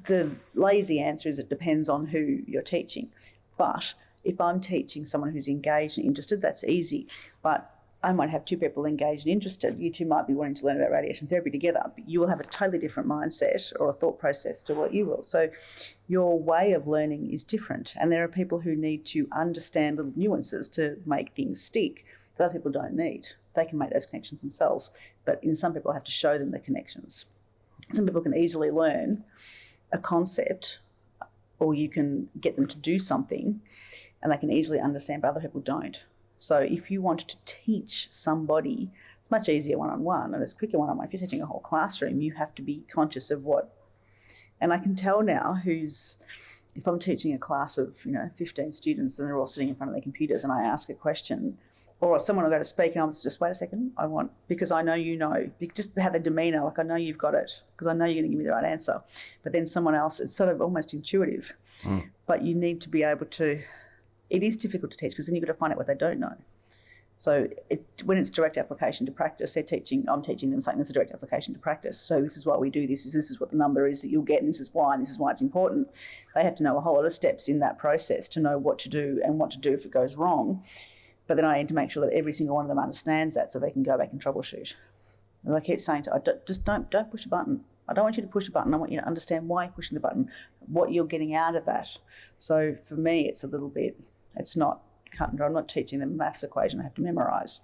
the lazy answer is it depends on who you're teaching. But if I'm teaching someone who's engaged and interested, that's easy. But I might have two people engaged and interested. You two might be wanting to learn about radiation therapy together, but you will have a totally different mindset or a thought process to what you will. So your way of learning is different. And there are people who need to understand little nuances to make things stick that other people don't need. They can make those connections themselves, but in some people I have to show them the connections. Some people can easily learn a concept, or you can get them to do something and they can easily understand, but other people don't. So if you want to teach somebody, it's much easier one-on-one and it's quicker one-on-one. If you're teaching a whole classroom, you have to be conscious of what, and I can tell now who's if I'm teaching a class of 15 students and they're all sitting in front of their computers and I ask a question, or someone will go to speak and I'm just, wait a second, because I know just have the demeanour, like I know you've got it, because I know you're going to give me the right answer. But then someone else, it's sort of almost intuitive. But you need to be able to, it is difficult to teach because then you've got to find out what they don't know. So when it's direct application to practice, I'm teaching them something that's a direct application to practice. So this is why we do this is what the number is that you'll get, and this is why it's important. They have to know a whole lot of steps in that process to know what to do and what to do if it goes wrong. But then I need to make sure that every single one of them understands that so they can go back and troubleshoot. And I keep saying to them, don't push a button. I don't want you to push a button. I want you to understand why you're pushing the button, what you're getting out of that. So for me, it's a little bit, it's not cut and dry. I'm not teaching them a maths equation I have to memorise.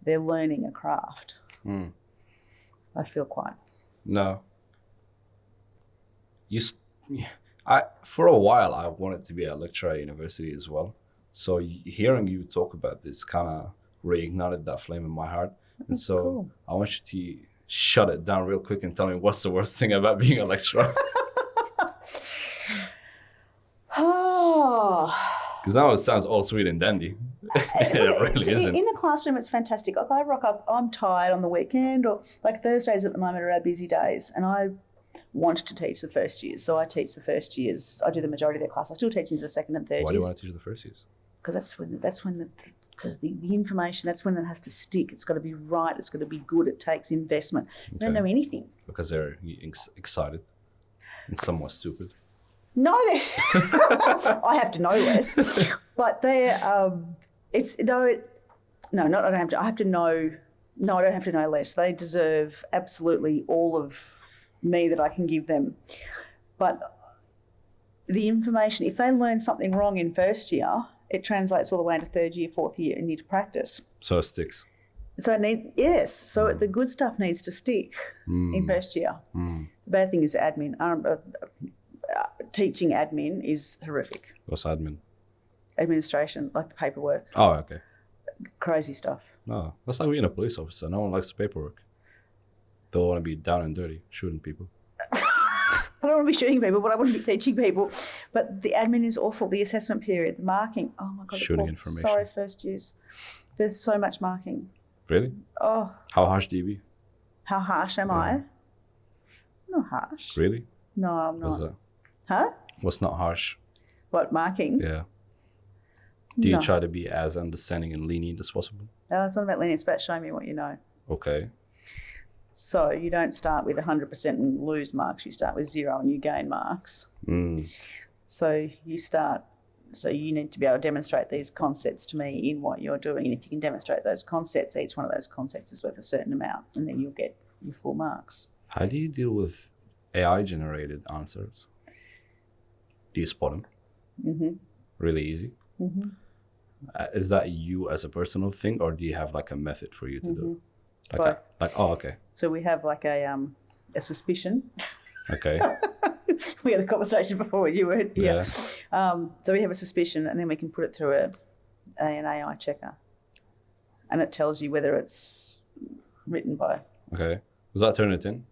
They're learning a craft. I feel quite. No. For a while, I wanted to be a lecturer at university as well. So hearing you talk about this kind of reignited that flame in my heart. And That's so cool. I want you to shut it down real quick and tell me what's the worst thing about being a lecturer. Because now it sounds all sweet and dandy. It really isn't. In the classroom, it's fantastic. Like I rock up, I'm tired on the weekend, or like Thursdays at the moment are our busy days, and I want to teach the first years. So I teach the first years. I do the majority of their class. I still teach into the second and third years. Why do you want to teach the first years? Because that's when the information, that's when it has to stick. It's got to be right. It's got to be good. It takes investment. They don't know anything. Because they're excited and somewhat stupid. No, I have to know less, but they're I have to know. No, I don't have to know less. They deserve absolutely all of me that I can give them. But the information, if they learn something wrong in first year, it translates all the way into third year, fourth year, and into practice. So it sticks. So the good stuff needs to stick in first year. The bad thing is admin. Teaching admin is horrific. What's admin? Administration, like the paperwork. Oh, okay. Crazy stuff. No, that's like being a police officer. No one likes the paperwork. They all want to be down and dirty, shooting people. I don't want to be shooting people, but I want to be teaching people. But the admin is awful. The assessment period, the marking. Oh my God. Shooting information. Sorry, first years. There's so much marking. Really? Oh. How harsh do you be? How harsh am I? I'm not harsh. Really? No, I'm not. What's that? Huh? What's not harsh? What, marking? Yeah. Do you try to be as understanding and lenient as possible? No, it's not about lenient. It's about showing me what you know. Okay. So you don't start with 100% and lose marks. You start with 0 and you gain marks. So you need to be able to demonstrate these concepts to me in what you're doing. And if you can demonstrate those concepts, each one of those concepts is worth a certain amount, and then you'll get your full marks. How do you deal with AI-generated answers? Do you spot them? Mm-hmm. Really easy? Mm-hmm. Is that you as a personal thing, or do you have like a method for you to do it? Okay. So we have like a suspicion. Okay. We had a conversation before you were here. Yeah. So we have a suspicion, and then we can put it through an AI checker, and it tells you whether it's written by. Okay. Was that Turnitin?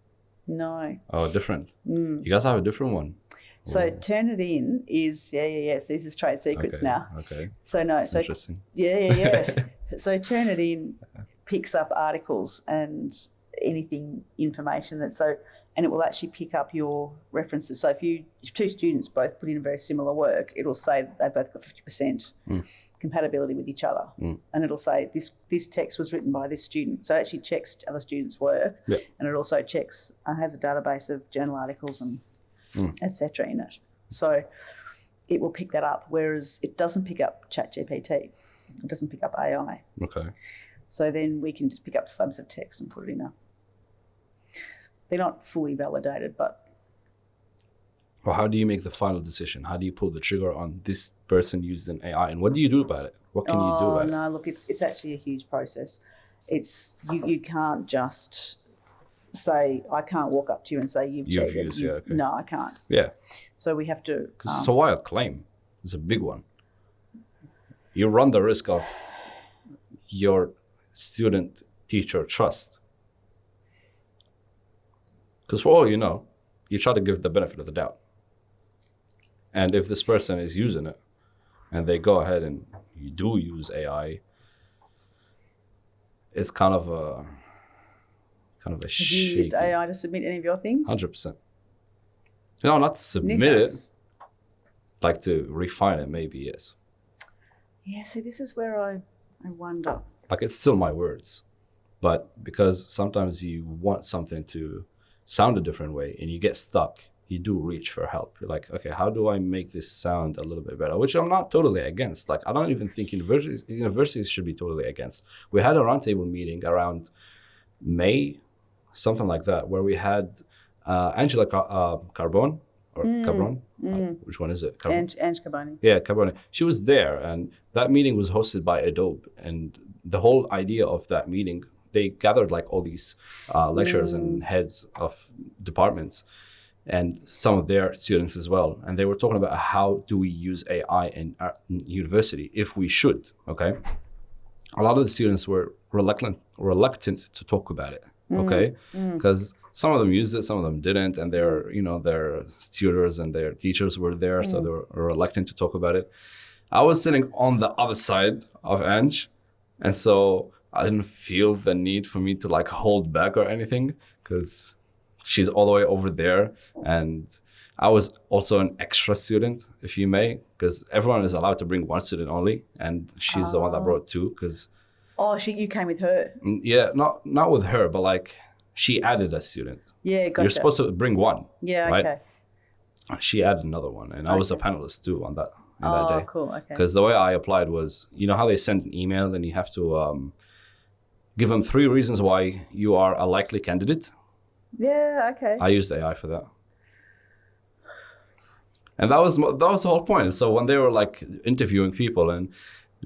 No. Oh, different. You guys have a different one. So Turnitin is So this is trade secrets now. Okay. So no. That's interesting. Yeah. So Turnitin picks up articles and information and it will actually pick up your references. So if two students both put in very similar work, it'll say that they've both got 50% compatibility with each other. And it'll say this text was written by this student. So it actually checks other students' work, and it also checks, has a database of journal articles and etc. in it. So it will pick that up, whereas it doesn't pick up ChatGPT. It doesn't pick up AI. Okay. So then we can just pick up slabs of text and put it in a... They're not fully validated, but... Well, how do you make the final decision? How do you pull the trigger on this person used an AI? And what do you do about it? What can you do about it? No, look, it's actually a huge process. It's you can't just say, I can't walk up to you and say, you've cheated. Okay. No, I can't. Yeah. So we have to... Because it's a wild claim. It's a big one. You run the risk of your student-teacher trust. Because for all you know, you try to give the benefit of the doubt. And if this person is using it and they go ahead and you do use AI, it's kind of a Have you used AI to submit any of your things? 100%. No, not to submit it, like to refine it, maybe, yes. Yeah, see, this is where I wonder. Like, it's still my words, but because sometimes you want something to sound a different way and you get stuck, you do reach for help. You're like, okay, how do I make this sound a little bit better? Which I'm not totally against. Like, I don't even think universities should be totally against. We had a roundtable meeting around May, something like that, where we had Angela Carbone, or Cabron, which one is it? Ange Carboni. Yeah, Carboni. She was there, and that meeting was hosted by Adobe. And the whole idea of that meeting, they gathered like all these lecturers and heads of departments, and some of their students as well. And they were talking about how do we use AI in our university, if we should, okay? A lot of the students were reluctant to talk about it, okay? Because some of them used it, some of them didn't, and their tutors and their teachers were there, so they were reluctant to talk about it. I was sitting on the other side of Ange, and so I didn't feel the need for me to like hold back or anything, because she's all the way over there, and I was also an extra student, if you may, because everyone is allowed to bring one student only, and she's the one that brought two, because... Oh, you came with her? Yeah, not with her, but like she added a student. Yeah, gotcha. You're supposed to bring one. Yeah, right? okay. She added another one, and I was a panelist too on that day. Oh, cool, okay. Because the way I applied was, you know how they send an email and you have to give them 3 reasons why you are a likely candidate? Yeah, okay. I used AI for that. And that was the whole point. So when they were like interviewing people and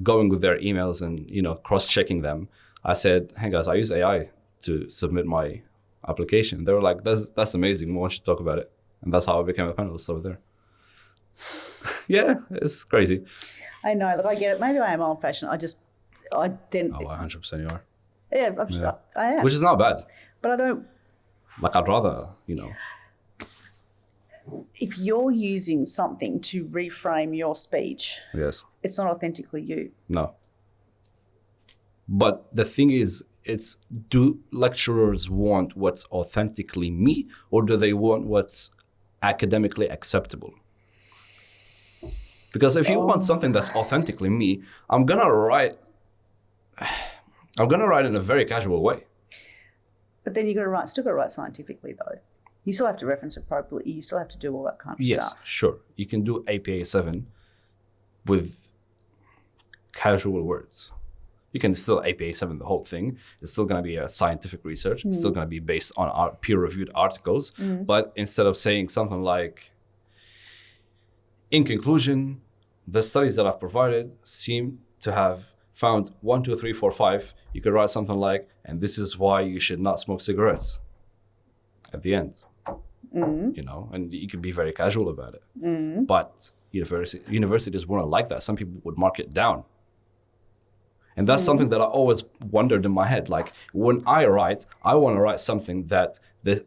going with their emails and, you know, cross-checking them, I said, hey guys, I use AI to submit my application. They were like, that's amazing. We want you to talk about it. And that's how I became a panelist over there. Yeah, it's crazy. I know, look, I get it. Maybe I am old-fashioned. I then... Oh, 100% you are. Yeah, I'm sure I am. Which is not bad. But I don't... Like, I'd rather, you know... If you're using something to reframe your speech, yes, it's not authentically you. No. But the thing is, do lecturers want what's authentically me, or do they want what's academically acceptable? Because if you want something that's authentically me, I'm gonna write in a very casual way. But then still got to write scientifically though. You still have to reference appropriately. You still have to do all that kind of stuff. Yes, sure. You can do APA 7 with casual words. You can still APA 7 the whole thing. It's still going to be a scientific research. It's still going to be based on our peer-reviewed articles. But instead of saying something like, in conclusion, the studies that I've provided seem to have found 1, 2, 3, 4, 5. You could write something like, and this is why you should not smoke cigarettes at the end. You know, and you can be very casual about it. But universities weren't like that. Some people would mark it down. And that's something that I always wondered in my head. Like, when I write, I want to write something that the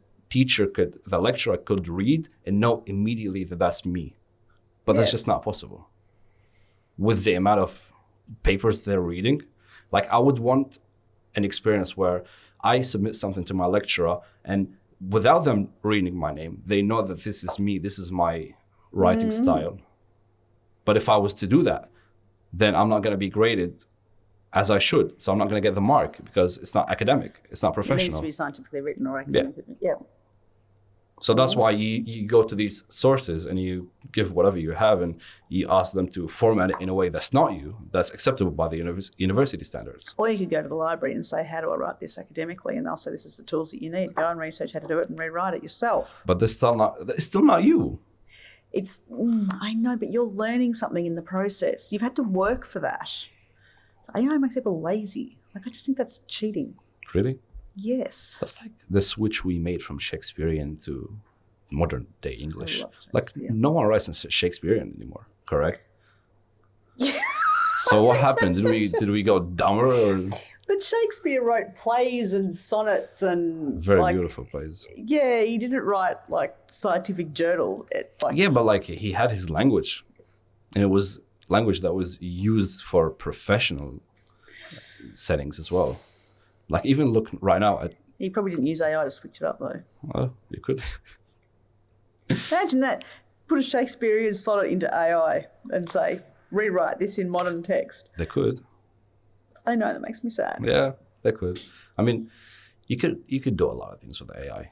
lecturer could read and know immediately that that's me. But that's just not possible. With the amount of papers they're reading, like, I would want an experience where I submit something to my lecturer, and without them reading my name, they know that this is me, this is my writing style. But if I was to do that, then I'm not going to be graded as I should. So I'm not going to get the mark because it's not academic, it's not professional. It needs to be scientifically written or academic. Yeah. So that's why you go to these sources and you give whatever you have and you ask them to format it in a way that's not you, that's acceptable by the university standards. Or you could go to the library and say, how do I write this academically? And they'll say, this is the tools that you need. Go and research how to do it and rewrite it yourself. But it's still not you. I know, but you're learning something in the process. You've had to work for that. AI makes people lazy. Like, I just think that's cheating. Really? Yes. That's like the switch we made from Shakespearean to modern day English. Like, no one writes in Shakespearean anymore, correct? Yeah. So what happened? Did we go dumber or? But Shakespeare wrote plays and sonnets and Very beautiful plays. Yeah, he didn't write like scientific journal. Yeah, but like he had his language, and it was language that was used for professional settings as well. Like even look right now at. He probably didn't use AI to switch it up though. Well, you could. Imagine that. Put a Shakespearean sonnet into AI and say, rewrite this in modern text. They could. I know, that makes me sad. Yeah, they could. I mean, you could do a lot of things with AI.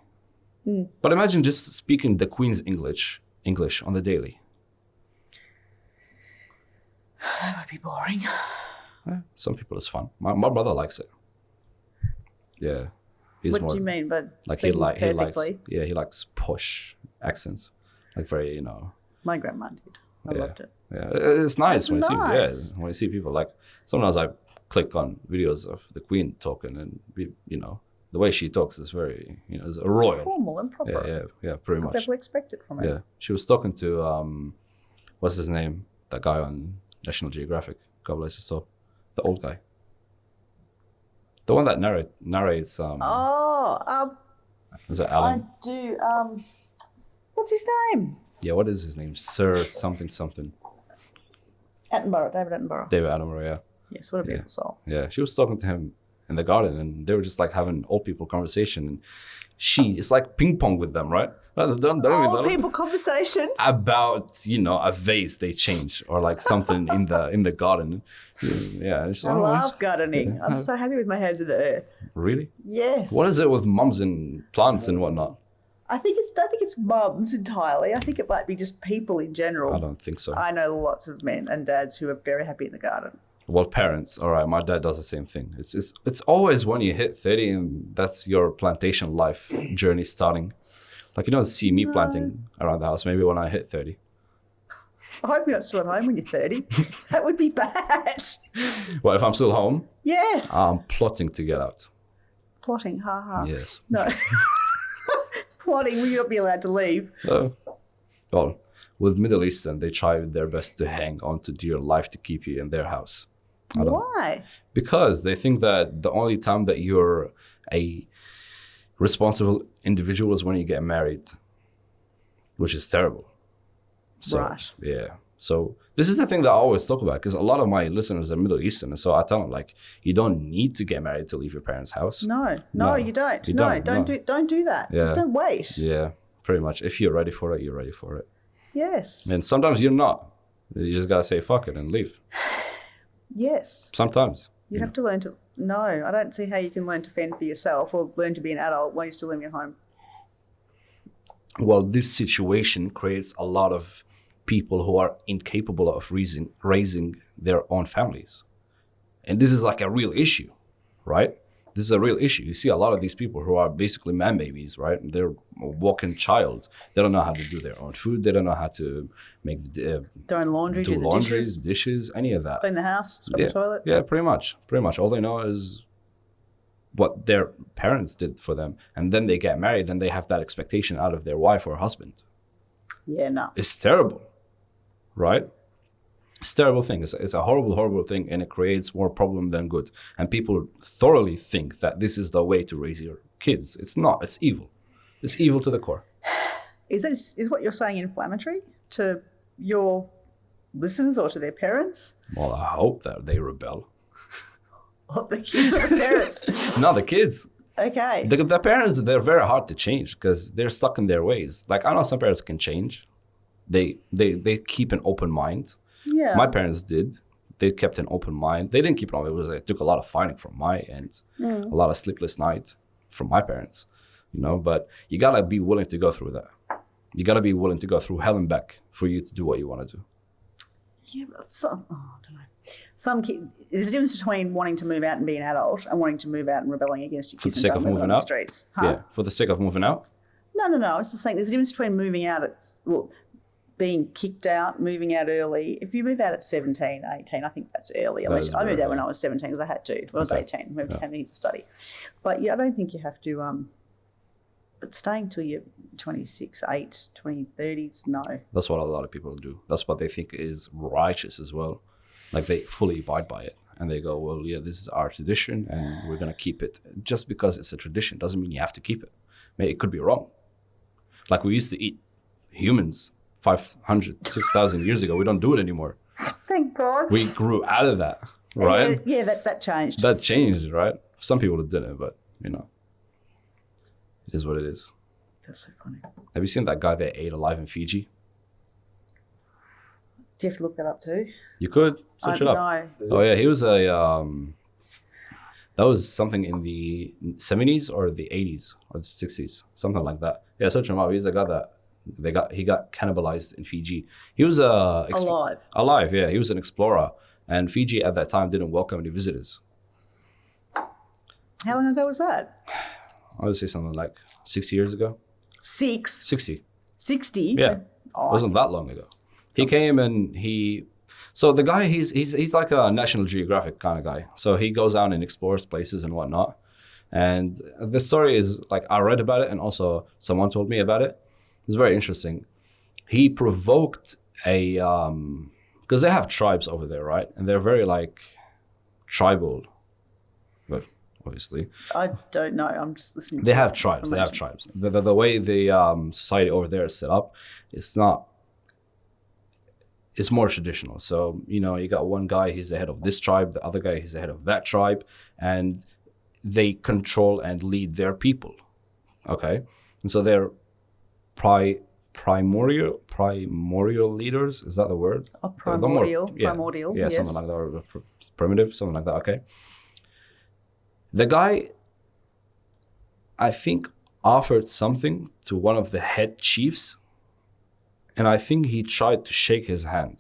But imagine just speaking the Queen's English on the daily. That would be boring. Yeah, some people it's fun. My brother likes it. Yeah. What do you mean? But like he likes posh accents. Like very, My grandma did. I loved it. Yeah, it's nice when nice. when you see people. Like sometimes I click on videos of the Queen talking, and the way she talks is very, is a royal, formal and proper. Yeah, pretty much. People expect it from her. Yeah, she was talking to what's his name? That guy on National Geographic. God bless his soul. The old guy. The one that narrates. Is it Alan? I do. What's his name? Yeah, what is his name? Sir something. David Attenborough. David Attenborough, yeah. Yes, what a beautiful soul. Yeah, she was talking to him in the garden, and they were just like having old people conversation. And it's like ping pong with them, right? Old people conversation about a vase they change or like something in the garden. Yeah, I love gardening. I'm so happy with my hands in the earth. Really? Yes. What is it with mums and plants and whatnot? I don't think it's mums entirely. I think it might be just people in general. I don't think so. I know lots of men and dads who are very happy in the garden. Well, parents, all right. My dad does the same thing. It's always when you hit 30 and that's your plantation life journey starting. Like you don't see me planting around the house. Maybe when I hit 30. I hope you're not still at home when you're 30. That would be bad. Well, if I'm still home? Yes. I'm plotting to get out. Plotting, ha. Yes. No. Plotting, will you not be allowed to leave? No. Well, with Middle Eastern, they try their best to hang on to dear life to keep you in their house. Why? Because they think that the only time that you're a responsible individual is when you get married, which is terrible. So, right. Yeah. So this is the thing that I always talk about because a lot of my listeners are Middle Eastern. And so I tell them, like, you don't need to get married to leave your parents' house. No, you don't. Don't do that. Yeah. Just don't wait. Yeah, pretty much. If you're ready for it, you're ready for it. Yes. And sometimes you're not. You just got to say, fuck it and leave. Yes. Sometimes. You have to learn to... No, I don't see how you can learn to fend for yourself or learn to be an adult while you're still living at home. Well, this situation creates a lot of people who are incapable of raising their own families. And this is like a real issue, right? This is a real issue. You see a lot of these people who are basically man babies, right? They're a walking child. They don't know how to do their own food. They don't know how to make their own laundry, do the dishes, any of that. Clean the house, scrub the toilet. Yeah, pretty much. All they know is what their parents did for them. And then they get married and they have that expectation out of their wife or husband. Yeah, no. It's terrible, right? It's a terrible thing. It's a horrible, horrible thing, and it creates more problem than good. And people thoroughly think that this is the way to raise your kids. It's not. It's evil. It's evil to the core. Is what you're saying inflammatory to your listeners or to their parents? Well, I hope that they rebel. What, the kids or the parents? No, the kids. Okay. The parents, they're very hard to change because they're stuck in their ways. Like, I know some parents can change. They keep an open mind. Yeah. My parents did. They kept an open mind. They didn't keep it on. It took a lot of fighting from my end, a lot of sleepless nights from my parents, but you got to be willing to go through that. You got to be willing to go through hell and back for you to do what you want to do. Yeah, but I don't know. There's a difference between wanting to move out and be an adult and wanting to move out and rebelling against your kids and going on the streets. Huh? Yeah, for the sake of moving out? No. I was just saying there's a difference between moving out being kicked out, moving out early. If you move out at 17, 18, I think that's early. I moved out when I was 17 because I had to. When I was 18, moved to Canada to study. But yeah, I don't think you have to, but staying till you're 26, 20, 30s, no. That's what a lot of people do. That's what they think is righteous as well. Like they fully abide by it. And they go, well, yeah, this is our tradition and we're going to keep it. Just because it's a tradition doesn't mean you have to keep it. Maybe it could be wrong. Like we used to eat humans 500, 6,000 years ago. We don't do it anymore. Thank God. We grew out of that, right? Yeah, that changed. That changed, right? Some people it didn't, but it is what it is. That's so funny. Have you seen that guy that ate alive in Fiji? Do you have to look that up too? You could search it up. No. Oh yeah, he was that was something in the 70s or the 80s or the 60s, something like that. Yeah, search him up. He's a guy that he got cannibalized in Fiji. He was alive. Yeah, he was an explorer, and Fiji at that time didn't welcome any visitors. How long ago was that? I would say something like 60 years ago. 60. 60? Yeah, it wasn't that long ago. He came and so the guy, he's like a National Geographic kind of guy. So he goes out and explores places and whatnot. And the story is like, I read about it and also someone told me about it. It's very interesting. He provoked because they have tribes over there, right? And they're very like tribal, but obviously. I don't know. I'm just listening. They have tribes. The way the society over there is set up, it's more traditional. So, you got one guy, he's the head of this tribe, the other guy, he's the head of that tribe, and they control and lead their people. Okay? And so they're primordial leaders, is that the word? Primordial, yeah, yes. Something like that, or primitive, something like that, okay? The guy, I think, offered something to one of the head chiefs, and I think he tried to shake his hand.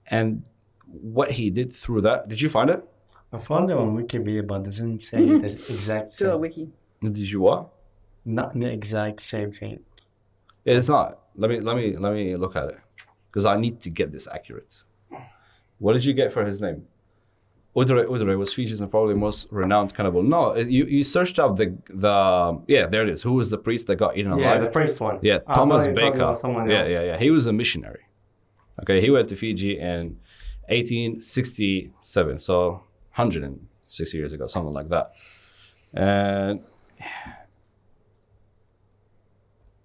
And what he did through that, did you find it? I found it on Wikipedia, but it doesn't say the exact Do a same. wiki. Did you what? Not the exact same thing. It's not. Let me look at it, because I need to get this accurate. What did you get for his name? Udre was Fiji's probably most renowned cannibal. No, you searched up the there it is. Who was the priest that got eaten alive? Yeah, the priest one. Yeah, I Thomas thought you were talking Baker. about someone else. Yeah. He was a missionary. Okay, he went to Fiji in 1867, so 160 years ago, something like that. And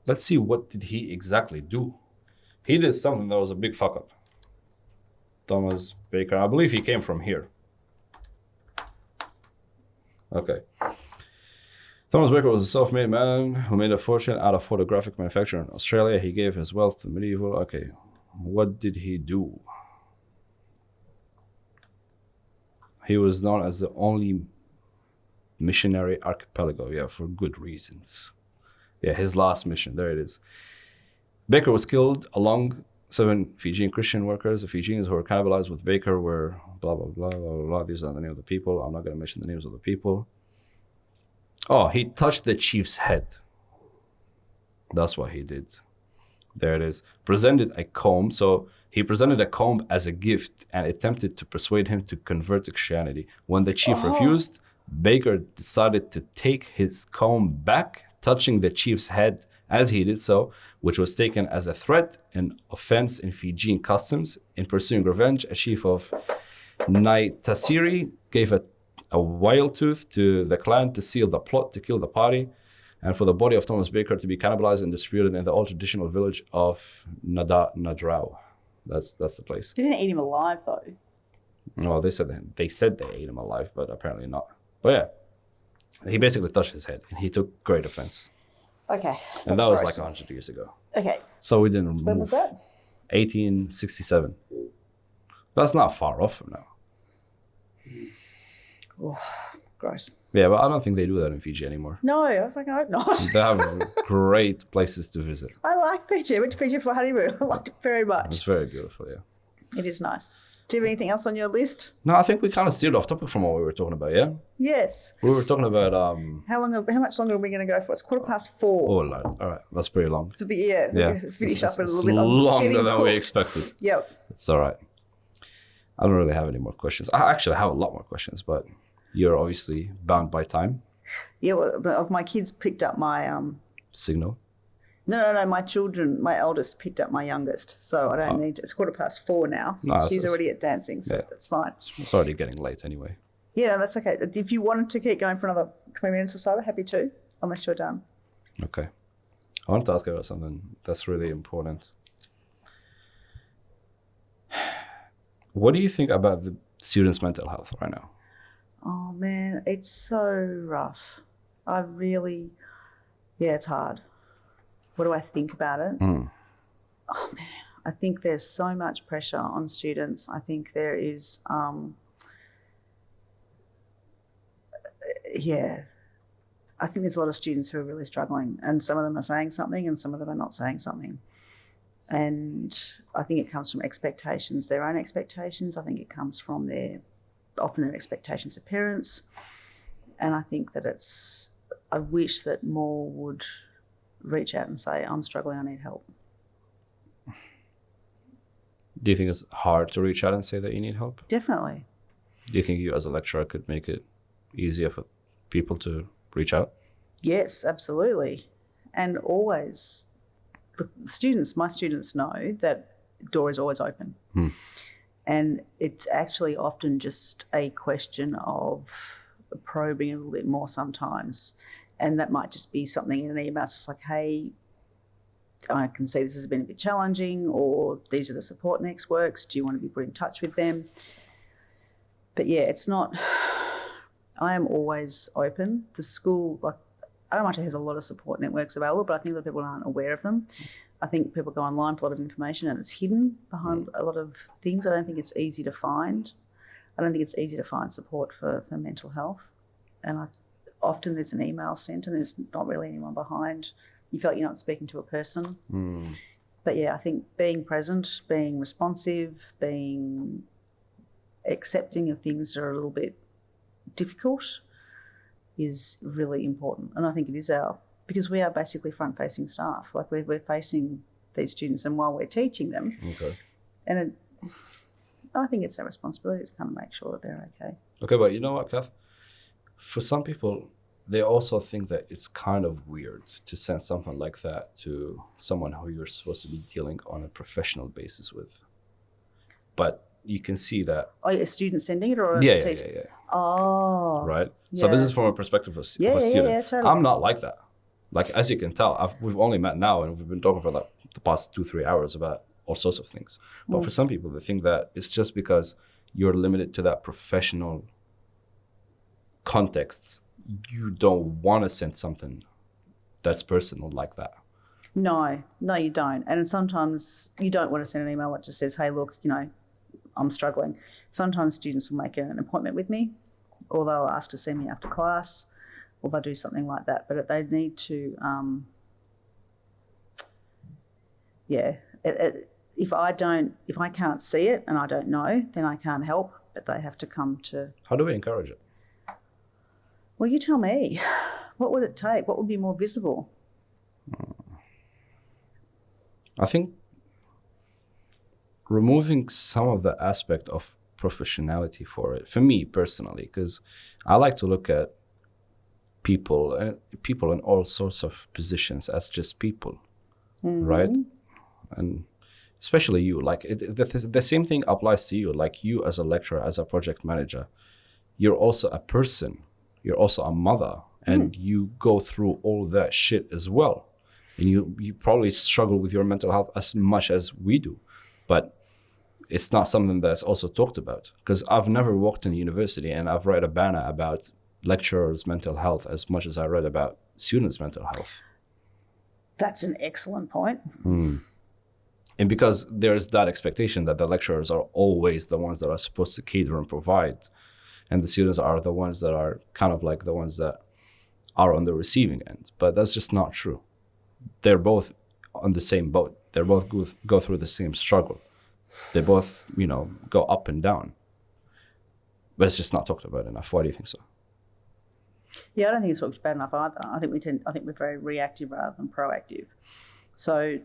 let's see, what did he exactly do? He did something that was a big fuck up. Thomas Baker, I believe he came from here. Okay. Thomas Baker was a self-made man who made a fortune out of photographic manufacture in Australia. He gave his wealth to medieval. Okay, what did he do? He was known as the only missionary archipelago. Yeah, for good reasons. Yeah, his last mission. There it is. Baker was killed along 7 Fijian Christian workers. The Fijians who were cannibalized with Baker were blah, blah, blah, blah, blah. These are the names of the people. I'm not going to mention the names of the people. Oh, he touched the chief's head. That's what he did. There it is. Presented a comb. So he presented a comb as a gift and attempted to persuade him to convert to Christianity. When the chief refused, Baker decided to take his comb back, touching the chief's head as he did so, which was taken as a threat and offense in Fijian customs. In pursuing revenge, a chief of Naitasiri gave a wild tooth to the clan to seal the plot to kill the party, and for the body of Thomas Baker to be cannibalized and distributed in the old traditional village of Nadrau. That's the place. They didn't eat him alive though. No, they said they ate him alive, but apparently not. But yeah, he basically touched his head, and he took great offense. Okay. And that was like 100 years ago. Okay. So we didn't move. When was that? 1867. That's not far off from now. Oh, gross. Yeah, but I don't think they do that in Fiji anymore. No, I fucking hope not. They have great places to visit. I like Fiji. I went to Fiji for honeymoon. I liked it very much. It's very beautiful, yeah. It is nice. Do you have anything else on your list? No, I think we kind of steered off topic from what we were talking about, yeah? Yes. We were talking about... How much longer are we going to go for? It's 4:15. Oh, Lord. All right. That's pretty long. It's a bit, yeah. We'll finish up a little bit. Longer than we expected. Yep. It's all right. I don't really have any more questions. I actually have a lot more questions, but you're obviously bound by time. Yeah, well, my kids picked up my... Signal. No. My eldest picked up my youngest, so I don't need to. It's 4:15 now. No, she's already at dancing, so that's fine. It's already getting late anyway. Yeah, no, that's okay. If you wanted to keep going for another 20 minutes or so, we're happy to, unless you're done. Okay. I want to ask you about something that's really important. What do you think about the students' mental health right now? Oh, man, it's so rough. It's hard. What do I think about it? Oh, man, I think there's so much pressure on students. I think there is, I think there's a lot of students who are really struggling, and some of them are saying something and some of them are not saying something. And I think it comes from expectations, their own expectations. I think it comes from often their expectations of parents. And I think that I wish that more would reach out and say, I'm struggling, I need help. Do you think it's hard to reach out and say that you need help? Definitely. Do you think you as a lecturer could make it easier for people to reach out? Yes, absolutely. And always, my students know that the door is always open. And it's actually often just a question of probing a little bit more sometimes. And that might just be something in an email. It's just like, hey, I can see this has been a bit challenging, or these are the support networks. Do you want to be put in touch with them? But yeah, it's not, I am always open. The school, RMIT has a lot of support networks available, but I think that people aren't aware of them. I think people go online for a lot of information and it's hidden behind a lot of things. I don't think it's easy to find. I don't think it's easy to find support for mental health. And often there's an email sent and there's not really anyone behind. You feel like you're not speaking to a person. But yeah, I think being present, being responsive, being accepting of things that are a little bit difficult is really important. And I think it is because we are basically front-facing staff. Like we're facing these students, and while we're teaching them, and I think it's our responsibility to kind of make sure that they're okay. Okay, but you know what, Kath? For some people, they also think that it's kind of weird to send something like that to someone who you're supposed to be dealing on a professional basis with. But you can see that. Oh, a student sending it or a teacher? Yeah. Oh. Right? Yeah. So this is from a perspective of a student. Yeah, totally. I'm not like that. Like, as you can tell, we've only met now and we've been talking for like the past 2-3 hours about all sorts of things. But for some people, they think that it's just because you're limited to that professional context, you don't want to send something that's personal like that. No, you don't. And sometimes you don't want to send an email that just says, hey, look, I'm struggling. Sometimes students will make an appointment with me, or they'll ask to see me after class, or they'll do something like that. But they need to, if I can't see it and I don't know, then I can't help, but they have to come to. How do we encourage it? Well, you tell me. What would it take? What would be more visible? I think removing some of the aspect of professionality for me personally, because I like to look at people in all sorts of positions as just people, right? And especially you, like the same thing applies to you. Like you as a lecturer, as a project manager, you're also a person. You're also a mother, and you go through all that shit as well. And you probably struggle with your mental health as much as we do, but it's not something that's also talked about. Because I've never walked in university and I've read a banner about lecturers' mental health as much as I read about students' mental health. That's an excellent point. And because there's that expectation that the lecturers are always the ones that are supposed to cater and provide, and the students are the ones that are kind of like the ones that are on the receiving end. But that's just not true. They're both on the same boat. They both go through the same struggle. They both, go up and down. But it's just not talked about enough. Why do you think so? Yeah, I don't think it's talked about enough either. I think we're very reactive rather than proactive. So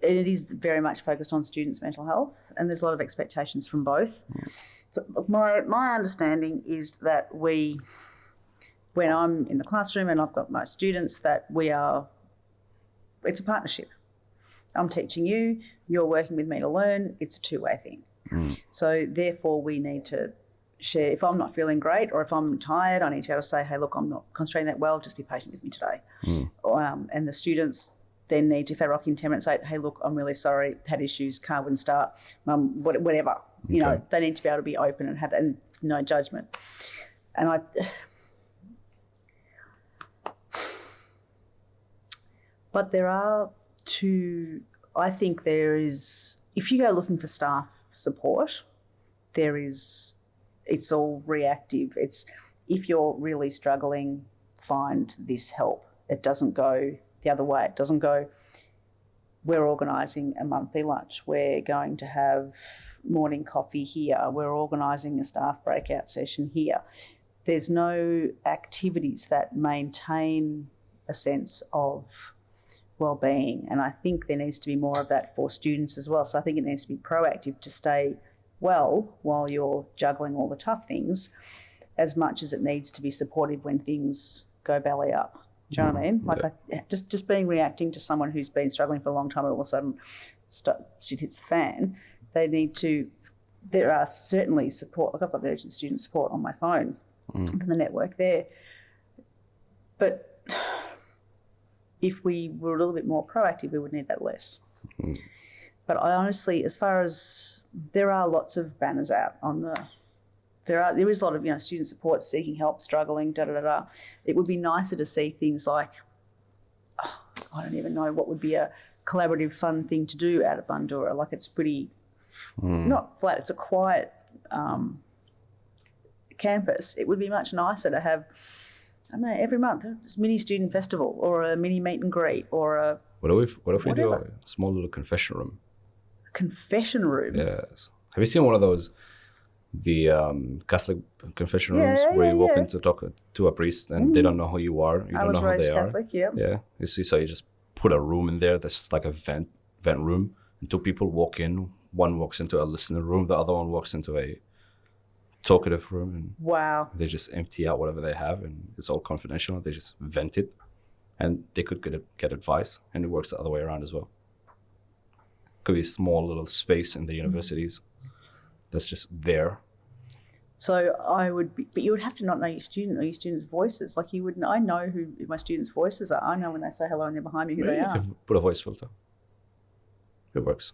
it is very much focused on students' mental health, and there's a lot of expectations from both. So my understanding is that when I'm in the classroom and I've got my students, that we are it's a partnership. I'm teaching you, you're working with me to learn. It's a two-way thing. So therefore we need to share. If I'm not feeling great or if I'm tired, I need to be able to say, hey, look, I'm not concentrating that well, just be patient with me today. And the students then need to, if they're rocking 10 minutes, say, hey, look, I'm really sorry, had issues, car wouldn't start, whatever. You know, they need to be able to be open and have that, and no judgment. And but there are I think there is, if you go looking for staff support, it's all reactive. It's, if you're really struggling, find this help. It doesn't go the other way. It doesn't go, we're organising a monthly lunch, we're going to have morning coffee here, we're organising a staff breakout session here. There's no activities that maintain a sense of well-being, and I think there needs to be more of that for students as well. So I think it needs to be proactive to stay well while you're juggling all the tough things, as much as it needs to be supportive when things go belly up. Do you know what I mean? Like just being reacting to someone who's been struggling for a long time and all of a sudden shit hits the fan. They need to. There are certainly support. Like I've got the urgent student support on my phone and the network there, but if we were a little bit more proactive, we would need that less. But I honestly, as far as, there are lots of banners out on there is a lot of, student support, seeking help, struggling, da-da-da-da. It would be nicer to see things like, I don't even know what would be a collaborative, fun thing to do out of Bundoora. Like, it's pretty, not flat, it's a quiet campus. It would be much nicer to have, I don't know, every month, a mini student festival or a mini meet and greet or a... What if we do a small little confession room? Confession room? Yes. Have you seen one of those, the Catholic confession rooms where you walk in to talk to a priest and they don't know who you are, you don't know who they Catholic, are? Yeah. You see, so you just put a room in there that's like a vent room, and two people walk in. One walks into a listening room, the other one walks into a talkative room, and wow, they just empty out whatever they have, and it's all confidential. They just vent it, and they could get advice, and it works the other way around as well. Could be a small little space in the universities that's just there. So but you would have to not know your student or your students' voices. Like you wouldn't. I know who my students' voices are. I know when they say hello and they're behind me who they are. You can put a voice filter. It works.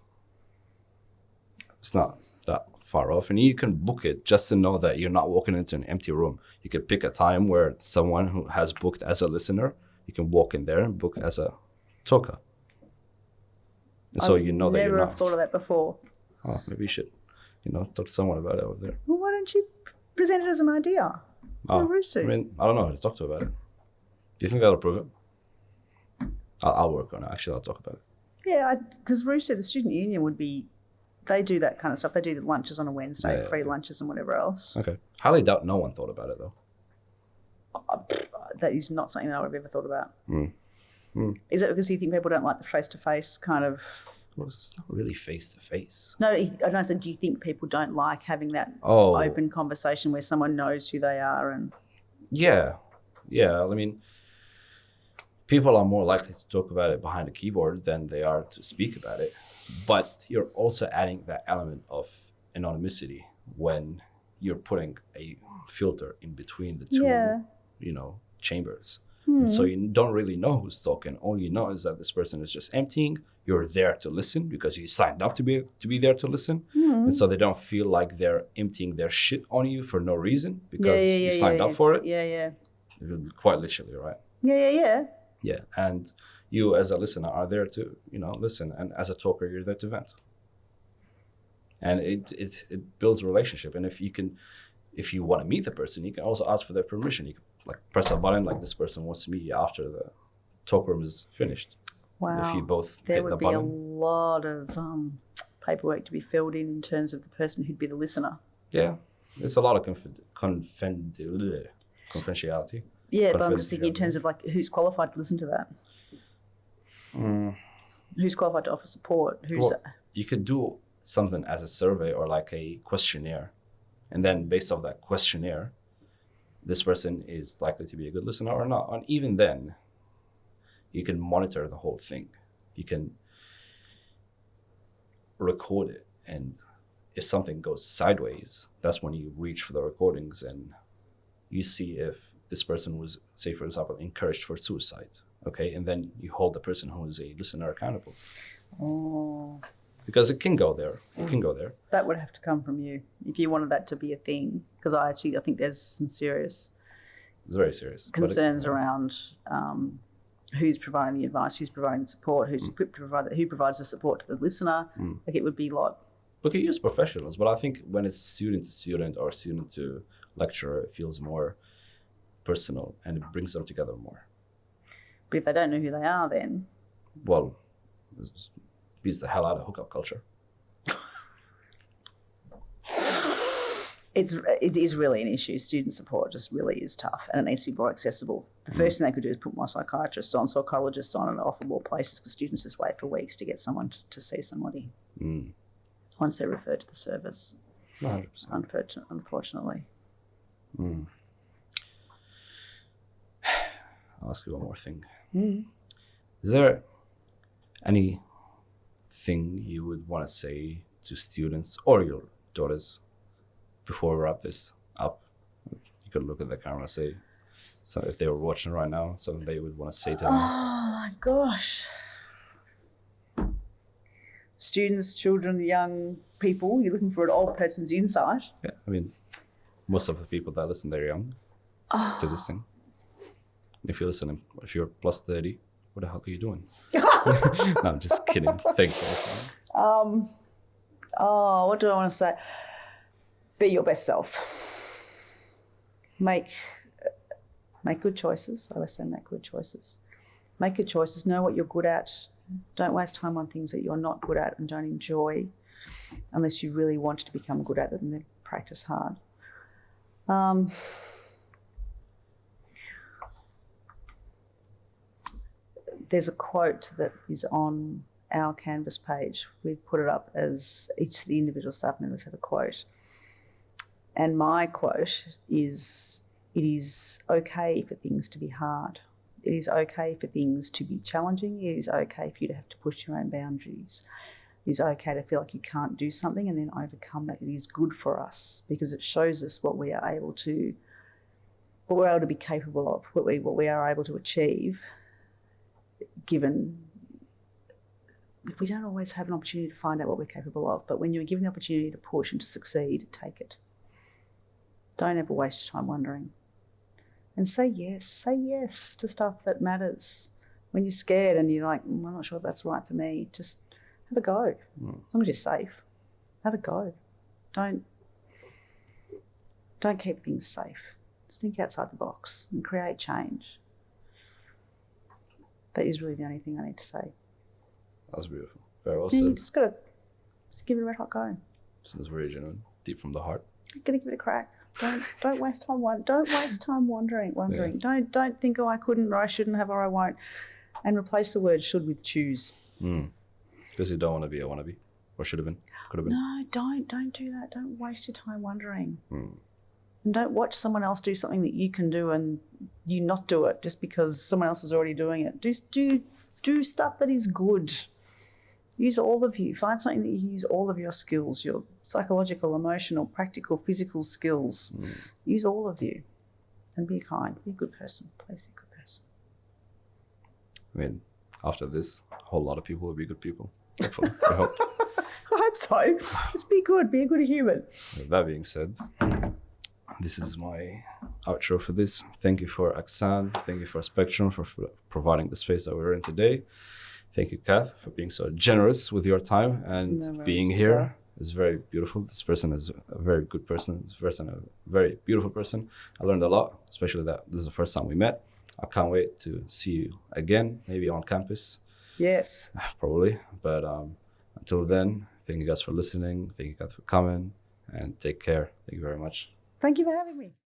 It's not that far off, and you can book it just to know that you're not walking into an empty room. You could pick a time where someone who has booked as a listener, you can walk in there and book as a talker. And so you know that you're not. Never thought of that before. Oh, maybe you should, talk to someone about it over there. Well, why don't you present it as an idea? I mean, I don't know how to talk to about it. Do you think they'll approve it? I'll work on it. Actually, I'll talk about it. Yeah, because Rooster, the student union they do that kind of stuff. They do the lunches on a Wednesday, free lunches and whatever else. Okay. Highly doubt no one thought about it, though. That is not something that I would have ever thought about. Is it because you think people don't like the face-to-face kind of... Well, it's not really face-to-face. No, I said, do you think people don't like having that open conversation where someone knows who they are? And Yeah. I mean, people are more likely to talk about it behind a keyboard than they are to speak about it. But you're also adding that element of anonymity when you're putting a filter in between the two, chambers. And so you don't really know who's talking. All you know is that this person is just emptying. You're there to listen because you signed up to be there to listen. And so they don't feel like they're emptying their shit on you for no reason because you signed up for it. Yeah. Quite literally, right? Yeah. Yeah, and you as a listener are there to, listen, and as a talker, you're there to vent. And it builds a relationship. And if you want to meet the person, you can also ask for their permission. You can press a button like this person wants to meet you after the talk room is finished. Wow. If you both there hit would the be button. a lot of paperwork to be filled in terms of the person who'd be the listener. Yeah, there's a lot of confidentiality. Yeah, but I'm just thinking in terms of who's qualified to listen to that. Who's qualified to offer support? You could do something as a survey or like a questionnaire, and then based off that questionnaire, this person is likely to be a good listener or not. And even then, you can monitor the whole thing. you can record it, and if something goes sideways, that's when you reach for the recordings and you see if this person was, say for example, encouraged for suicide, okay, and then you hold the person who is a listener accountable. Oh, because it can go there. It can go there. that would have to come from you if you wanted that to be a thing, because I think there's some serious It's very serious concerns around who's providing the advice, who's providing the support, who's equipped to provide it, who provides the support to the listener. Like, it would be like, look at you as professionals, but I think when it's student to student or student to lecturer, it feels more personal and it brings them together more. but if they don't know who they are, then Well, it beats the hell out of hookup culture. it is really an issue. Student support just really is tough, and it needs to be more accessible. The first thing they could do is put more psychiatrists on, psychologists on, and offer more places, because students just wait for weeks to get someone to see somebody once they're referred to the service. 100%. Unfortunately. I'll ask you one more thing. Is there anything you would want to say to students or your daughters before we wrap this up? You could look at the camera and say, so if they were watching right now, something they would want to say to them. Oh my gosh. Students, children, young people, you're looking for an old person's insight. Yeah, I mean, most of the people that listen, they're young to this thing. If you're listening, if you're plus 30, what the hell are you doing? No, I'm just kidding. Thank you. What do I want to say? Be your best self. Make good choices. I always say make good choices. Make good choices. Know what you're good at. Don't waste time on things that you're not good at and don't enjoy, unless you really want to become good at it, and then practice hard. There's a quote that is on our Canvas page. We've put it up as each of the individual staff members have a quote. And my quote is, it is okay for things to be hard. It is okay for things to be challenging. It is okay for you to have to push your own boundaries. It is okay to feel like you can't do something and then overcome that. It is good for us because it shows us what we are able to, be capable of, what we are able to achieve, given we don't always have an opportunity to find out what we're capable of, but when you're given the opportunity to push and to succeed, take it. Don't ever waste your time wondering. And say yes to stuff that matters. When you're scared and you're like, I'm not sure if that's right for me, just have a go. As long as you're safe, have a go. Don't keep things safe. Just think outside the box and create change. That is really the only thing I need to say. That was beautiful. Very well You said. just got to give it a red hot go. This is very genuine, deep from the heart. You're gonna give it a crack. Don't waste time. Don't waste time wondering. Yeah. Don't think, oh, I couldn't or I shouldn't have or I won't, and replace the word should with choose. Because you don't want to be a wannabe, or should have been, could have been. No, don't do that. Don't waste your time wondering. And don't watch someone else do something that you can do and you not do it just because someone else is already doing it. Just do stuff that is good. Use all of you. Find something that you can use all of your skills, your psychological, emotional, practical, physical skills. Use all of you and be kind. Be a good person. Please be a good person. I mean, after this, a whole lot of people will be good people. Hopefully. I hope. I hope so. Just be good. Be a good human. With that being said, this is my outro for this. Thank you for Aksan. Thank you for Spectrum for providing the space that we're in today. Thank you, Kath, for being so generous with your time and being here. It's very beautiful. This person is a very good person. This person is a very beautiful person. I learned a lot, especially that this is the first time we met. I can't wait to see you again, maybe on campus. Yes. Probably. But until then, thank you guys for listening. Thank you guys for coming and take care. Thank you very much. Thank you for having me.